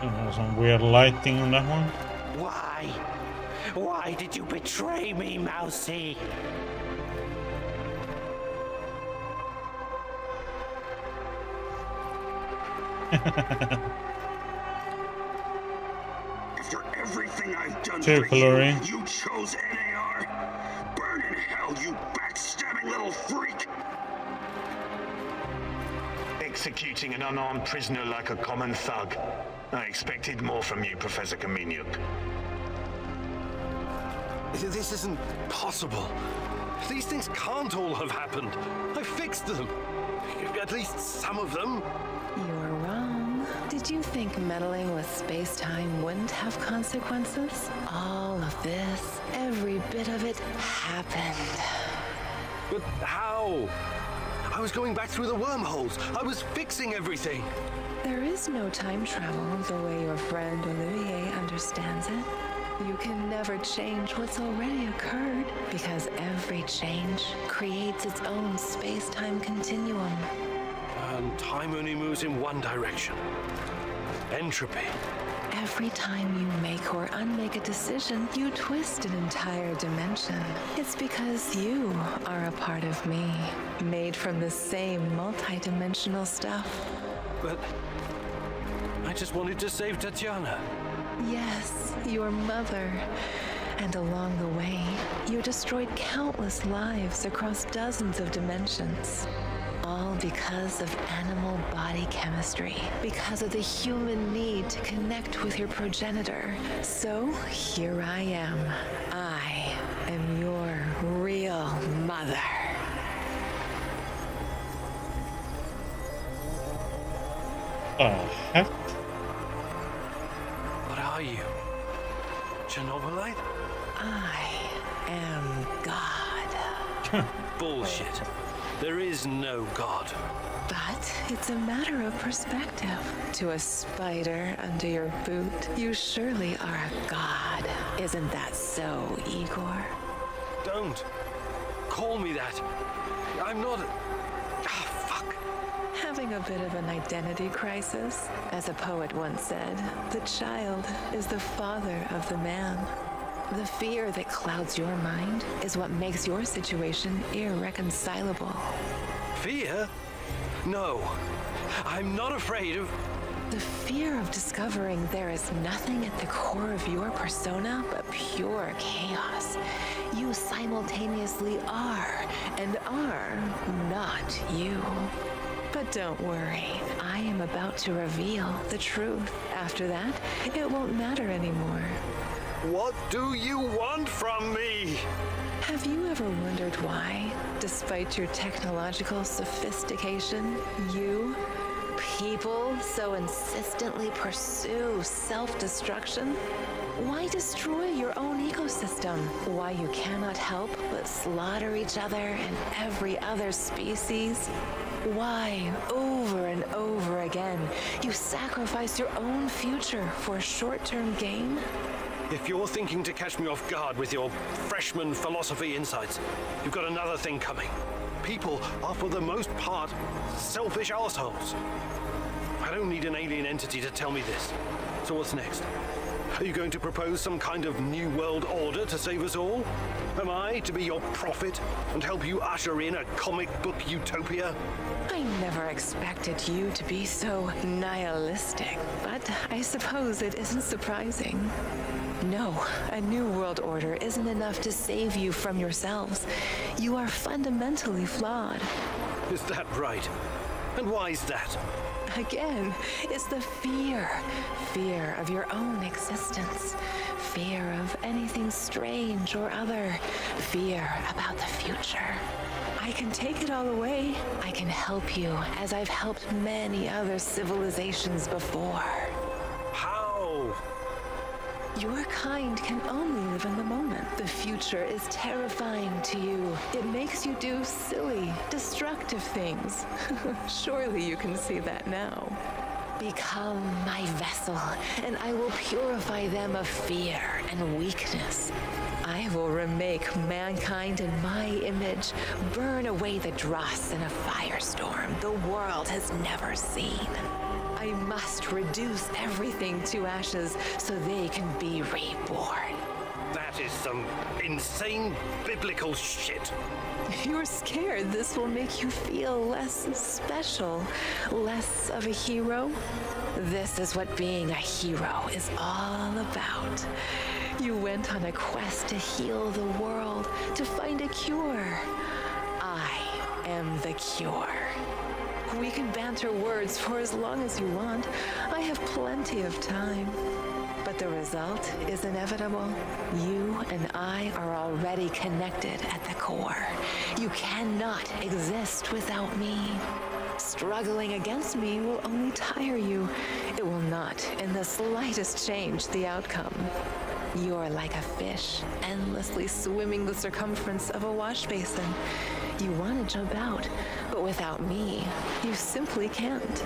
There's some weird lighting on that one. Why? Why did you betray me, Mousy? After everything I've done for you, you chose NAR? Burn in hell, you backstabbing little freak! Executing an unarmed prisoner like a common thug. I expected more from you, Professor Kaminyuk. This isn't possible. These things can't all have happened. I fixed them. At least some of them. You're wrong. Did you think meddling with space-time wouldn't have consequences? All of this, every bit of it, happened. But how? I was going back through the wormholes. I was fixing everything. There is no time travel the way your friend Olivier understands it. You can never change what's already occurred, because every change creates its own space-time continuum. And time only moves in one direction. Entropy. Every time you make or unmake a decision, you twist an entire dimension. It's because you are a part of me, made from the same multi-dimensional stuff. But I just wanted to save Tatiana. Yes, your mother. And along the way, you destroyed countless lives across dozens of dimensions. All because of animal body chemistry, because of the human need to connect with your progenitor. So here I am. I am your real mother. Heck? What are you? Chernobylite? I am God. Bullshit. There is no God. But it's a matter of perspective. To a spider under your boot, you surely are a god. Isn't that so, Igor? Don't. Call me that. I'm not... fuck. Having a bit of an identity crisis? As a poet once said, the child is the father of the man. The fear that clouds your mind is what makes your situation irreconcilable. Fear? No. I'm not afraid of... The fear of discovering there is nothing at the core of your persona but pure chaos. You simultaneously are and are not you. But don't worry, I am about to reveal the truth. After that, it won't matter anymore. What do you want from me? Have you ever wondered why, despite your technological sophistication, people so insistently pursue self-destruction? Why destroy your own ecosystem? Why you cannot help but slaughter each other and every other species? Why, over and over again, you sacrifice your own future for short-term gain? If you're thinking to catch me off guard with your freshman philosophy insights, you've got another thing coming. People are, for the most part, selfish assholes. I don't need an alien entity to tell me this. So what's next? Are you going to propose some kind of new world order to save us all? Am I to be your prophet and help you usher in a comic book utopia? I never expected you to be so nihilistic, but I suppose it isn't surprising. No, a new world order isn't enough to save you from yourselves. You are fundamentally flawed. Is that right? And why is that? Again, it's the fear. Fear of your own existence. Fear of anything strange or other. Fear about the future. I can take it all away. I can help you, as I've helped many other civilizations before. How? Your kind can only live in the moment. The future is terrifying to you. It makes you do silly, destructive things. Surely you can see that now. Become my vessel, and I will purify them of fear and weakness. I will remake mankind in my image, burn away the dross in a firestorm the world has never seen. I must reduce everything to ashes so they can be reborn. That is some insane biblical shit. You're scared this will make you feel less special, less of a hero? This is what being a hero is all about. You went on a quest to heal the world, to find a cure. I am the cure. We can banter words for as long as you want. I have plenty of time. But the result is inevitable. You and I are already connected at the core. You cannot exist without me. Struggling against me will only tire you. It will not in the slightest change the outcome. You're like a fish, endlessly swimming the circumference of a wash basin. You want to jump out, but without me, you simply can't.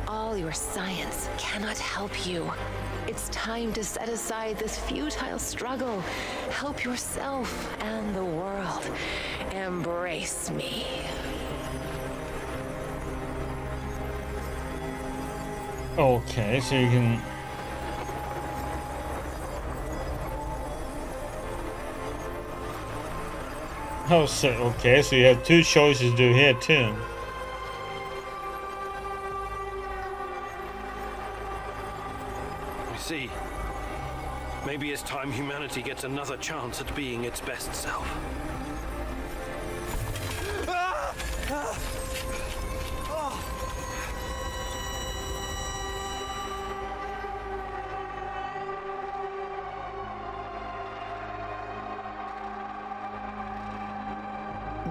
All your science cannot help you. It's time to set aside this futile struggle. Help yourself and the world. Embrace me. Okay, so you can... Oh, so, okay, so you have two choices to do here too. I see. Maybe it's time humanity gets another chance at being its best self. Ah! Ah! Oh!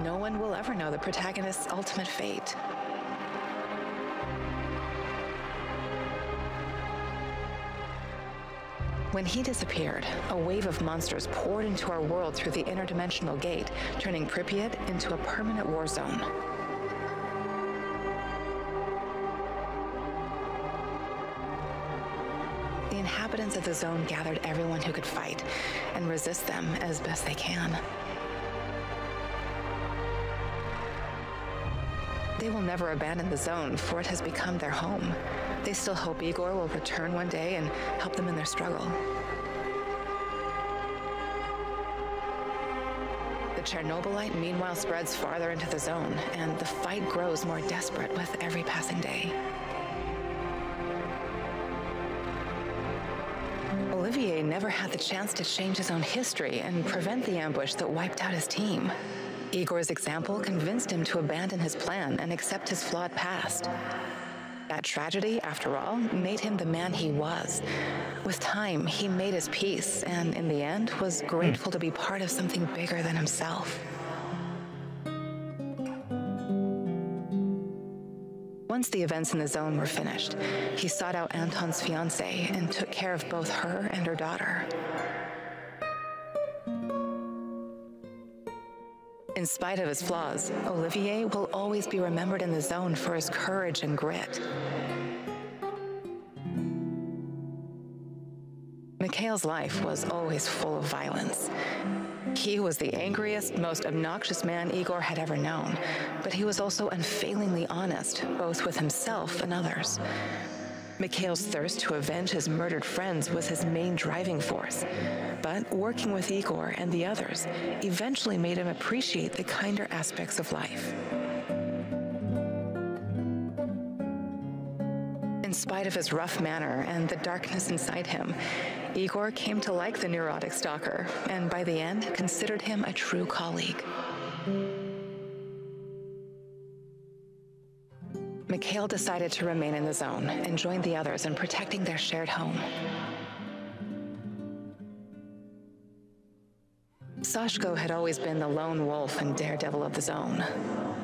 No one will ever know the protagonist's ultimate fate. When he disappeared, a wave of monsters poured into our world through the interdimensional gate, turning Pripyat into a permanent war zone. The inhabitants of the zone gathered everyone who could fight and resist them as best they can. They will never abandon the zone, for it has become their home. They still hope Igor will return one day and help them in their struggle. The Chernobylite meanwhile spreads farther into the zone, and the fight grows more desperate with every passing day. Olivier never had the chance to change his own history and prevent the ambush that wiped out his team. Igor's example convinced him to abandon his plan and accept his flawed past. That tragedy, after all, made him the man he was. With time, he made his peace, and in the end, was grateful to be part of something bigger than himself. Once the events in the zone were finished, he sought out Anton's fiancée and took care of both her and her daughter. In spite of his flaws, Olivier will always be remembered in the zone for his courage and grit. Mikhail's life was always full of violence. He was the angriest, most obnoxious man Igor had ever known, but he was also unfailingly honest, both with himself and others. Mikhail's thirst to avenge his murdered friends was his main driving force, but working with Igor and the others eventually made him appreciate the kinder aspects of life. In In spite of his rough manner and the darkness inside him, Igor came to like the neurotic stalker, and by the end, considered him a true colleague. Mikhail decided to remain in the zone and join the others in protecting their shared home. Sashko had always been the lone wolf and daredevil of the zone.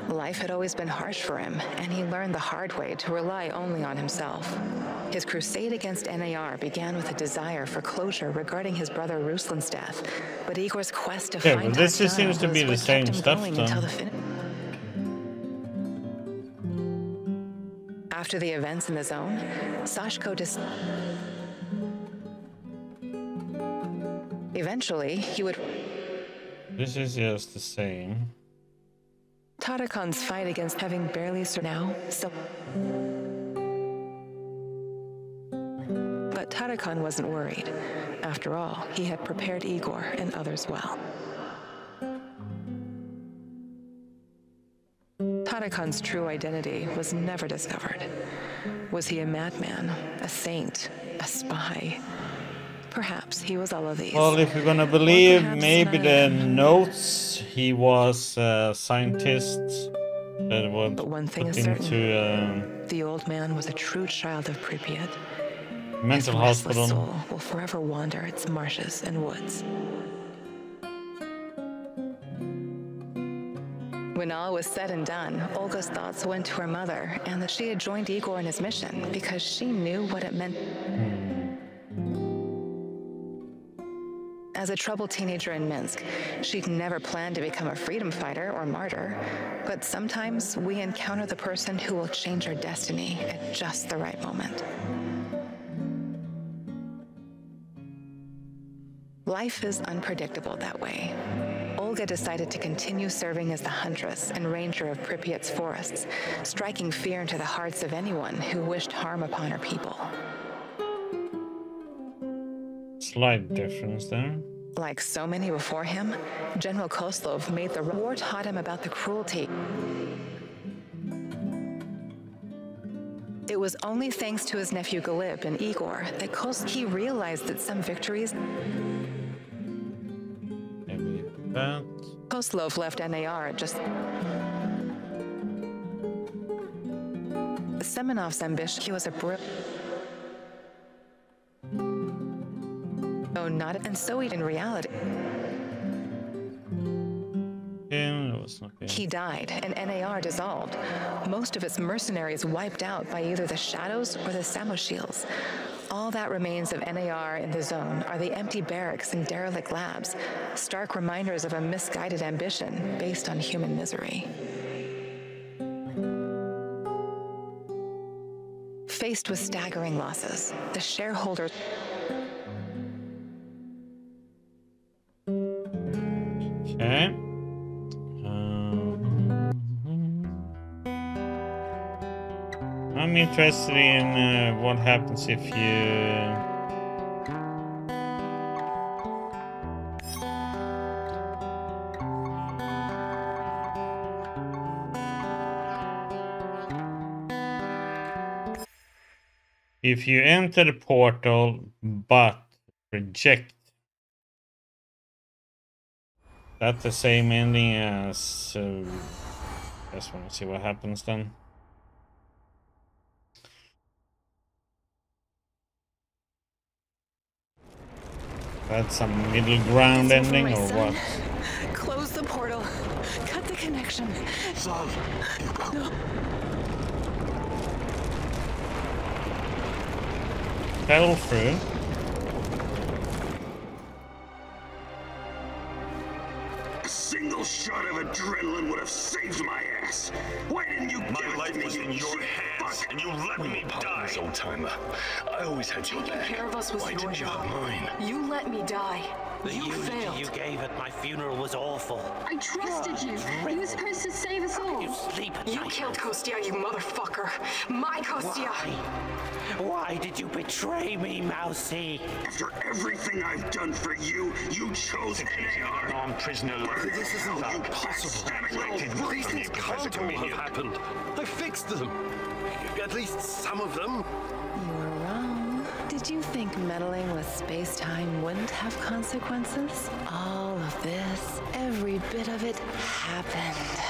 Life had always been harsh for him, and he learned the hard way to rely only on himself. His crusade against NAR began with a desire for closure regarding his brother Ruslan's death, but Igor's quest to find this just seems to be the same stuff then. After the events in the zone, Sashko eventually, he would... This is just the same. Tarakan's fight against having barely now, so... But Tarakan wasn't worried. After all, he had prepared Igor and others well. Tarakan's true identity was never discovered. Was he a madman, a saint, a spy? Perhaps he was all of these. Well, if you're gonna believe maybe the notes, he was a scientist that was but one thing put is certain. into the old man was a true child of Pripyat. mental His restless hospital. soul will forever wander its marshes and woods. When all was said and done, Olga's thoughts went to her mother and that she had joined Igor in his mission because she knew what it meant. As a troubled teenager in Minsk, she'd never planned to become a freedom fighter or martyr, but sometimes we encounter the person who will change our destiny at just the right moment. Life is unpredictable that way. Olga decided to continue serving as the huntress and ranger of Pripyat's forests, striking fear into the hearts of anyone who wished harm upon her people. Slight difference there. Like so many before him, General Koslov made the war taught him about the cruelty. It was only thanks to his nephew Galib and Igor that Koslov realized that some victories... Maybe that. Koslov left NAR just... Semenov's ambition, he was a not, and so in reality, he died and NAR dissolved. Most of its mercenaries wiped out by either the Shadows or the Samoshils. All that remains of NAR in the zone are the empty barracks and derelict labs, stark reminders of a misguided ambition based on human misery. Faced with staggering losses, the shareholders... Okay. I'm interested in what happens if you enter the portal but reject. That's the same ending as... just want to see what happens then. That's some middle ground ending or what? Close the portal. Cut the connection. Son, you go. No. Fell through. A single shot of adrenaline would have saved my ass. Why didn't you give My it life to me, was in you your hands, and you let me die. Old timer, I always had your back. Taking care of us was Why your didn't you job. have mine? You let me die. The You eulogy failed. you gave at my funeral was awful. I trusted you. You were supposed to save us all. You sleep at You night. killed Kostya, you motherfucker. My Kostya. Why did you betray me, Mousy? After everything I've done for you, you chose NAR. I'm prisoner. This isn't possible. These things can't all have happened. I fixed them. At least some of them. Did you think meddling with space-time wouldn't have consequences? All of this, every bit of it, happened.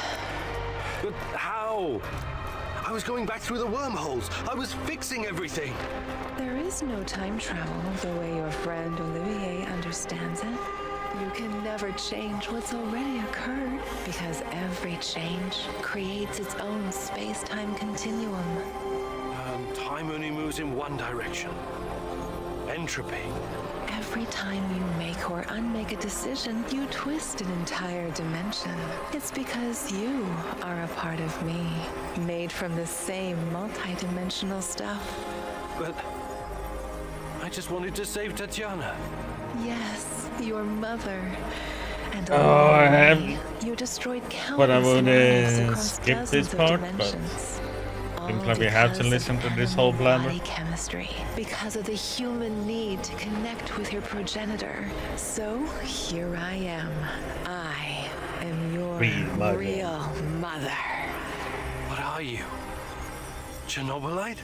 But how? I was going back through the wormholes. I was fixing everything. There is no time travel the way your friend Olivier understands it. You can never change what's already occurred, because every change creates its own space-time continuum. Time only moves in one direction. Entropy. Every time you make or unmake a decision, you twist an entire dimension. It's because you are a part of me, made from the same multi-dimensional stuff. But I just wanted to save Tatiana. Yes, your mother. And I have. you destroyed But I countless would lives across skip dozens this of part, but dimensions. seems like we have to listen to this whole blabber. Body chemistry, because of the human need to connect with your progenitor. So here I am. I am your real mother. What are you? Chernobylite?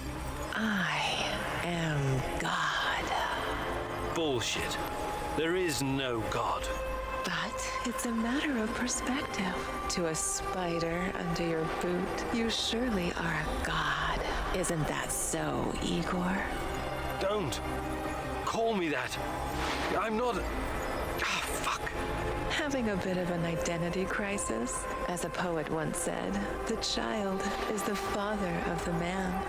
I am God. Bullshit. There is no God. But it's a matter of perspective. To a spider under your boot, you surely are a god. Isn't that so, Igor? Don't. Call me that. I'm not... Ah, fuck. Having a bit of an identity crisis? As a poet once said, the child is the father of the man.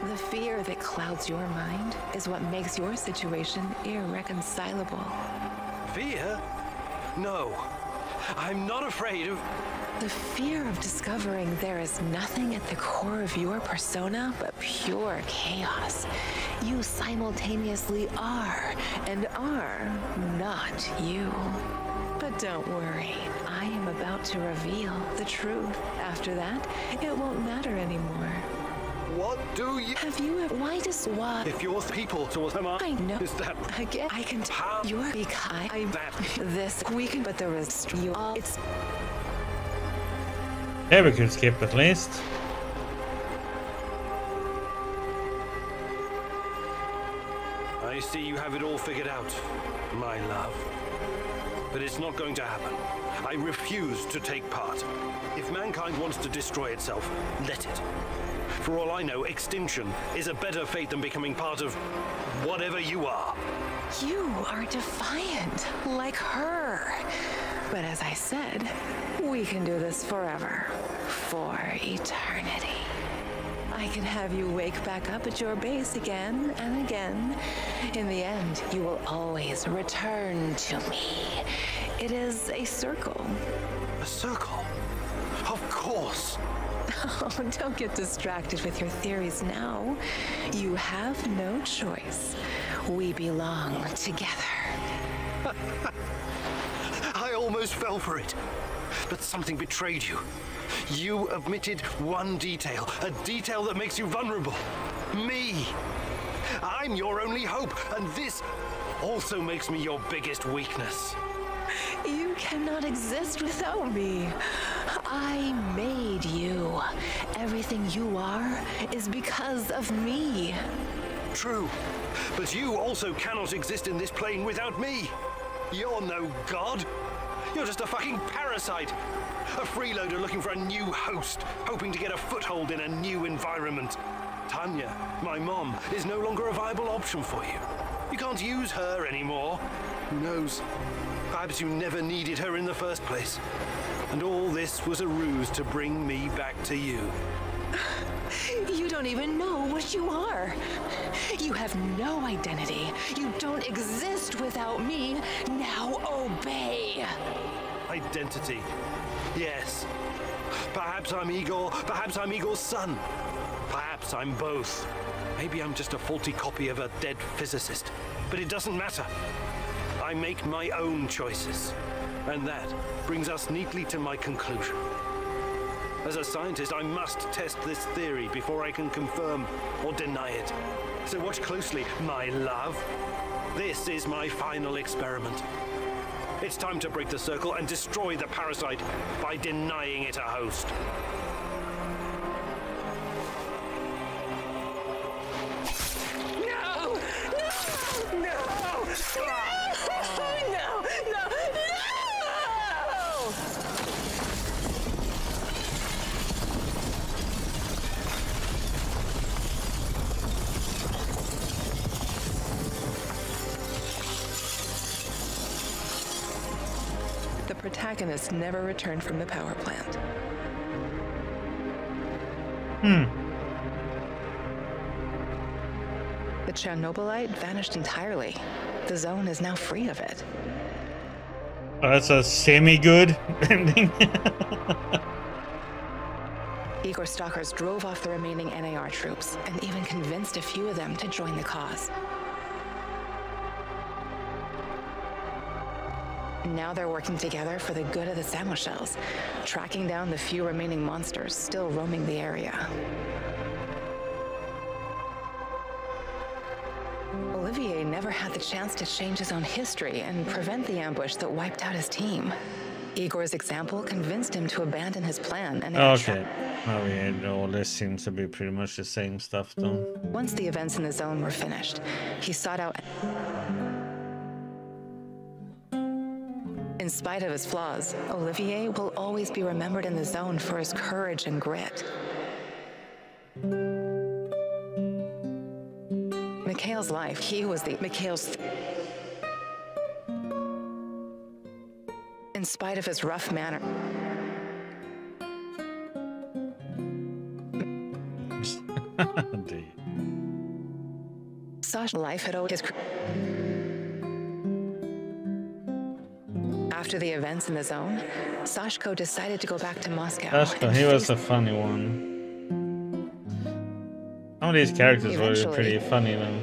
The fear that clouds your mind is what makes your situation irreconcilable. Fear? No. I'm not afraid of... The fear of discovering there is nothing at the core of your persona but pure chaos. You simultaneously are and are not you. But don't worry, I am about to reveal the truth. After that, it won't matter anymore. What do you... Have you ever... Why does what... If your people towards them are... I know. Is that... Again, I can tell you're because I... That... This weekend, but there is... You all... It's... Yeah, we could skip at least. I see you have it all figured out, my love. But it's not going to happen. I refuse to take part. If mankind wants to destroy itself, let it. For all I know, extinction is a better fate than becoming part of whatever you are. You are defiant, like her. But as I said, we can do this forever. For eternity. I can have you wake back up at your base again and again. In the end, you will always return to me. It is a circle. A circle? Of course. Oh, don't get distracted with your theories now. You have no choice. We belong together. I almost fell for it. But something betrayed you. You omitted one detail, a detail that makes you vulnerable. Me. I'm your only hope, and this also makes me your biggest weakness. You cannot exist without me. I made you. Everything you are is because of me. True, but you also cannot exist in this plane without me. You're no god. You're just a fucking parasite. A freeloader looking for a new host, hoping to get a foothold in a new environment. Tanya, my mom, is no longer a viable option for you. You can't use her anymore. Who knows? Perhaps you never needed her in the first place. And all this was a ruse to bring me back to you. You don't even know what you are. You have no identity. You don't exist without me. Now obey. Identity. Yes. Perhaps I'm Igor. Perhaps I'm Igor's son. Perhaps I'm both. Maybe I'm just a faulty copy of a dead physicist. But it doesn't matter. I make my own choices. And that brings us neatly to my conclusion. As a scientist, I must test this theory before I can confirm or deny it. So watch closely, my love. This is my final experiment. It's time to break the circle and destroy the parasite by denying it a host. No! No! No! No! The protagonist never returned from the power plant. The Chernobylite vanished entirely. The zone is now free of it. Oh, that's a semi-good ending. Igor stalkers drove off the remaining NAR troops and even convinced a few of them to join the cause. Now they're working together for the good of the Samoshels, tracking down the few remaining monsters still roaming the area. Olivier never had the chance to change his own history and prevent the ambush that wiped out his team. Igor's example convinced him to abandon his plan and okay. Oh yeah, all this seems to be pretty much the same stuff though. Once the events in the zone were finished, he sought out... In spite of his flaws, Olivier will always be remembered in the zone for his courage and grit. Mikhail's life, he was the Mikhail's... In spite of his rough manner... Sasha's life had owed his... After the events in the zone, Sashko decided to go back to Moscow. Sashko, he was a funny one. Some of these characters were pretty funny though.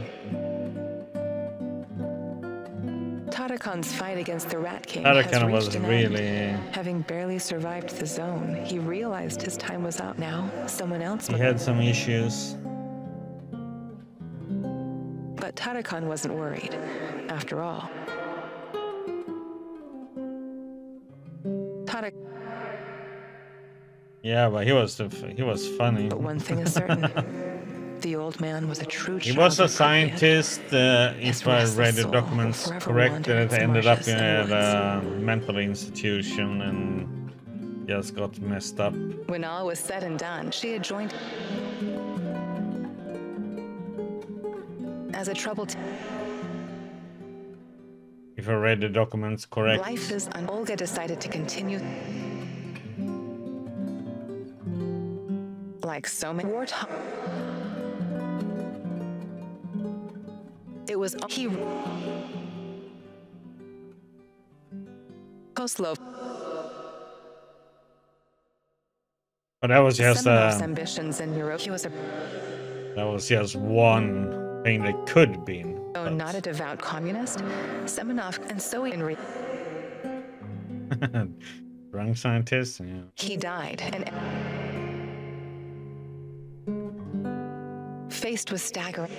Tarakan's fight against the Rat King Tarakan was really... Having barely survived the zone, he realized his time was up. Now, someone else... He had some issues. But Tarakan wasn't worried, after all. Yeah, but he was funny. But one thing is certain. The old man was a true He was a scientist, if I read the documents correct, that ended up in a mental institution and just got messed up. When all was said and done, she had joined as a troubled... If I read the documents correct. Life is Olga decided to continue. Like so many wartime. It was he Koslov. But that was just ambitions in Europe. He was a that was just one thing that could have been. Oh, not a devout communist. Semenov and so in Drunk scientist. Yeah. He died and faced with staggering.